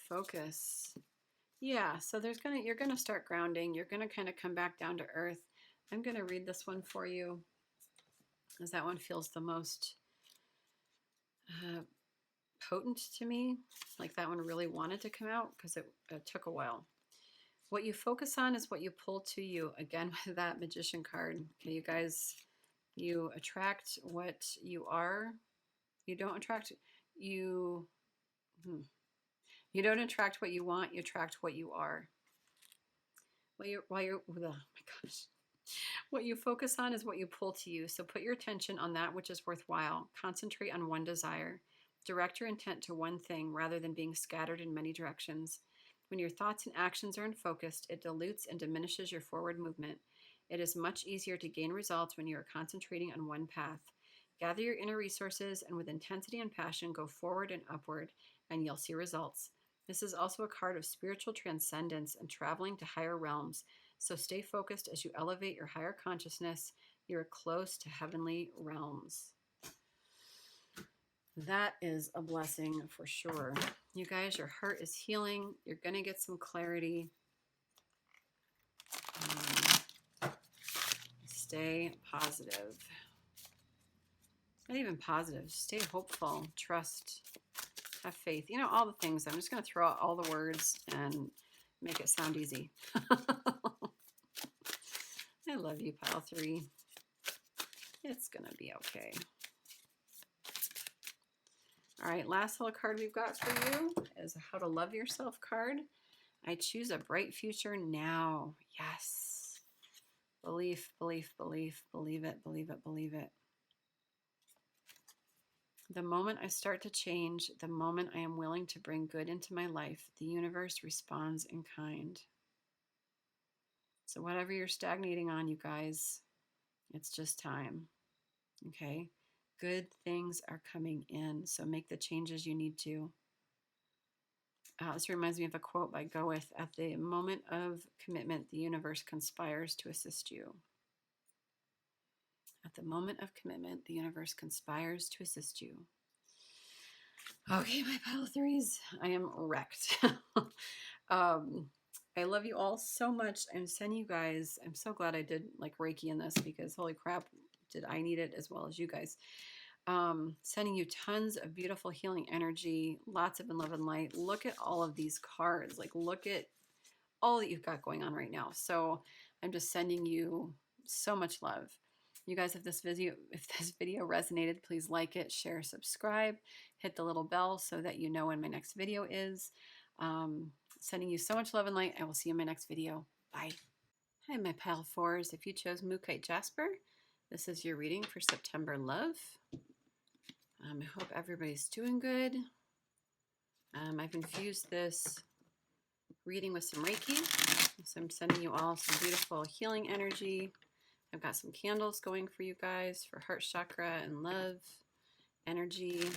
Focus. Yeah, so you're gonna start grounding. You're gonna kind of come back down to earth. I'm gonna read this one for you, as that one feels the most potent to me. Like that one really wanted to come out because it took a while. What you focus on is what you pull to you. Again, with that Magician card. Okay, you guys, you attract what you are. You don't attract you. You don't attract what you want. You attract what you are. Oh my gosh. What you focus on is what you pull to you. So put your attention on that which is worthwhile. Concentrate on one desire. Direct your intent to one thing rather than being scattered in many directions. When your thoughts and actions are unfocused, it dilutes and diminishes your forward movement. It is much easier to gain results when you are concentrating on one path. Gather your inner resources and with intensity and passion go forward and upward, and you'll see results. This is also a card of spiritual transcendence and traveling to higher realms. So stay focused as you elevate your higher consciousness. You're close to heavenly realms. That is a blessing for sure. You guys, your heart is healing. You're going to get some clarity. Stay positive. Not even positive. Stay hopeful. Trust. Have faith. You know, all the things. I'm just going to throw out all the words and make it sound easy. I love you, pile 3. It's going to be okay. All right, last little card we've got for you is a How to Love Yourself card. I choose a bright future now. Yes. Belief, belief, belief, believe it, believe it, believe it. The moment I start to change, the moment I am willing to bring good into my life, the universe responds in kind. So whatever you're stagnating on, you guys, it's just time. Okay? Good things are coming in, so make the changes you need to. This reminds me of a quote by Goethe. At the moment of commitment, the universe conspires to assist you. At the moment of commitment, the universe conspires to assist you. Okay, my pile 3s, I am wrecked. I love you all so much. I'm sending you guys, I'm so glad I did like Reiki in this because holy crap, did I need it as well as you guys. Sending you tons of beautiful healing energy, lots of love and light. Look at all of these cards. Like, look at all that you've got going on right now. So I'm just sending you so much love. You guys, if this video resonated, please like it, share, subscribe, hit the little bell so that you know when my next video is. Sending you so much love and light. I will see you in my next video. Bye. Hi, my pile 4s. If you chose Mookaite Jasper, this is your reading for September love. I hope everybody's doing good. I've infused this reading with some Reiki. So I'm sending you all some beautiful healing energy. I've got some candles going for you guys for heart chakra and love energy.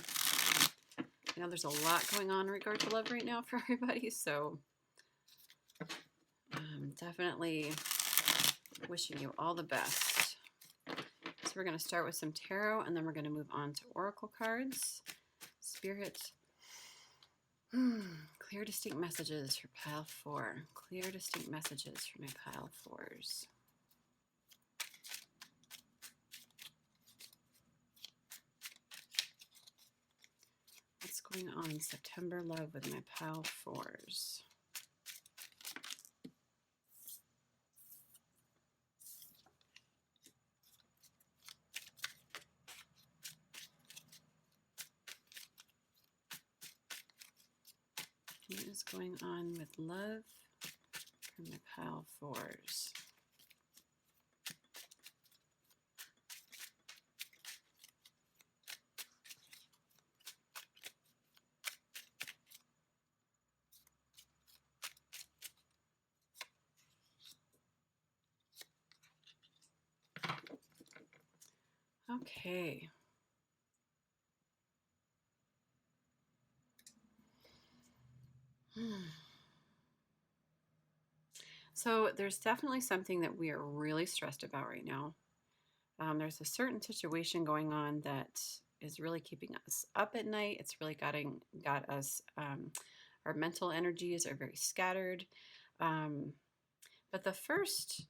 I know there's a lot going on in regard to love right now for everybody, so definitely wishing you all the best. So we're going to start with some tarot, and then we're going to move on to oracle cards. Spirit, Clear, distinct messages for pile 4. Clear, distinct messages for my pile 4s. What's going on in September love with my pile 4s? What is going on with love for my pile 4s? Okay. So there's definitely something that we are really stressed about right now. There's a certain situation going on that is really keeping us up at night. It's really got us, our mental energies are very scattered. But the first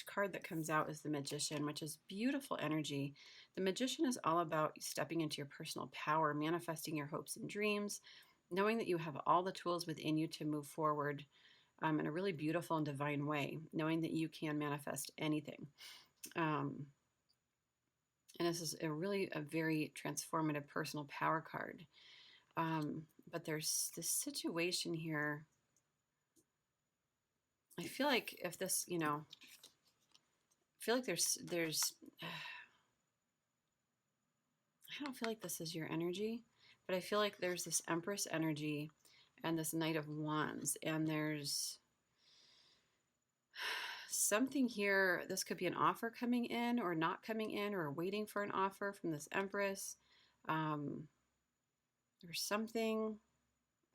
card that comes out is the Magician, which is beautiful energy. The Magician is all about stepping into your personal power, manifesting your hopes and dreams, knowing that you have all the tools within you to move forward in a really beautiful and divine way, knowing that you can manifest anything. And this is a very transformative personal power card. But there's this situation here. I feel like if this, I feel like there's I don't feel like this is your energy, but I feel like there's this Empress energy and this Knight of Wands, and there's something here. This could be an offer coming in or not coming in, or waiting for an offer from this Empress. There's something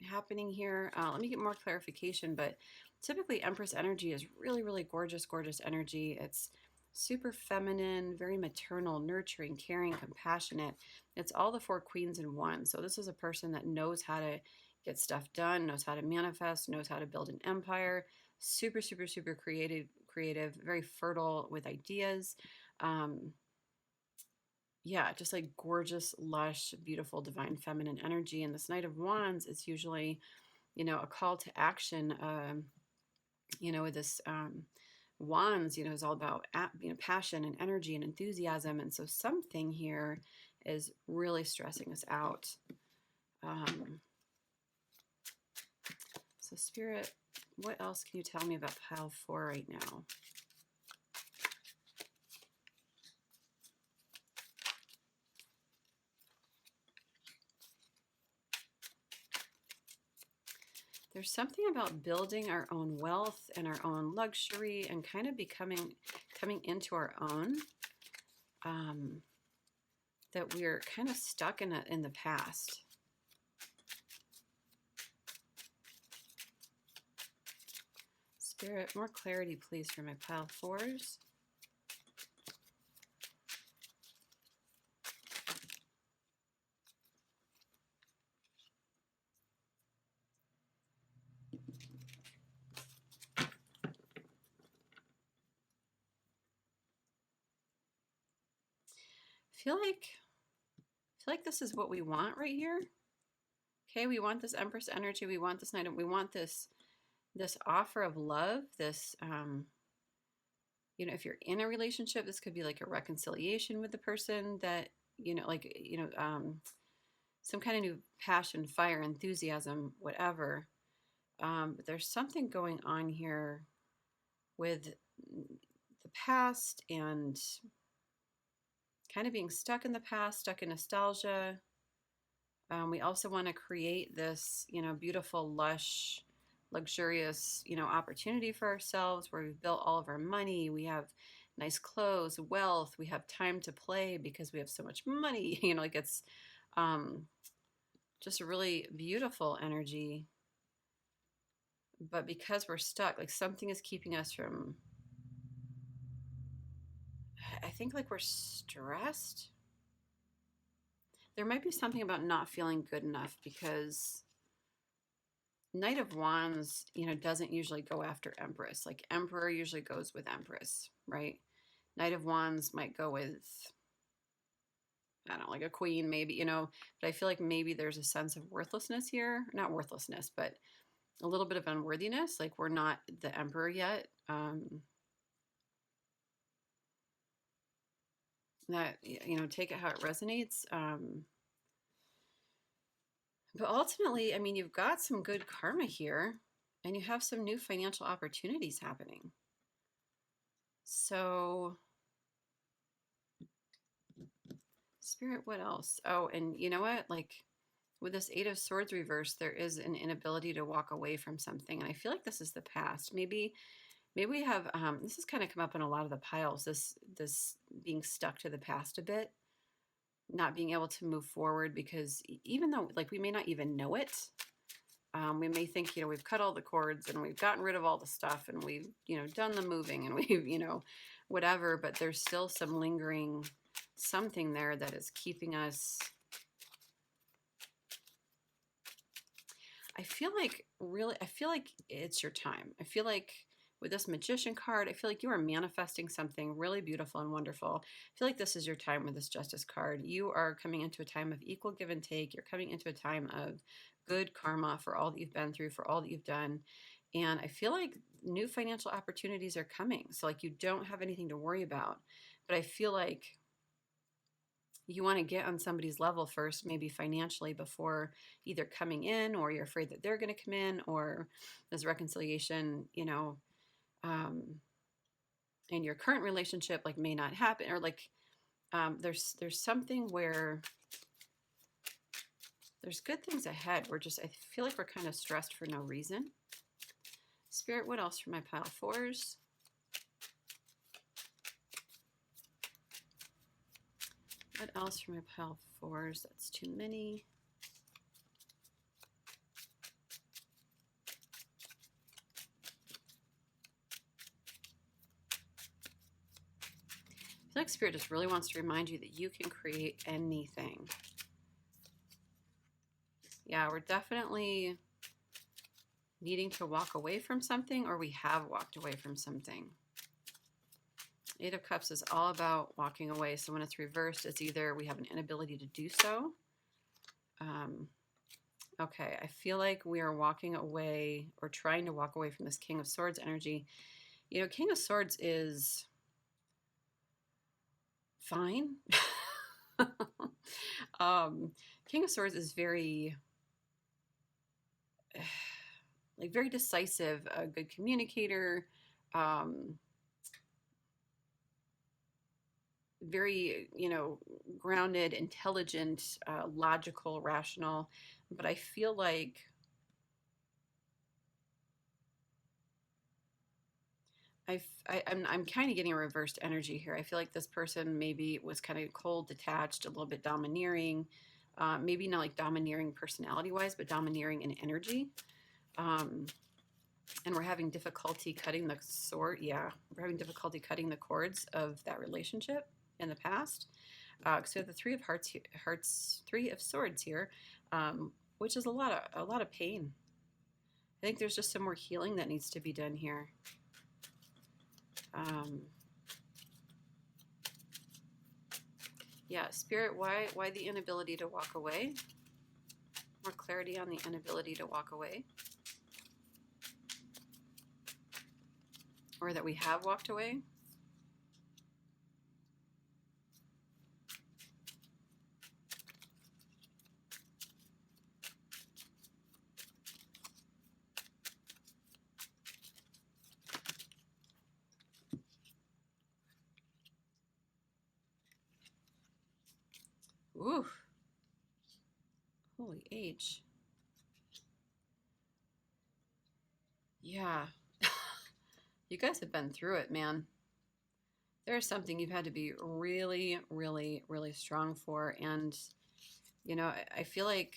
happening here. Let me get more clarification, but typically Empress energy is really, really gorgeous, gorgeous energy. It's super feminine, very maternal, nurturing, caring, compassionate. It's all the 4 queens in one. So this is a person that knows how to get stuff done, knows how to manifest, knows how to build an empire. Super, super, super creative, very fertile with ideas. Yeah, just like gorgeous, lush, beautiful, divine feminine energy. And this Knight of Wands is usually, a call to action. With this wands, is all about passion and energy and enthusiasm. And so something here is really stressing us out. So Spirit, what else can you tell me about pile 4 right now? There's something about building our own wealth and our own luxury and kind of coming into our own, that we're kind of stuck in the past. Spirit, more clarity, please, for my pile 4s. I feel like this is what we want right here. Okay, we want this Empress energy. We want this Knight. We want this offer of love. This, if you're in a relationship, this could be like a reconciliation with the person that some kind of new passion, fire, enthusiasm, whatever. But there's something going on here with the past and kind of being stuck in the past, stuck in nostalgia. We also want to create this, beautiful, lush, luxurious, opportunity for ourselves where we've built all of our money. We have nice clothes, wealth. We have time to play because we have so much money. It's just a really beautiful energy. But because we're stuck, like something is keeping us from, I think like we're stressed. There might be something about not feeling good enough because Knight of Wands, doesn't usually go after Empress. Like Emperor usually goes with Empress, right? Knight of Wands might go with, I don't know, like a queen maybe, but I feel like maybe there's a sense of worthlessness here. Not worthlessness, but a little bit of unworthiness. Like we're not the emperor yet. That, take it how it resonates. But ultimately, I mean, you've got some good karma here and you have some new financial opportunities happening. So, Spirit, what else? Oh, and you know what? Like with this Eight of Swords reverse, there is an inability to walk away from something. And I feel like this is the past. Maybe we have, this has kind of come up in a lot of the piles, this being stuck to the past a bit, not being able to move forward because even though like we may not even know it, we may think, we've cut all the cords and we've gotten rid of all the stuff and we've, done the moving and we've, whatever, but there's still some lingering something there that is keeping us. I feel like it's your time. I feel like with this Magician card, I feel like you are manifesting something really beautiful and wonderful. I feel like this is your time with this Justice card. You are coming into a time of equal give and take. You're coming into a time of good karma for all that you've been through, for all that you've done. And I feel like new financial opportunities are coming. So like you don't have anything to worry about. But I feel like you want to get on somebody's level first, maybe financially, before either coming in, or you're afraid that they're going to come in, or there's reconciliation, in your current relationship, like may not happen, or like there's something where there's good things ahead. I feel like we're kind of stressed for no reason. Spirit, what else for my pile fours? What else for my pile fours? That's too many. I feel like Spirit just really wants to remind you that you can create anything. Yeah, we're definitely needing to walk away from something, or we have walked away from something. Eight of Cups is all about walking away. So when it's reversed, it's either we have an inability to do so. Okay, I feel like we are walking away or trying to walk away from this King of Swords energy. King of Swords is fine. King of Swords is very, like very decisive, a good communicator, very, grounded, intelligent, logical, rational. But I feel like I'm kind of getting a reversed energy here. I feel like this person maybe was kind of cold, detached, a little bit domineering, maybe not like domineering personality wise, but domineering in energy. And we're having difficulty cutting the sword. Yeah, we're having difficulty cutting the cords of that relationship in the past. So we have the Three of Hearts, Three of Swords here, which is a lot of pain. I think there's just some more healing that needs to be done here. Yeah, Spirit, why the inability to walk away? More clarity on the inability to walk away. Or that we have walked away. Ooh. Holy H. Yeah. You guys have been through it, man. There's something you've had to be really, really, really strong for. And, I feel like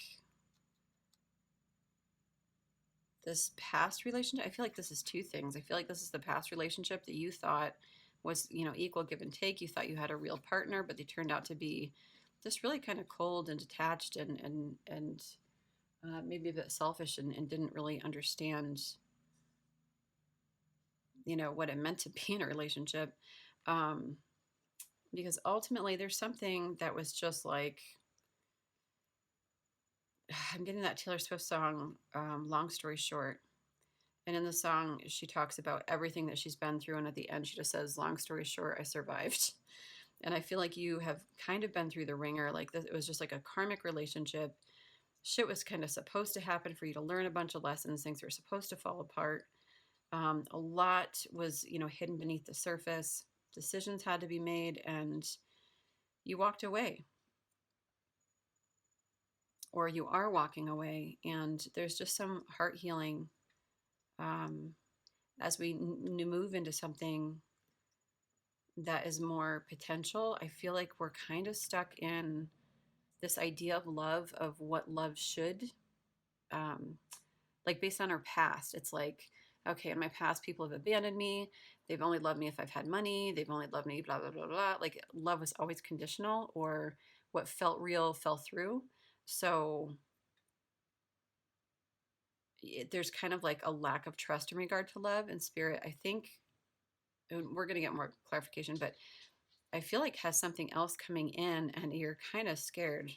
this past relationship, I feel like this is two things. I feel like this is the past relationship that you thought was, equal give and take. You thought you had a real partner, but they turned out to be just really kind of cold and detached and maybe a bit selfish and didn't really understand, what it meant to be in a relationship. Um, because ultimately there's something that was just like, I'm getting that Taylor Swift song, Long Story Short. And in the song, she talks about everything that she's been through. And at the end, she just says, long story short, I survived. And I feel like you have kind of been through the ringer. Like this, it was just like a karmic relationship. Shit was kind of supposed to happen for you to learn a bunch of lessons. Things were supposed to fall apart. A lot was, hidden beneath the surface. Decisions had to be made, and you walked away, or you are walking away. And there's just some heart healing um, as we move into something that is more potential. I feel like we're kind of stuck in this idea of love, of what love should, um, like based on our past. It's like, okay, in my past, people have abandoned me. They've only loved me if I've had money. They've only loved me, blah, blah, blah, blah. Like love was always conditional, or what felt real fell through. So there's kind of like a lack of trust in regard to love and spirit. I think, and we're going to get more clarification, but I feel like has something else coming in, and you're kind of scared,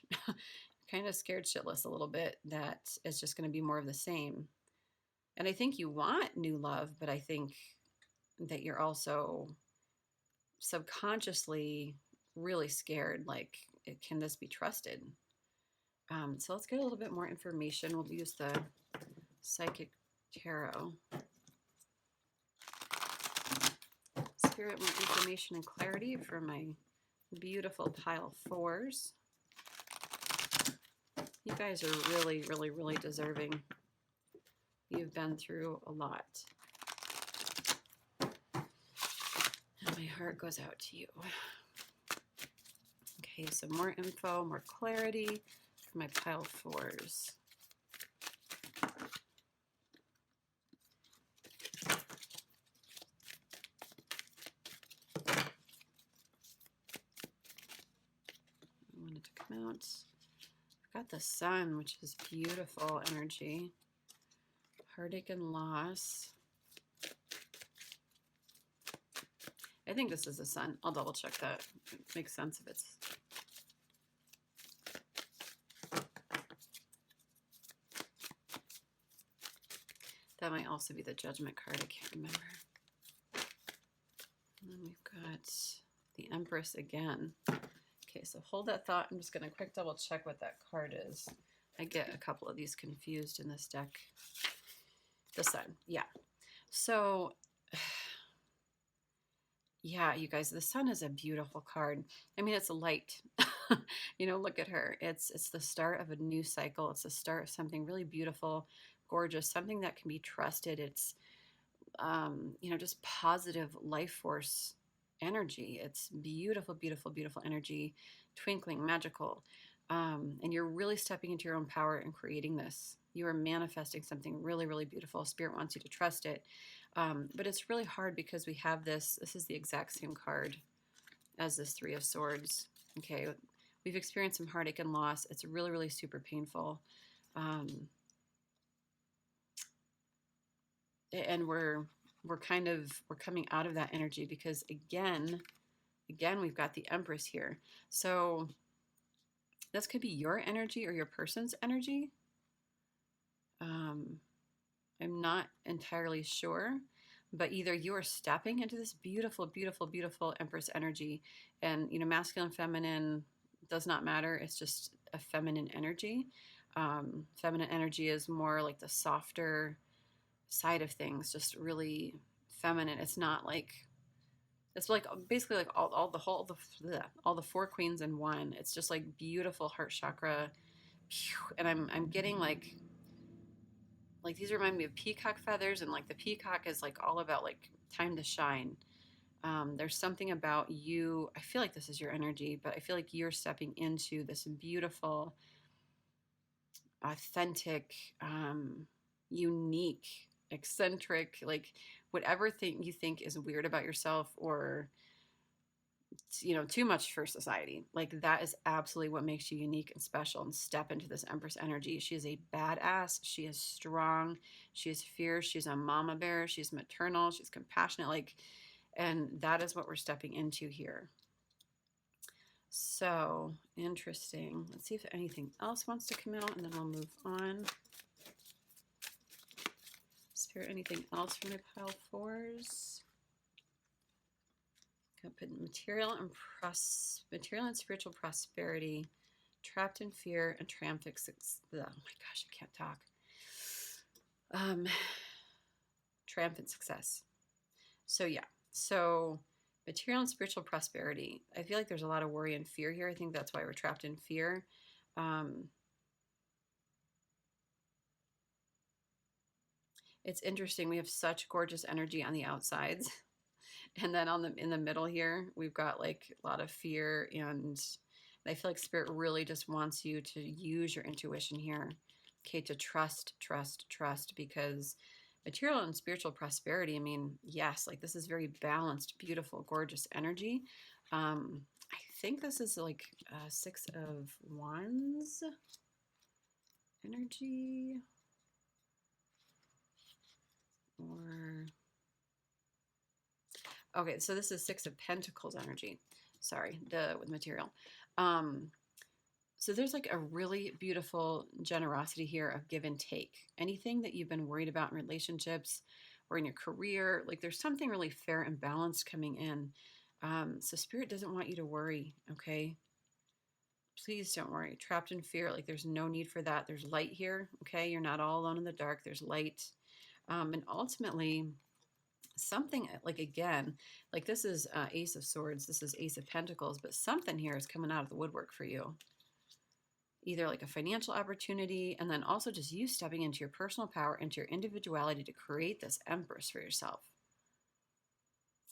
kind of scared shitless a little bit that it's just going to be more of the same. And I think you want new love, but I think that you're also subconsciously really scared. Like, can this be trusted? So let's get a little bit more information. We'll use the Psychic Tarot. Spirit, more information and clarity for my beautiful pile fours. You guys are really, really, really deserving. You've been through a lot. And my heart goes out to you. Okay, so more info, more clarity for my pile fours. I wanted to come out. I've got the sun, which is beautiful energy. Heartache and loss. I think this is the sun. I'll double check that. It makes sense if it's... That might also be the Judgment card. I can't remember. And then we've got the Empress again. Okay, so hold that thought. I'm just going to quick double check what that card is. I get a couple of these confused in this deck. The Sun, yeah. So, yeah, you guys, the Sun is a beautiful card. I mean, it's a light. Look at her. It's the start of a new cycle. It's the start of something really beautiful, gorgeous, something that can be trusted. It's, just positive life force energy. It's beautiful, beautiful, beautiful energy, twinkling, magical. And you're really stepping into your own power and creating this. You are manifesting something really, really beautiful. Spirit wants you to trust it. But it's really hard because we have this. This is the exact same card as this Three of Swords. Okay, we've experienced some heartache and loss. It's really, really super painful. And we're coming out of that energy because again, we've got the Empress here. So this could be your energy or your person's energy. I'm not entirely sure, but either you are stepping into this beautiful, beautiful, beautiful Empress energy, and masculine, feminine does not matter. It's just a feminine energy. Feminine energy is more like the softer side of things, just really feminine. It's not like, it's like basically like all the four queens in one. It's just like beautiful heart chakra. And I'm getting like these remind me of peacock feathers, and like the peacock is like all about like time to shine. There's something about you. I feel like this is your energy, but I feel like you're stepping into this beautiful, authentic, unique, eccentric, like whatever thing you think is weird about yourself, or you know, too much for society. Like that is absolutely what makes you unique and special, and step into this Empress energy. She is a badass. She is strong. She is fierce. She's a mama bear. She's maternal. She's compassionate. Like, and that is what we're stepping into here. So interesting. Let's see if anything else wants to come out, and then we'll move on. Spirit, anything else from my pile fours? Put material and spiritual prosperity, trapped in fear and triumphant success. Oh my gosh, I can't talk. Triumphant success. So yeah, so material and spiritual prosperity. I feel like there's a lot of worry and fear here. I think that's why we're trapped in fear. It's interesting. We have such gorgeous energy on the outsides. And then in the middle here, we've got like a lot of fear, and I feel like Spirit really just wants you to use your intuition here. Okay, to trust, because material and spiritual prosperity, I mean, yes, like this is very balanced, beautiful, gorgeous energy. I think this is like 6 of Wands energy, or okay, so this is 6 of Pentacles energy. Sorry, with material. So there's like a really beautiful generosity here of give and take. Anything that you've been worried about in relationships or in your career, like there's something really fair and balanced coming in. So Spirit doesn't want you to worry, okay? Please don't worry. Trapped in fear, like there's no need for that. There's light here, okay? You're not all alone in the dark. There's light. And ultimately, something like, again, like this is Ace of Swords, this is Ace of Pentacles, but something here is coming out of the woodwork for you. Either like a financial opportunity, and then also just you stepping into your personal power, into your individuality to create this Empress for yourself.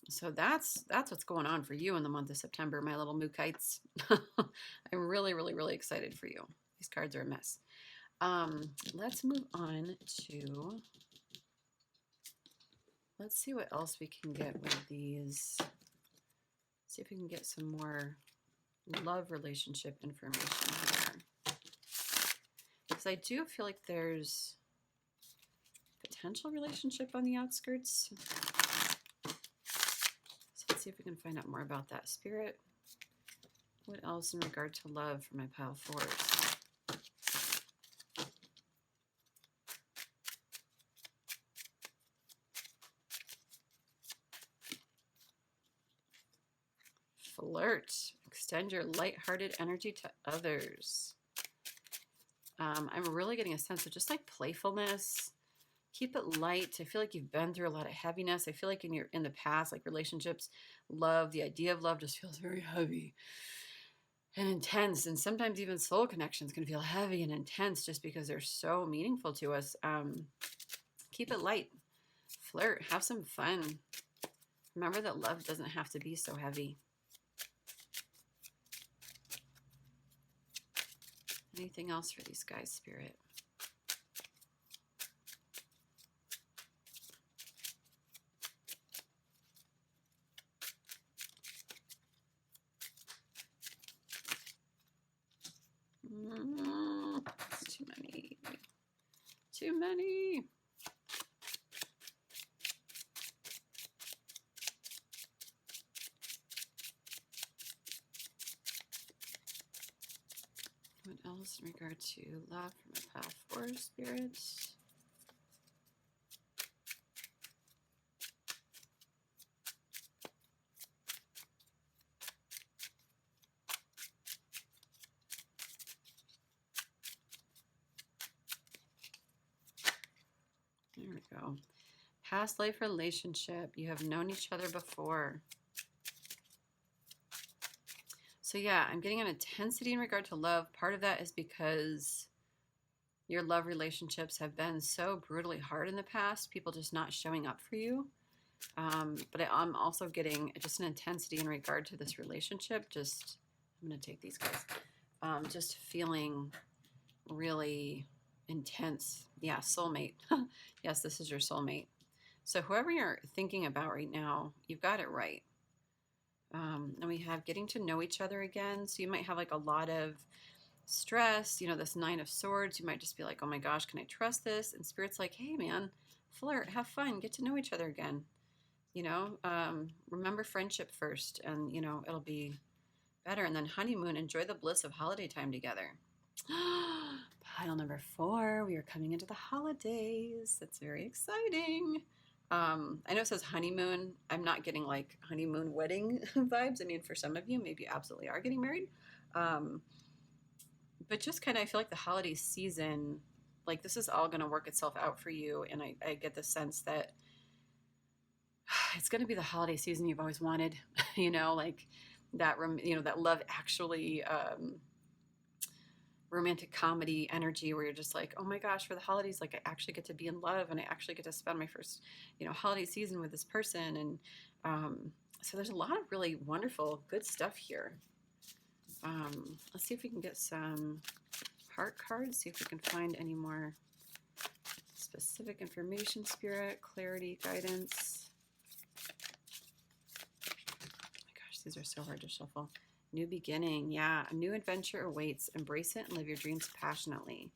So that's what's going on for you in the month of September, my little Mookites. I'm really, really, really excited for you. These cards are a mess. Let's move on to, let's see what else we can get with these. See if we can get some more love relationship information here. Because I do feel like there's potential relationship on the outskirts. So let's see if we can find out more about that. Spirit, what else in regard to love for my pile fours? Flirt. Extend your lighthearted energy to others. I'm really getting a sense of just like playfulness. Keep it light. I feel like you've been through a lot of heaviness. I feel like in the past, like relationships, love, the idea of love just feels very heavy and intense. And sometimes even soul connections can feel heavy and intense just because they're so meaningful to us. Keep it light. Flirt. Have some fun. Remember that love doesn't have to be so heavy. Anything else for these guys, Spirit? It's too many. Too many. What else in regard to love from my pile four, spirits? There we go. Past life relationship. You have known each other before. So yeah, I'm getting an intensity in regard to love. Part of that is because your love relationships have been so brutally hard in the past, people just not showing up for you. But I'm also getting just an intensity in regard to this relationship. Just, I'm going to take these guys. Just feeling really intense. Yeah, soulmate. Yes, this is your soulmate. So whoever you're thinking about right now, you've got it right. And we have getting to know each other again. So you might have like a lot of stress, you know, this Nine of Swords. You might just be like, oh my gosh, can I trust this? And Spirit's like, hey man, flirt, have fun, get to know each other again. You know, remember friendship first, and you know, it'll be better. And then honeymoon, enjoy the bliss of holiday time together. Pile number 4, we are coming into the holidays. That's very exciting. I know it says honeymoon. I'm not getting like honeymoon wedding vibes. I mean, for some of you, maybe you absolutely are getting married. But just kind of, I feel like the holiday season, like this is all going to work itself out for you. And I get the sense that it's going to be the holiday season you've always wanted, you know, like that, you know, that Love Actually, romantic comedy energy where you're just like, oh my gosh, for the holidays, like I actually get to be in love and I actually get to spend my first, you know, holiday season with this person. And so there's a lot of really wonderful, good stuff here. Let's see if we can get some heart cards, see if we can find any more specific information, Spirit, clarity, guidance. Oh my gosh, these are so hard to shuffle. New beginning. Yeah, a new adventure awaits. Embrace it and live your dreams passionately.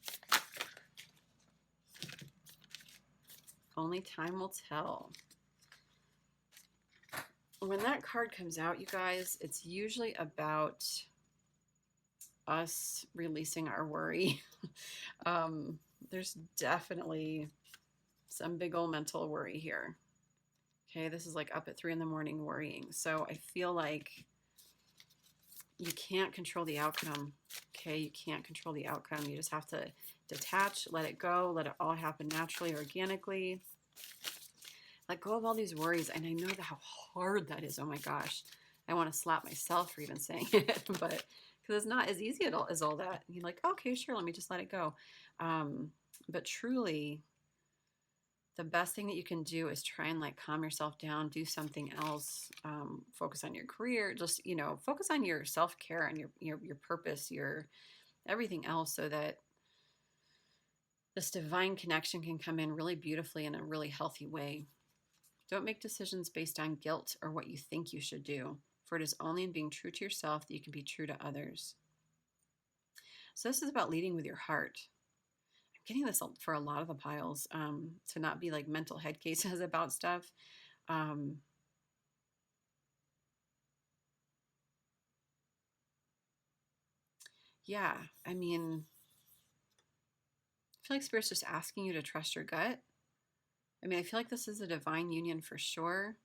Only time will tell. When that card comes out, you guys, it's usually about us releasing our worry. There's definitely some big old mental worry here. Okay, this is like up at 3 in the morning worrying. So I feel like you can't control the outcome. Okay, you can't control the outcome. You just have to detach, let it go, let it all happen naturally, organically. Let go of all these worries. And I know how hard that is. Oh my gosh. I want to slap myself for even saying it, but because it's not as easy as all that. You're like, okay, sure, let me just let it go. But truly, the best thing that you can do is try and like calm yourself down, do something else, focus on your career, just, you know, focus on your self-care and your purpose, your everything else, so that this divine connection can come in really beautifully in a really healthy way. Don't make decisions based on guilt or what you think you should do, for it is only in being true to yourself that you can be true to others. So this is about leading with your heart. I'm getting this for a lot of the piles, to not be like mental head cases about stuff. Yeah, I mean, I feel like Spirit's just asking you to trust your gut. I mean, I feel like this is a divine union for sure.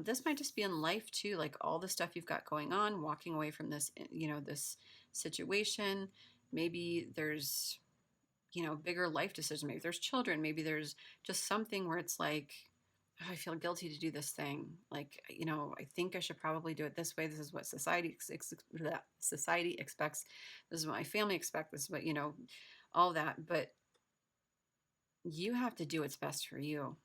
This might just be in life too, like all the stuff you've got going on, walking away from this, you know, this situation. Maybe there's, you know, bigger life decisions. Maybe there's children. Maybe there's just something where it's like, oh, I feel guilty to do this thing. Like, you know, I think I should probably do it this way. This is what society expects. This is what my family expects. This is what, you know, all that. But you have to do what's best for you.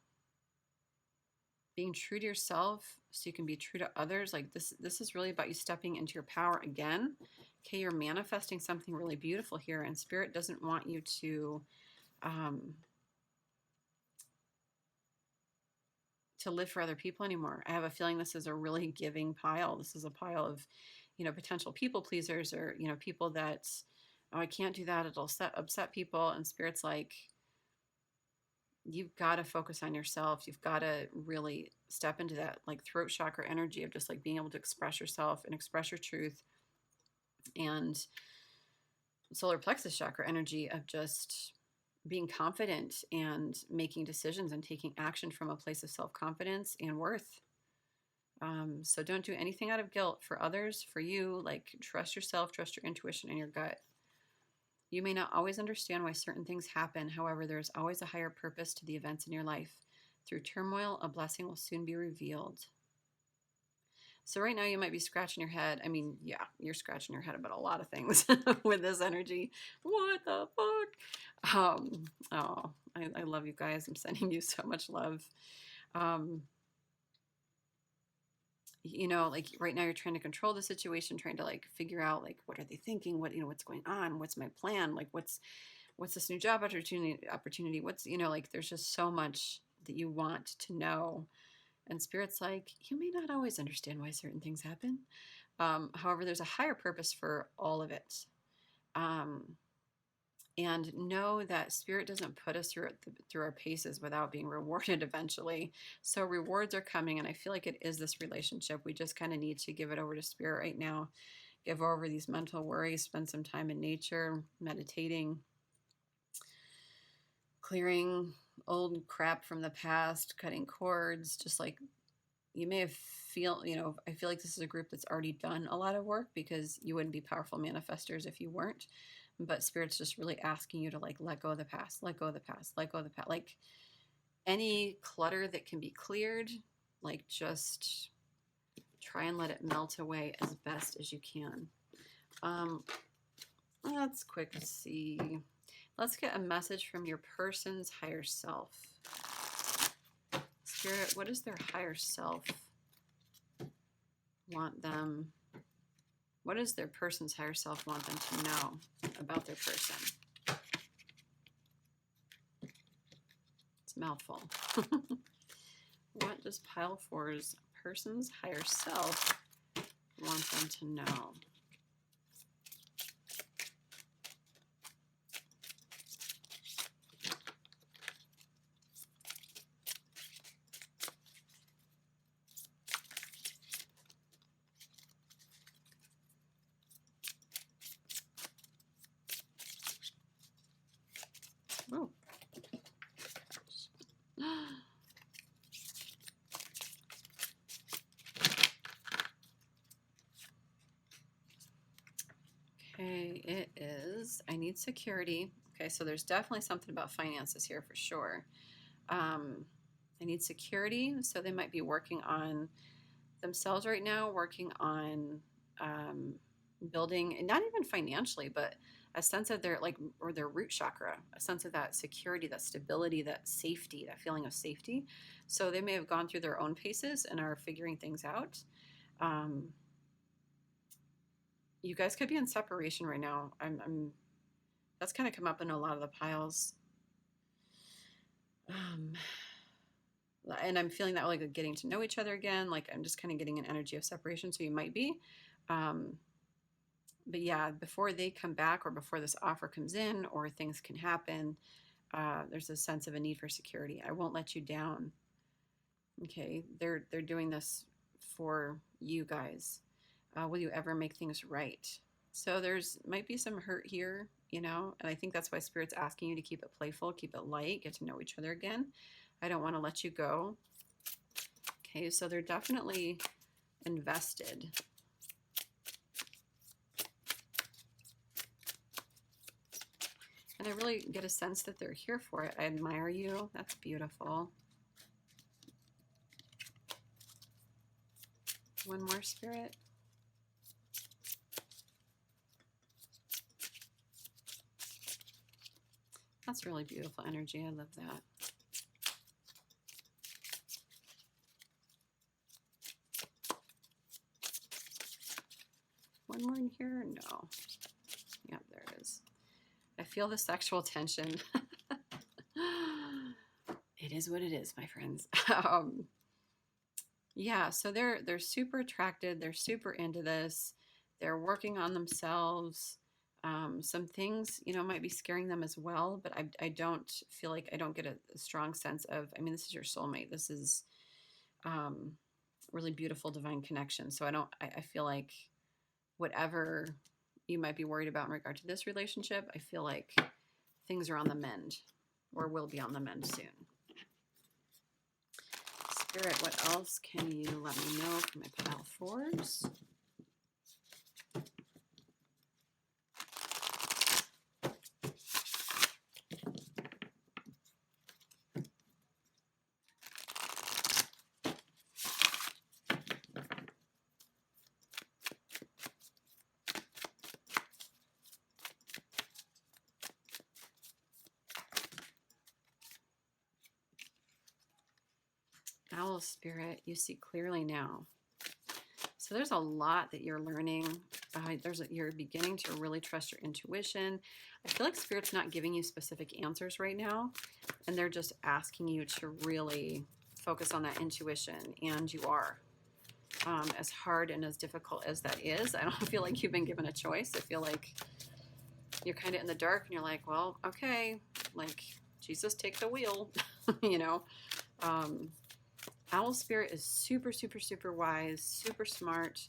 Being true to yourself so you can be true to others. Like this is really about you stepping into your power again. Okay, you're manifesting something really beautiful here, and Spirit doesn't want you to live for other people anymore. I have a feeling this is a really giving pile. This is a pile of, you know, potential people pleasers, or, you know, people that, oh, I can't do that, it'll upset people. And Spirit's like, you've got to focus on yourself. You've got to really step into that like throat chakra energy of just like being able to express yourself and express your truth, and solar plexus chakra energy of just being confident and making decisions and taking action from a place of self-confidence and worth. So don't do anything out of guilt. For others, for you, like trust yourself, trust your intuition and your gut. You may not always understand why certain things happen. However, there is always a higher purpose to the events in your life. Through turmoil, a blessing will soon be revealed. So right now you might be scratching your head. I mean, yeah, you're scratching your head about a lot of things with this energy. What the fuck? Oh, I love you guys. I'm sending you so much love. You know, like right now you're trying to control the situation, trying to like figure out like, what are they thinking? What, you know, what's going on? What's my plan? Like, what's this new job opportunity? What's, you know, like there's just so much that you want to know. And Spirit's like, you may not always understand why certain things happen. However, there's a higher purpose for all of it. And know that Spirit doesn't put us through our paces without being rewarded eventually. So rewards are coming, and I feel like it is this relationship. We just kind of need to give it over to Spirit right now. Give over these mental worries, spend some time in nature, meditating, clearing old crap from the past, cutting cords. Just like you may have I feel like this is a group that's already done a lot of work, because you wouldn't be powerful manifestors if you weren't. But Spirit's just really asking you to like let go of the past, let go of the past, let go of the past. Like any clutter that can be cleared, like just try and let it melt away as best as you can. Let's quick see. Let's get a message from your person's higher self. Spirit, what does their higher self want them? What does their person's higher self want them to know about their person? It's a mouthful. What does pile 4's person's higher self want them to know? Oh. Okay, it is, I need security. Okay, so there's definitely something about finances here for sure. I need security, so they might be working on themselves right now, working on building, and not even financially, but a sense of their their root chakra, a sense of that security, that stability, that safety, that feeling of safety. So they may have gone through their own paces and are figuring things out. You guys could be in separation right now. That's kind of come up in a lot of the piles. And I'm feeling that like getting to know each other again. Like I'm just kind of getting an energy of separation. So you might be. But yeah, before they come back or before this offer comes in or things can happen, there's a sense of a need for security. I won't let you down. Okay, they're doing this for you guys. Will you ever make things right? So might be some hurt here, and I think that's why Spirit's asking you to keep it playful, keep it light, get to know each other again. I don't want to let you go. Okay, so they're definitely invested. And I really get a sense that they're here for it. I admire you. That's beautiful. One more, Spirit. That's really beautiful energy. I love that. One more in here? No. Yep, there it is. I feel the sexual tension. It is what it is, my friends. Yeah, so they're super attracted. They're super into this. They're working on themselves. Some things, might be scaring them as well, but I don't feel like I don't get a strong sense of, this is your soulmate. This is really beautiful divine connection. So I feel like whatever you might be worried about in regard to this relationship, I feel like things are on the mend or will be on the mend soon. Spirit, what else can you let me know from my pile 4s? Owl Spirit, you see clearly now. So there's a lot that you're learning. You're beginning to really trust your intuition. I feel like Spirit's not giving you specific answers right now, and they're just asking you to really focus on that intuition, and you are. As hard and as difficult as that is, I don't feel like you've been given a choice. I feel like you're kind of in the dark and you're like, well, okay, like, Jesus, take the wheel, you know. Owl spirit is super, super, super wise, super smart.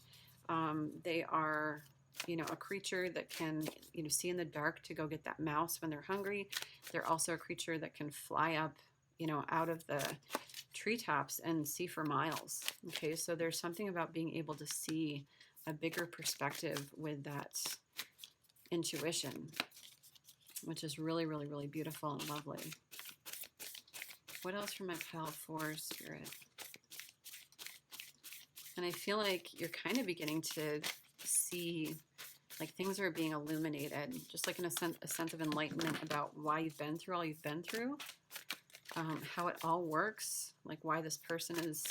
They are, you know, a creature that can, you know, see in the dark to go get that mouse when they're hungry. They're also a creature that can fly up, you know, out of the treetops and see for miles. Okay, so there's something about being able to see a bigger perspective with that intuition, which is really, really, really beautiful and lovely. What else from my pile 4 spirit? And I feel like you're kind of beginning to see like things are being illuminated, just like in a sense of enlightenment about why you've been through all you've been through, how it all works, like why this person is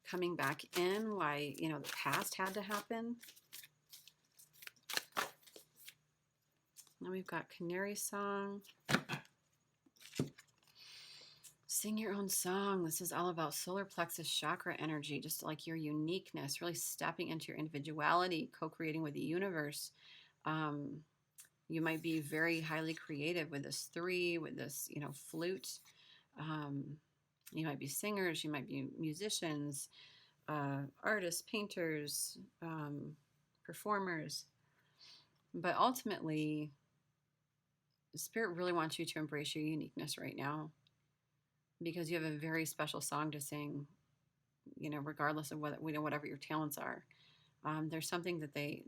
coming back in, why, you know, the past had to happen. Now we've got Canary Song. Sing your own song. This is all about solar plexus chakra energy, just like your uniqueness, really stepping into your individuality, co-creating with the universe. You might be very highly creative with this 3, with this, you know, flute. You might be singers, you might be musicians, artists, painters, performers. But ultimately, the Spirit really wants you to embrace your uniqueness right now, because you have a very special song to sing, you know, regardless of whatever your talents are. There's something that they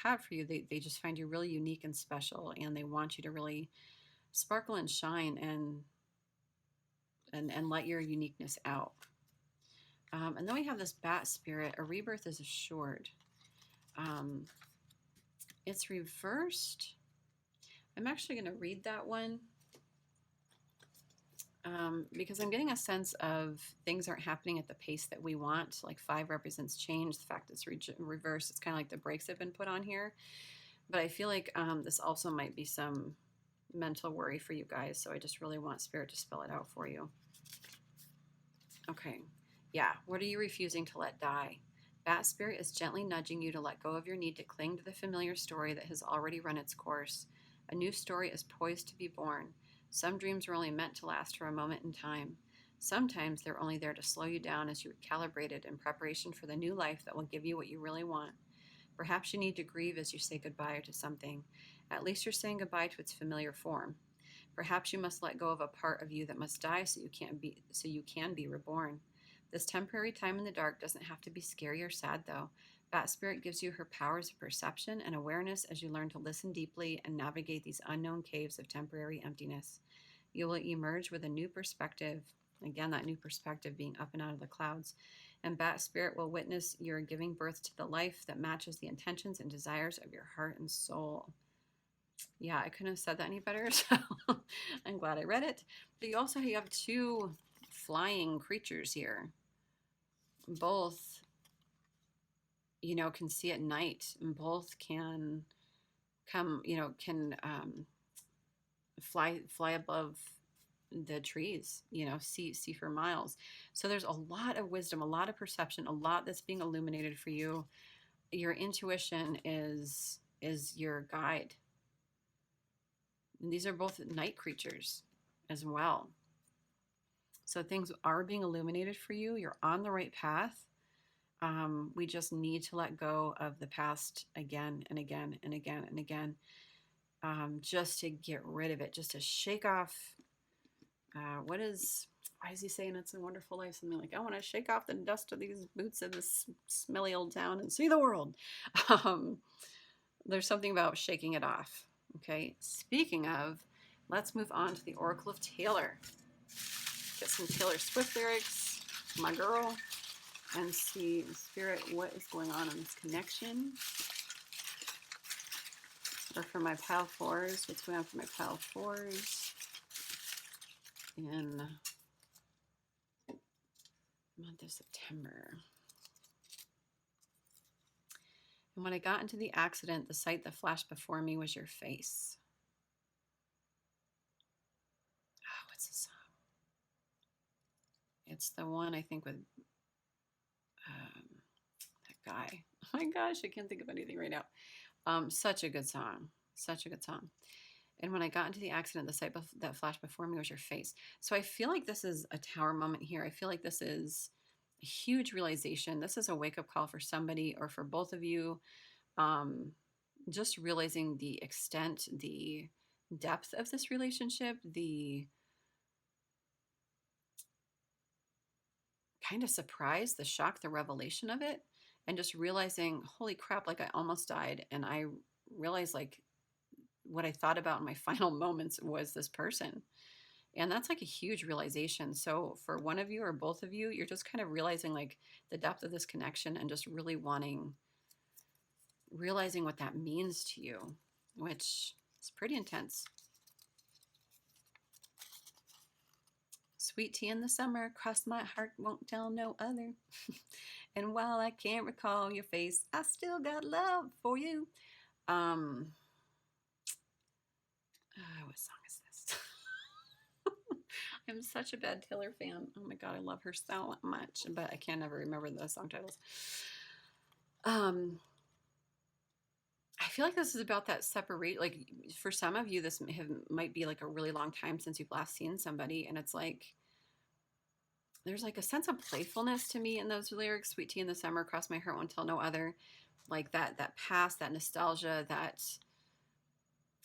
have for you. They just find you really unique and special, and they want you to really sparkle and shine and let your uniqueness out. And then we have this Bat Spirit. A rebirth is assured. It's reversed. I'm actually going to read that one. Because I'm getting a sense of things aren't happening at the pace that we want. Like 5 represents change. The fact it's reversed, it's kind of like the brakes have been put on here. But I feel like this also might be some mental worry for you guys. So I just really want Spirit to spell it out for you. Okay. Yeah. What are you refusing to let die? Bat Spirit is gently nudging you to let go of your need to cling to the familiar story that has already run its course. A new story is poised to be born. Some dreams are only meant to last for a moment in time. Sometimes they're only there to slow you down as you calibrate it in preparation for the new life that will give you what you really want. Perhaps you need to grieve as you say goodbye to something. At least you're saying goodbye to its familiar form. Perhaps you must let go of a part of you that must die so you can be reborn. This temporary time in the dark doesn't have to be scary or sad, though. Bat Spirit gives you her powers of perception and awareness as you learn to listen deeply and navigate these unknown caves of temporary emptiness. You will emerge with a new perspective, again, that new perspective being up and out of the clouds, and Bat Spirit will witness your giving birth to the life that matches the intentions and desires of your heart and soul. Yeah, I couldn't have said that any better, so I'm glad I read it. But you also have 2 flying creatures here. Both, you know, can see at night, and both can come, you know, can fly above the trees, you know, see for miles. So there's a lot of wisdom, a lot of perception, a lot that's being illuminated for you. Your intuition is your guide. And these are both night creatures as well. So things are being illuminated for you. You're on the right path. We just need to let go of the past again and again and again and again, just to get rid of it, just to shake off. Why is he saying It's a Wonderful Life? Something like, I want to shake off the dust of these boots in this smelly old town and see the world. There's something about shaking it off. Okay. Speaking of, let's move on to the Oracle of Taylor. Get some Taylor Swift lyrics, my girl, and see, Spirit, what is going on in this connection. Or for my pile 4s, what's going on for my pile 4s in the month of September. And when I got into the accident, the sight that flashed before me was your face. Oh, what's the song? It's the one I think with that guy. Oh my gosh, I can't think of anything right now. Such a good song. Such a good song. And when I got into the accident, the sight that flashed before me was your face. So I feel like this is a tower moment here. I feel like this is a huge realization. This is a wake up call for somebody or for both of you. Just realizing the extent, the depth of this relationship, the kind of surprise, the shock, the revelation of it, and just realizing, holy crap, like I almost died. And I realized like what I thought about in my final moments was this person. And that's like a huge realization. So for one of you or both of you, you're just kind of realizing like the depth of this connection and just really realizing what that means to you, which is pretty intense. Sweet tea in the summer, cross my heart, won't tell no other. And while I can't recall your face, I still got love for you. What song is this? I'm such a bad Taylor fan. Oh my God, I love her so much, but I can never remember the song titles. I feel like this is about that separate, like for some of you, this might be like a really long time since you've last seen somebody. And it's like, there's like a sense of playfulness to me in those lyrics. Sweet tea in the summer, cross my heart, won't tell no other. Like that past, that nostalgia, that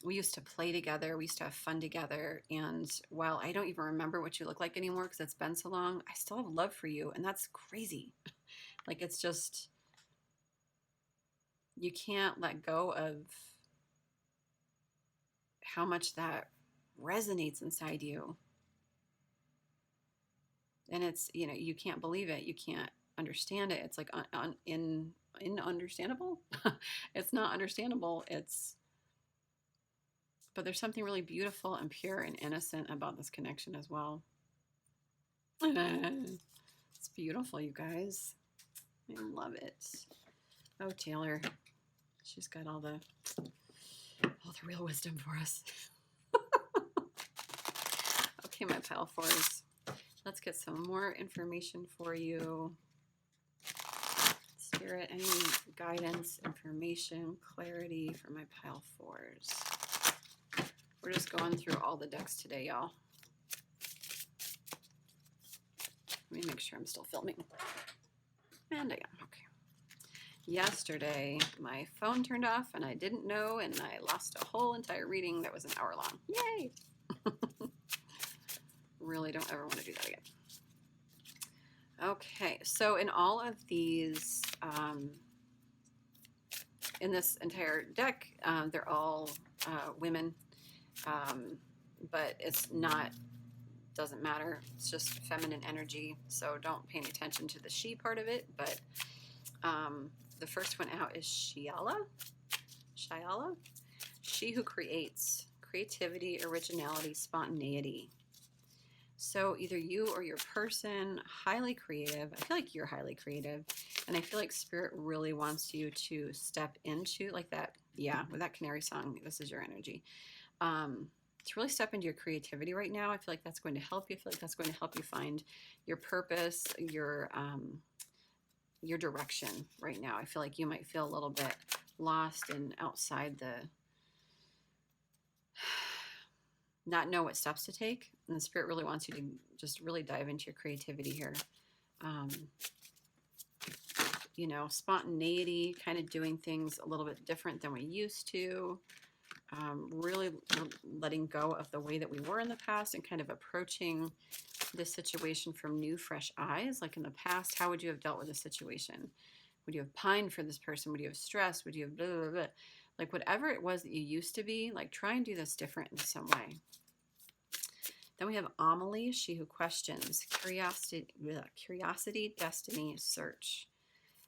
we used to play together. We used to have fun together. And while I don't even remember what you look like anymore, because it's been so long, I still have love for you. And that's crazy. Like, it's just, you can't let go of how much that resonates inside you. And it's, you can't believe it. You can't understand it. It's like ununderstandable. It's not understandable. But there's something really beautiful and pure and innocent about this connection as well. It's beautiful, you guys. I love it. Oh, Taylor. She's got all the real wisdom for us. Okay, my pile fours. Let's get some more information for you. Spirit, any guidance, information, clarity for my pile fours. We're just going through all the decks today, y'all. Let me make sure I'm still filming. And I am. Okay. Yesterday, my phone turned off and I didn't know, and I lost a whole entire reading that was an hour long. Yay! Really don't ever want to do that again. Okay, so in all of these, in this entire deck, they're all women, but it's not, doesn't matter. It's just feminine energy, so don't pay any attention to the she part of it. But the first one out is Shiala. She who creates, creativity, originality, spontaneity. So either you or your person, highly creative. I feel like you're highly creative. And I feel like Spirit really wants you to step into like that. Yeah, with that canary song, this is your energy. To really step into your creativity right now. I feel like that's going to help you. I feel like that's going to help you find your purpose, your direction right now. I feel like you might feel a little bit lost and outside not know what steps to take. And the Spirit really wants you to just really dive into your creativity here. Spontaneity, kind of doing things a little bit different than we used to. Really letting go of the way that we were in the past and kind of approaching this situation from new, fresh eyes. Like in the past, how would you have dealt with a situation? Would you have pined for this person? Would you have stressed? Would you have blah, blah, blah? Like whatever it was that you used to be, like try and do this different in some way. Then we have Amelie, she who questions, curiosity, destiny, search.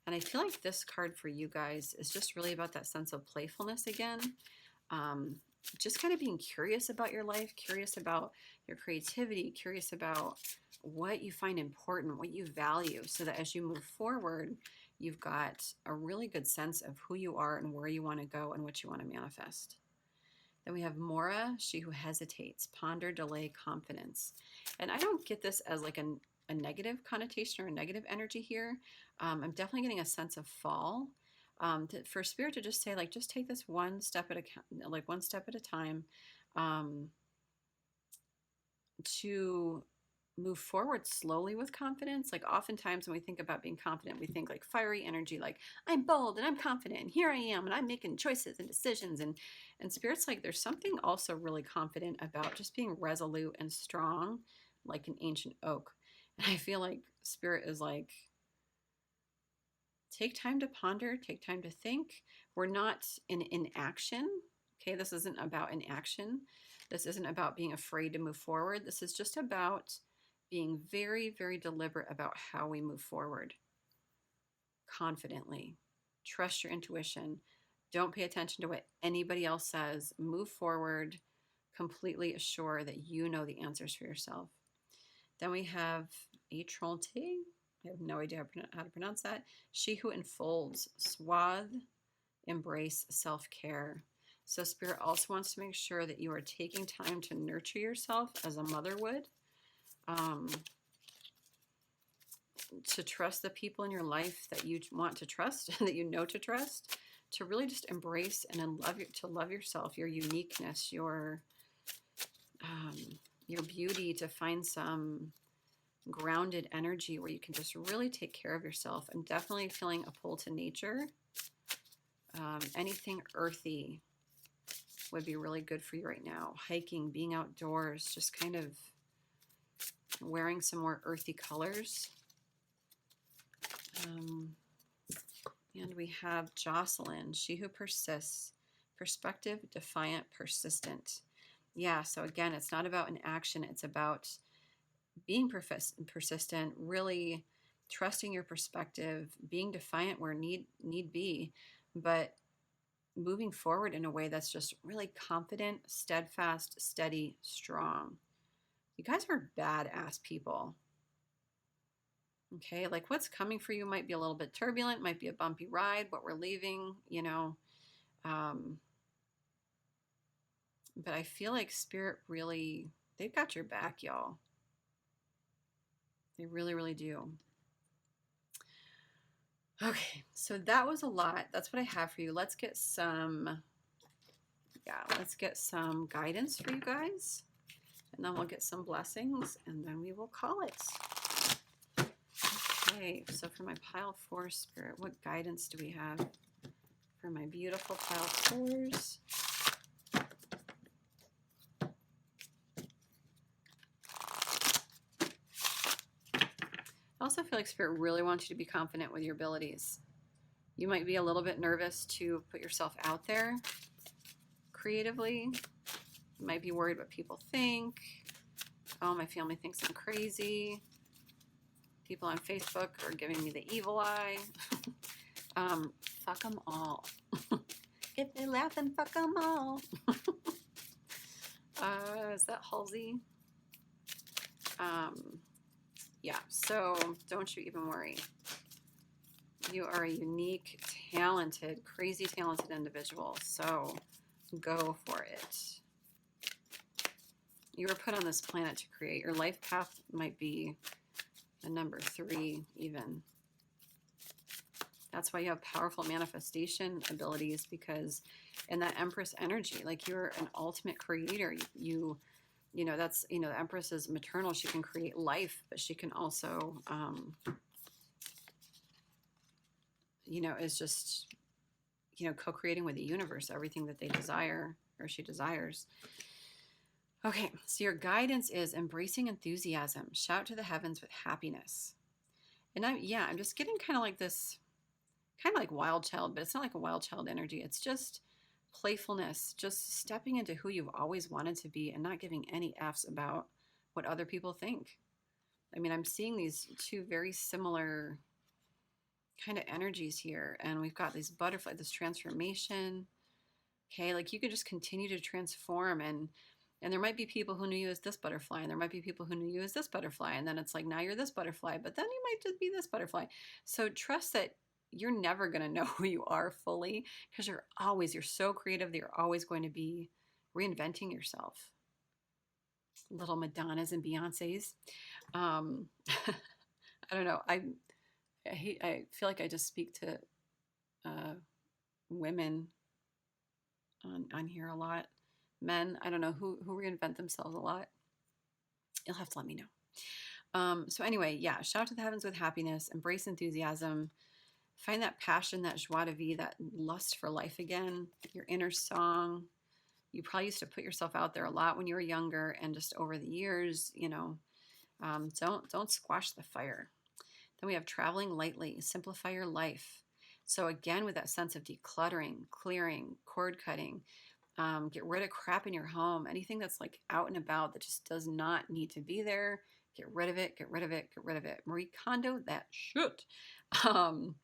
And I feel like this card for you guys is just really about that sense of playfulness again. Just kind of being curious about your life, curious about your creativity, curious about what you find important, what you value, so that as you move forward, you've got a really good sense of who you are and where you want to go and what you want to manifest. Then we have Mora, she who hesitates, ponder, delay, confidence. And I don't get this as like a negative connotation or a negative energy here. I'm definitely getting a sense of fall. For spirit to just say, like, just take this one step at a, like, one step at a time, to move forward slowly with confidence. Like, oftentimes when we think about being confident, we think like fiery energy, like I'm bold and I'm confident and here I am and I'm making choices and decisions, and spirit's like there's something also really confident about just being resolute and strong like an ancient oak. And I feel like spirit is like, take time to ponder, take time to think. We're not in inaction. Okay, this isn't about inaction. This isn't about being afraid to move forward. This is just about being very, very deliberate about how we move forward confidently. Trust your intuition. Don't pay attention to what anybody else says. Move forward, completely assured that you know the answers for yourself. Then we have Atronte. I have no idea how to pronounce that. She who enfolds, swathe, embrace, self-care. So spirit also wants to make sure that you are taking time to nurture yourself as a mother would. To trust the people in your life that you want to trust and that you know to trust, to really just embrace and love yourself, your uniqueness, your beauty, to find some grounded energy where you can just really take care of yourself. I'm definitely feeling a pull to nature. Anything earthy would be really good for you right now. Hiking, being outdoors, just kind of wearing some more earthy colors. And we have Jocelyn, she who persists, perspective, defiant, persistent. Yeah, so again, it's not about an action. It's about being persistent, really trusting your perspective, being defiant where need be, but moving forward in a way that's just really confident, steadfast, steady, strong. You guys are badass people. Okay, like what's coming for you might be a little bit turbulent, might be a bumpy ride, but we're leaving, you know. But I feel like spirit really, they've got your back, y'all. They really, really do. Okay, so that was a lot. That's what I have for you. Let's get some guidance for you guys. And then we'll get some blessings and then we will call it. Okay, so for my pile 4 spirit, what guidance do we have for my beautiful pile 4s? I also feel like spirit really wants you to be confident with your abilities. You might be a little bit nervous to put yourself out there creatively. You might be worried what people think. Oh, my family thinks I'm crazy. People on Facebook are giving me the evil eye. Fuck them all. If they laugh, then fuck them all. Is that Halsey? Yeah, so don't you even worry. You are a unique, talented, crazy talented individual, so go for it. You were put on this planet to create. Your life path might be a number 3 even. That's why you have powerful manifestation abilities, because in that Empress energy, like you're an ultimate creator. You know, that's, you know, the Empress is maternal. She can create life, but she can also, you know, is just, you know, co-creating with the universe, everything that they desire or she desires. Okay, so your guidance is embracing enthusiasm. Shout to the heavens with happiness. And I'm just getting kind of like this, kind of like wild child, but it's not like a wild child energy. It's just playfulness, just stepping into who you've always wanted to be and not giving any F's about what other people think. I mean, I'm seeing these 2 very similar kind of energies here, and we've got this butterfly, this transformation. Okay, like you could just continue to transform, and there might be people who knew you as this butterfly, and there might be people who knew you as this butterfly, and then it's like now you're this butterfly, but then you might just be this butterfly. So trust that you're never going to know who you are fully, because you're so creative that you're always going to be reinventing yourself. little Madonnas and Beyoncés. Um, I don't know. I feel like I just speak to women on here a lot. Men, I don't know who reinvent themselves a lot. You'll have to let me know. So anyway, yeah, shout to the heavens with happiness, embrace enthusiasm, find that passion, that joie de vivre, that lust for life again, your inner song. You probably used to put yourself out there a lot when you were younger, and just over the years, don't squash the fire. Then we have traveling lightly, simplify your life. So again, with that sense of decluttering, clearing, cord cutting, get rid of crap in your home, anything that's like out and about that just does not need to be there. Get rid of it, get rid of it, get rid of it. Marie Kondo, that shit. Um,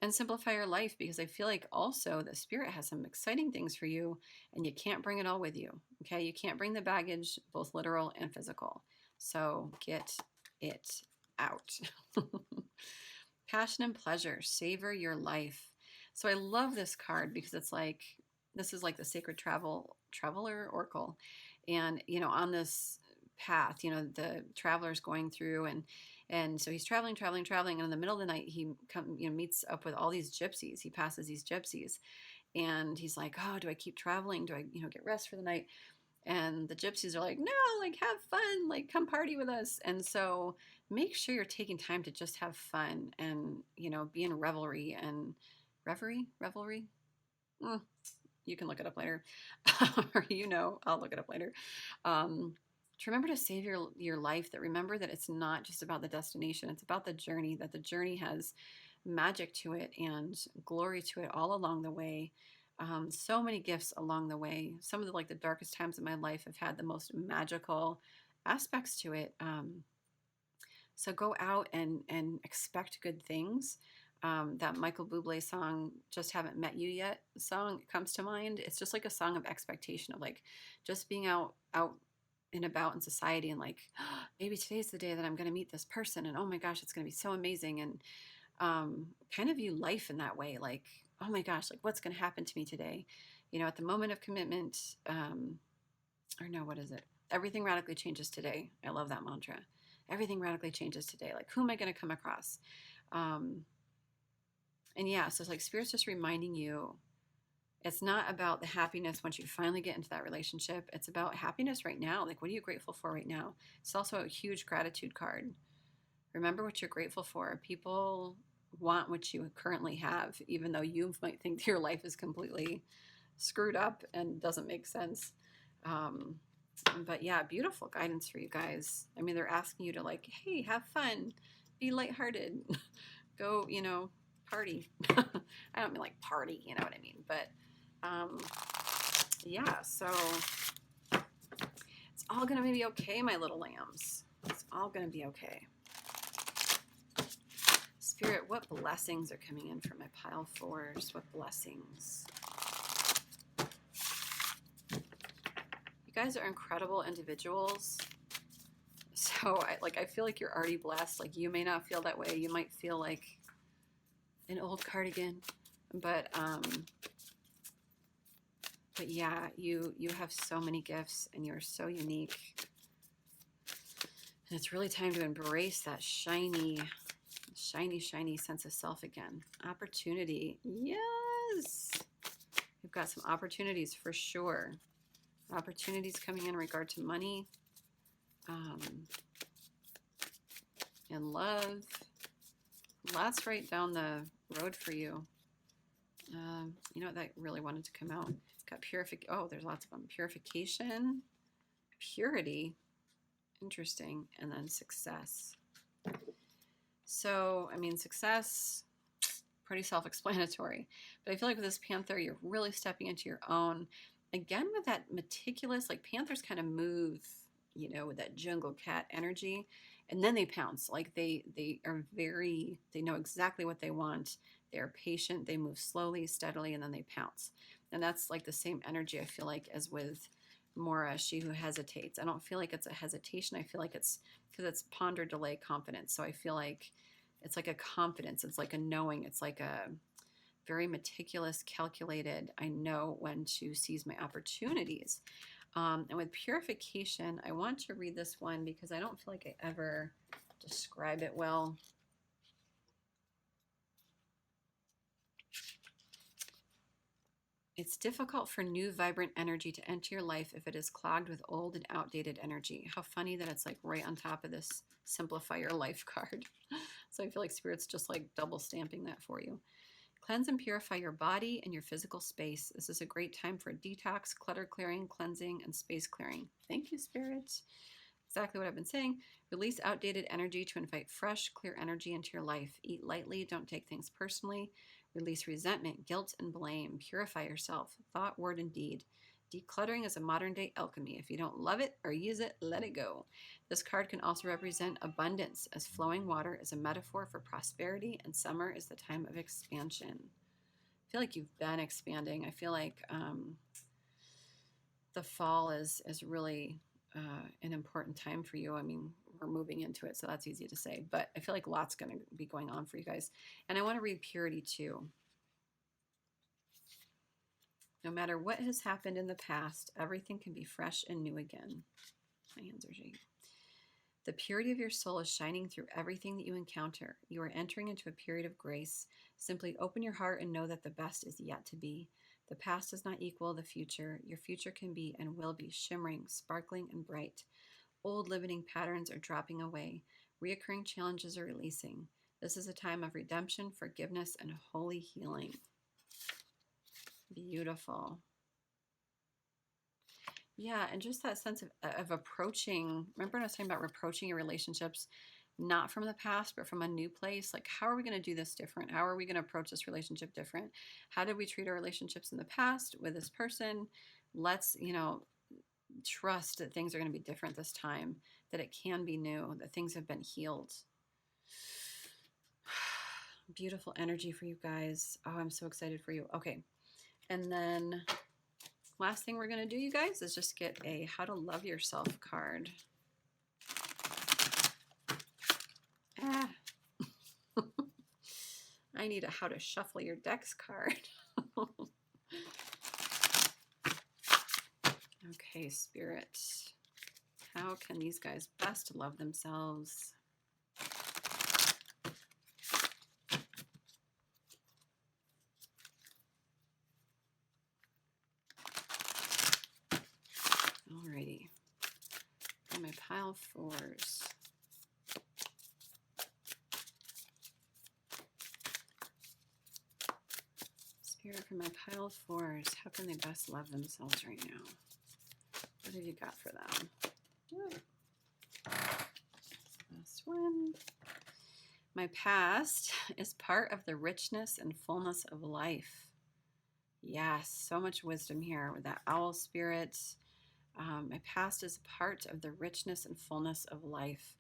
and simplify your life, because I feel like also the spirit has some exciting things for you, and you can't bring it all with you. Okay. You can't bring the baggage, both literal and physical. So get it out. Passion and pleasure, savor your life. So I love this card because it's like, this is like the sacred traveler oracle. And, on this path, the traveler's going through, and so he's traveling, and in the middle of the night, he meets up with all these gypsies. He passes these gypsies, and he's like, oh, do I keep traveling? Do I, get rest for the night? And the gypsies are like, no, like, have fun, like, come party with us. And so make sure you're taking time to just have fun and, be in revelry and revelry. You can look it up later. Or, I'll look it up later. To remember to save your life, that remember that it's not just about the destination, it's about the journey, that the journey has magic to it and glory to it all along the way. So many gifts along the way. Some of the darkest times in my life have had the most magical aspects to it. So go out and expect good things. That Michael Bublé song, Just Haven't Met You Yet song, comes to mind. It's just like a song of expectation, of like just being out and about in society, and like, maybe today's the day that I'm going to meet this person, and oh my gosh, it's going to be so amazing. And kind of view life in that way, like, oh my gosh, like, what's going to happen to me today? At the moment of commitment, or no, what is it? Everything radically changes today. I love that mantra. Everything radically changes today. Like, who am I going to come across? And yeah, so it's like Spirit's just reminding you, it's not about the happiness once you finally get into that relationship. It's about happiness right now. Like, what are you grateful for right now? It's also a huge gratitude card. Remember what you're grateful for. People want what you currently have, even though you might think your life is completely screwed up and doesn't make sense. But yeah, beautiful guidance for you guys. I mean, they're asking you to, like, hey, have fun, be lighthearted, go, party. I don't mean like party, you know what I mean? But yeah, so it's all going to be okay, my little lambs. It's all going to be okay. Spirit, what blessings are coming in from my pile fours? What blessings? You guys are incredible individuals. So I feel like you're already blessed. Like, you may not feel that way. You might feel like an old cardigan, but yeah, you have so many gifts, and you're so unique. And it's really time to embrace that shiny sense of self again. Opportunity. Yes. We've got some opportunities for sure. Opportunities coming in regard to money, and love. Lots right down the road for you. That really wanted to come out. Got purification. Oh, there's lots of them. Purification, purity, interesting, and then success. So, I mean, success, pretty self-explanatory. But I feel like with this Panther, you're really stepping into your own. Again, with that meticulous, like, Panthers kind of move, with that jungle cat energy. And then they pounce. Like, they know exactly what they want. They're patient. They move slowly, steadily, and then they pounce. And that's like the same energy, I feel like, as with Mora, she who hesitates. I don't feel like it's a hesitation. I feel like it's because it's ponder, delay, confidence. So I feel like it's like a confidence. It's like a knowing. It's like a very meticulous, calculated, I know when to seize my opportunities. And with purification, I want to read this one because I don't feel like I ever describe it well. It's difficult for new, vibrant energy to enter your life if it is clogged with old and outdated energy. How funny that it's like right on top of this Simplify Your Life card. So I feel like Spirit's just like double stamping that for you. Cleanse and purify your body and your physical space. This is a great time for detox, clutter clearing, cleansing, and space clearing. Thank you, Spirit. Exactly what I've been saying. Release outdated energy to invite fresh, clear energy into your life. Eat lightly. Don't take things personally. Release resentment, guilt, and blame. Purify yourself, thought, word, and deed. Decluttering is a modern day alchemy. If you don't love it or use it, let it go. This card can also represent abundance, as flowing water is a metaphor for prosperity, and summer is the time of expansion. I feel like you've been expanding. I feel like the fall is really an important time for you. I mean, we're moving into it, so that's easy to say, but I feel like lots going to be going on for you guys. And I want to read purity too. No matter what has happened in the past, everything can be fresh and new again. My hands are shaking. The purity of your soul is shining through everything that you encounter. You are entering into a period of grace. Simply open your heart and know that the best is yet to be. The past does not equal the future. Your future can be and will be shimmering, sparkling, and bright. Old limiting patterns are dropping away. Reoccurring challenges are releasing. This is a time of redemption, forgiveness, and holy healing. Beautiful. Yeah, and just that sense of approaching. Remember when I was talking about approaching your relationships, not from the past, but from a new place? Like, how are we going to do this different? How are we going to approach this relationship different? How did we treat our relationships in the past with this person? Let's, trust that things are going to be different this time, that it can be new, that things have been healed. Beautiful energy for you guys. Oh, I'm so excited for you. Okay. And then last thing we're going to do, you guys, is just get a How to Love Yourself card. I need a How to Shuffle Your Decks card. Okay, Spirit. How can these guys best love themselves? Alrighty. And my pile fours. Spirit, for my pile fours, how can they best love themselves right now? What have you got for them? Last one. My past is part of the richness and fullness of life. Yes, so much wisdom here with that owl spirit. My past is part of the richness and fullness of life.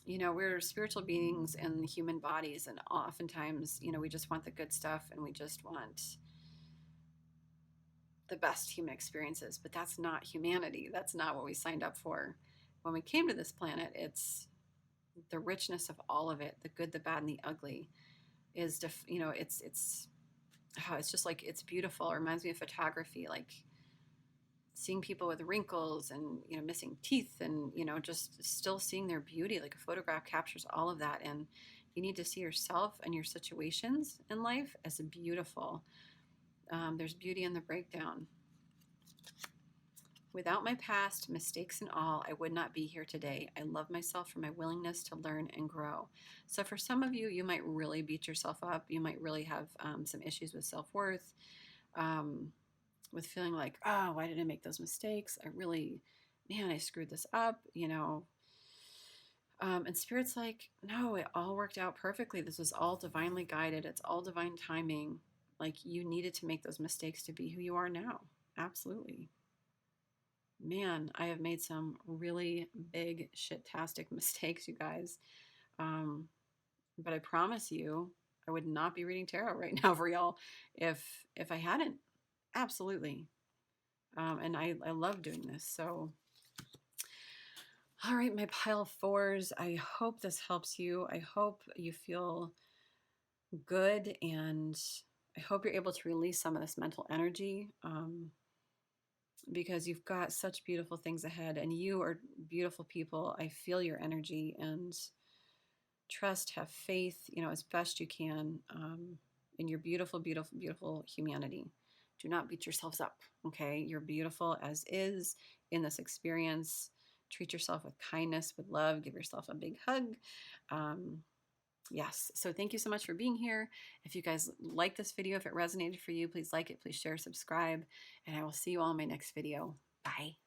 We're spiritual beings in human bodies, and oftentimes, we just want the good stuff and we just want the best human experiences, but that's not humanity. That's not what we signed up for. When we came to this planet, it's the richness of all of it, the good, the bad, and the ugly is, it's just like, it's beautiful. It reminds me of photography, like seeing people with wrinkles and, missing teeth and, just still seeing their beauty. Like a photograph captures all of that. And you need to see yourself and your situations in life as beautiful. There's beauty in the breakdown. Without my past, mistakes and all, I would not be here today. I love myself for my willingness to learn and grow. So for some of you, you might really beat yourself up. You might really have some issues with self-worth, with feeling like, oh, why did I make those mistakes? I screwed this up, and Spirit's like, no, it all worked out perfectly. This was all divinely guided. It's all divine timing. Like, you needed to make those mistakes to be who you are now. Absolutely. Man, I have made some really big shit-tastic mistakes, you guys. But I promise you, I would not be reading tarot right now for y'all if I hadn't. Absolutely. And I love doing this. So, all right, my pile fours. I hope this helps you. I hope you feel good and I hope you're able to release some of this mental energy, because you've got such beautiful things ahead, and you are beautiful people. I feel your energy, and trust, have faith, as best you can, in your beautiful, beautiful, beautiful humanity. Do not beat yourselves up, okay? You're beautiful as is in this experience. Treat yourself with kindness, with love. Give yourself a big hug. Um, yes. So thank you so much for being here. If you guys like this video, if it resonated for you, please like it, please share, subscribe, and I will see you all in my next video. Bye.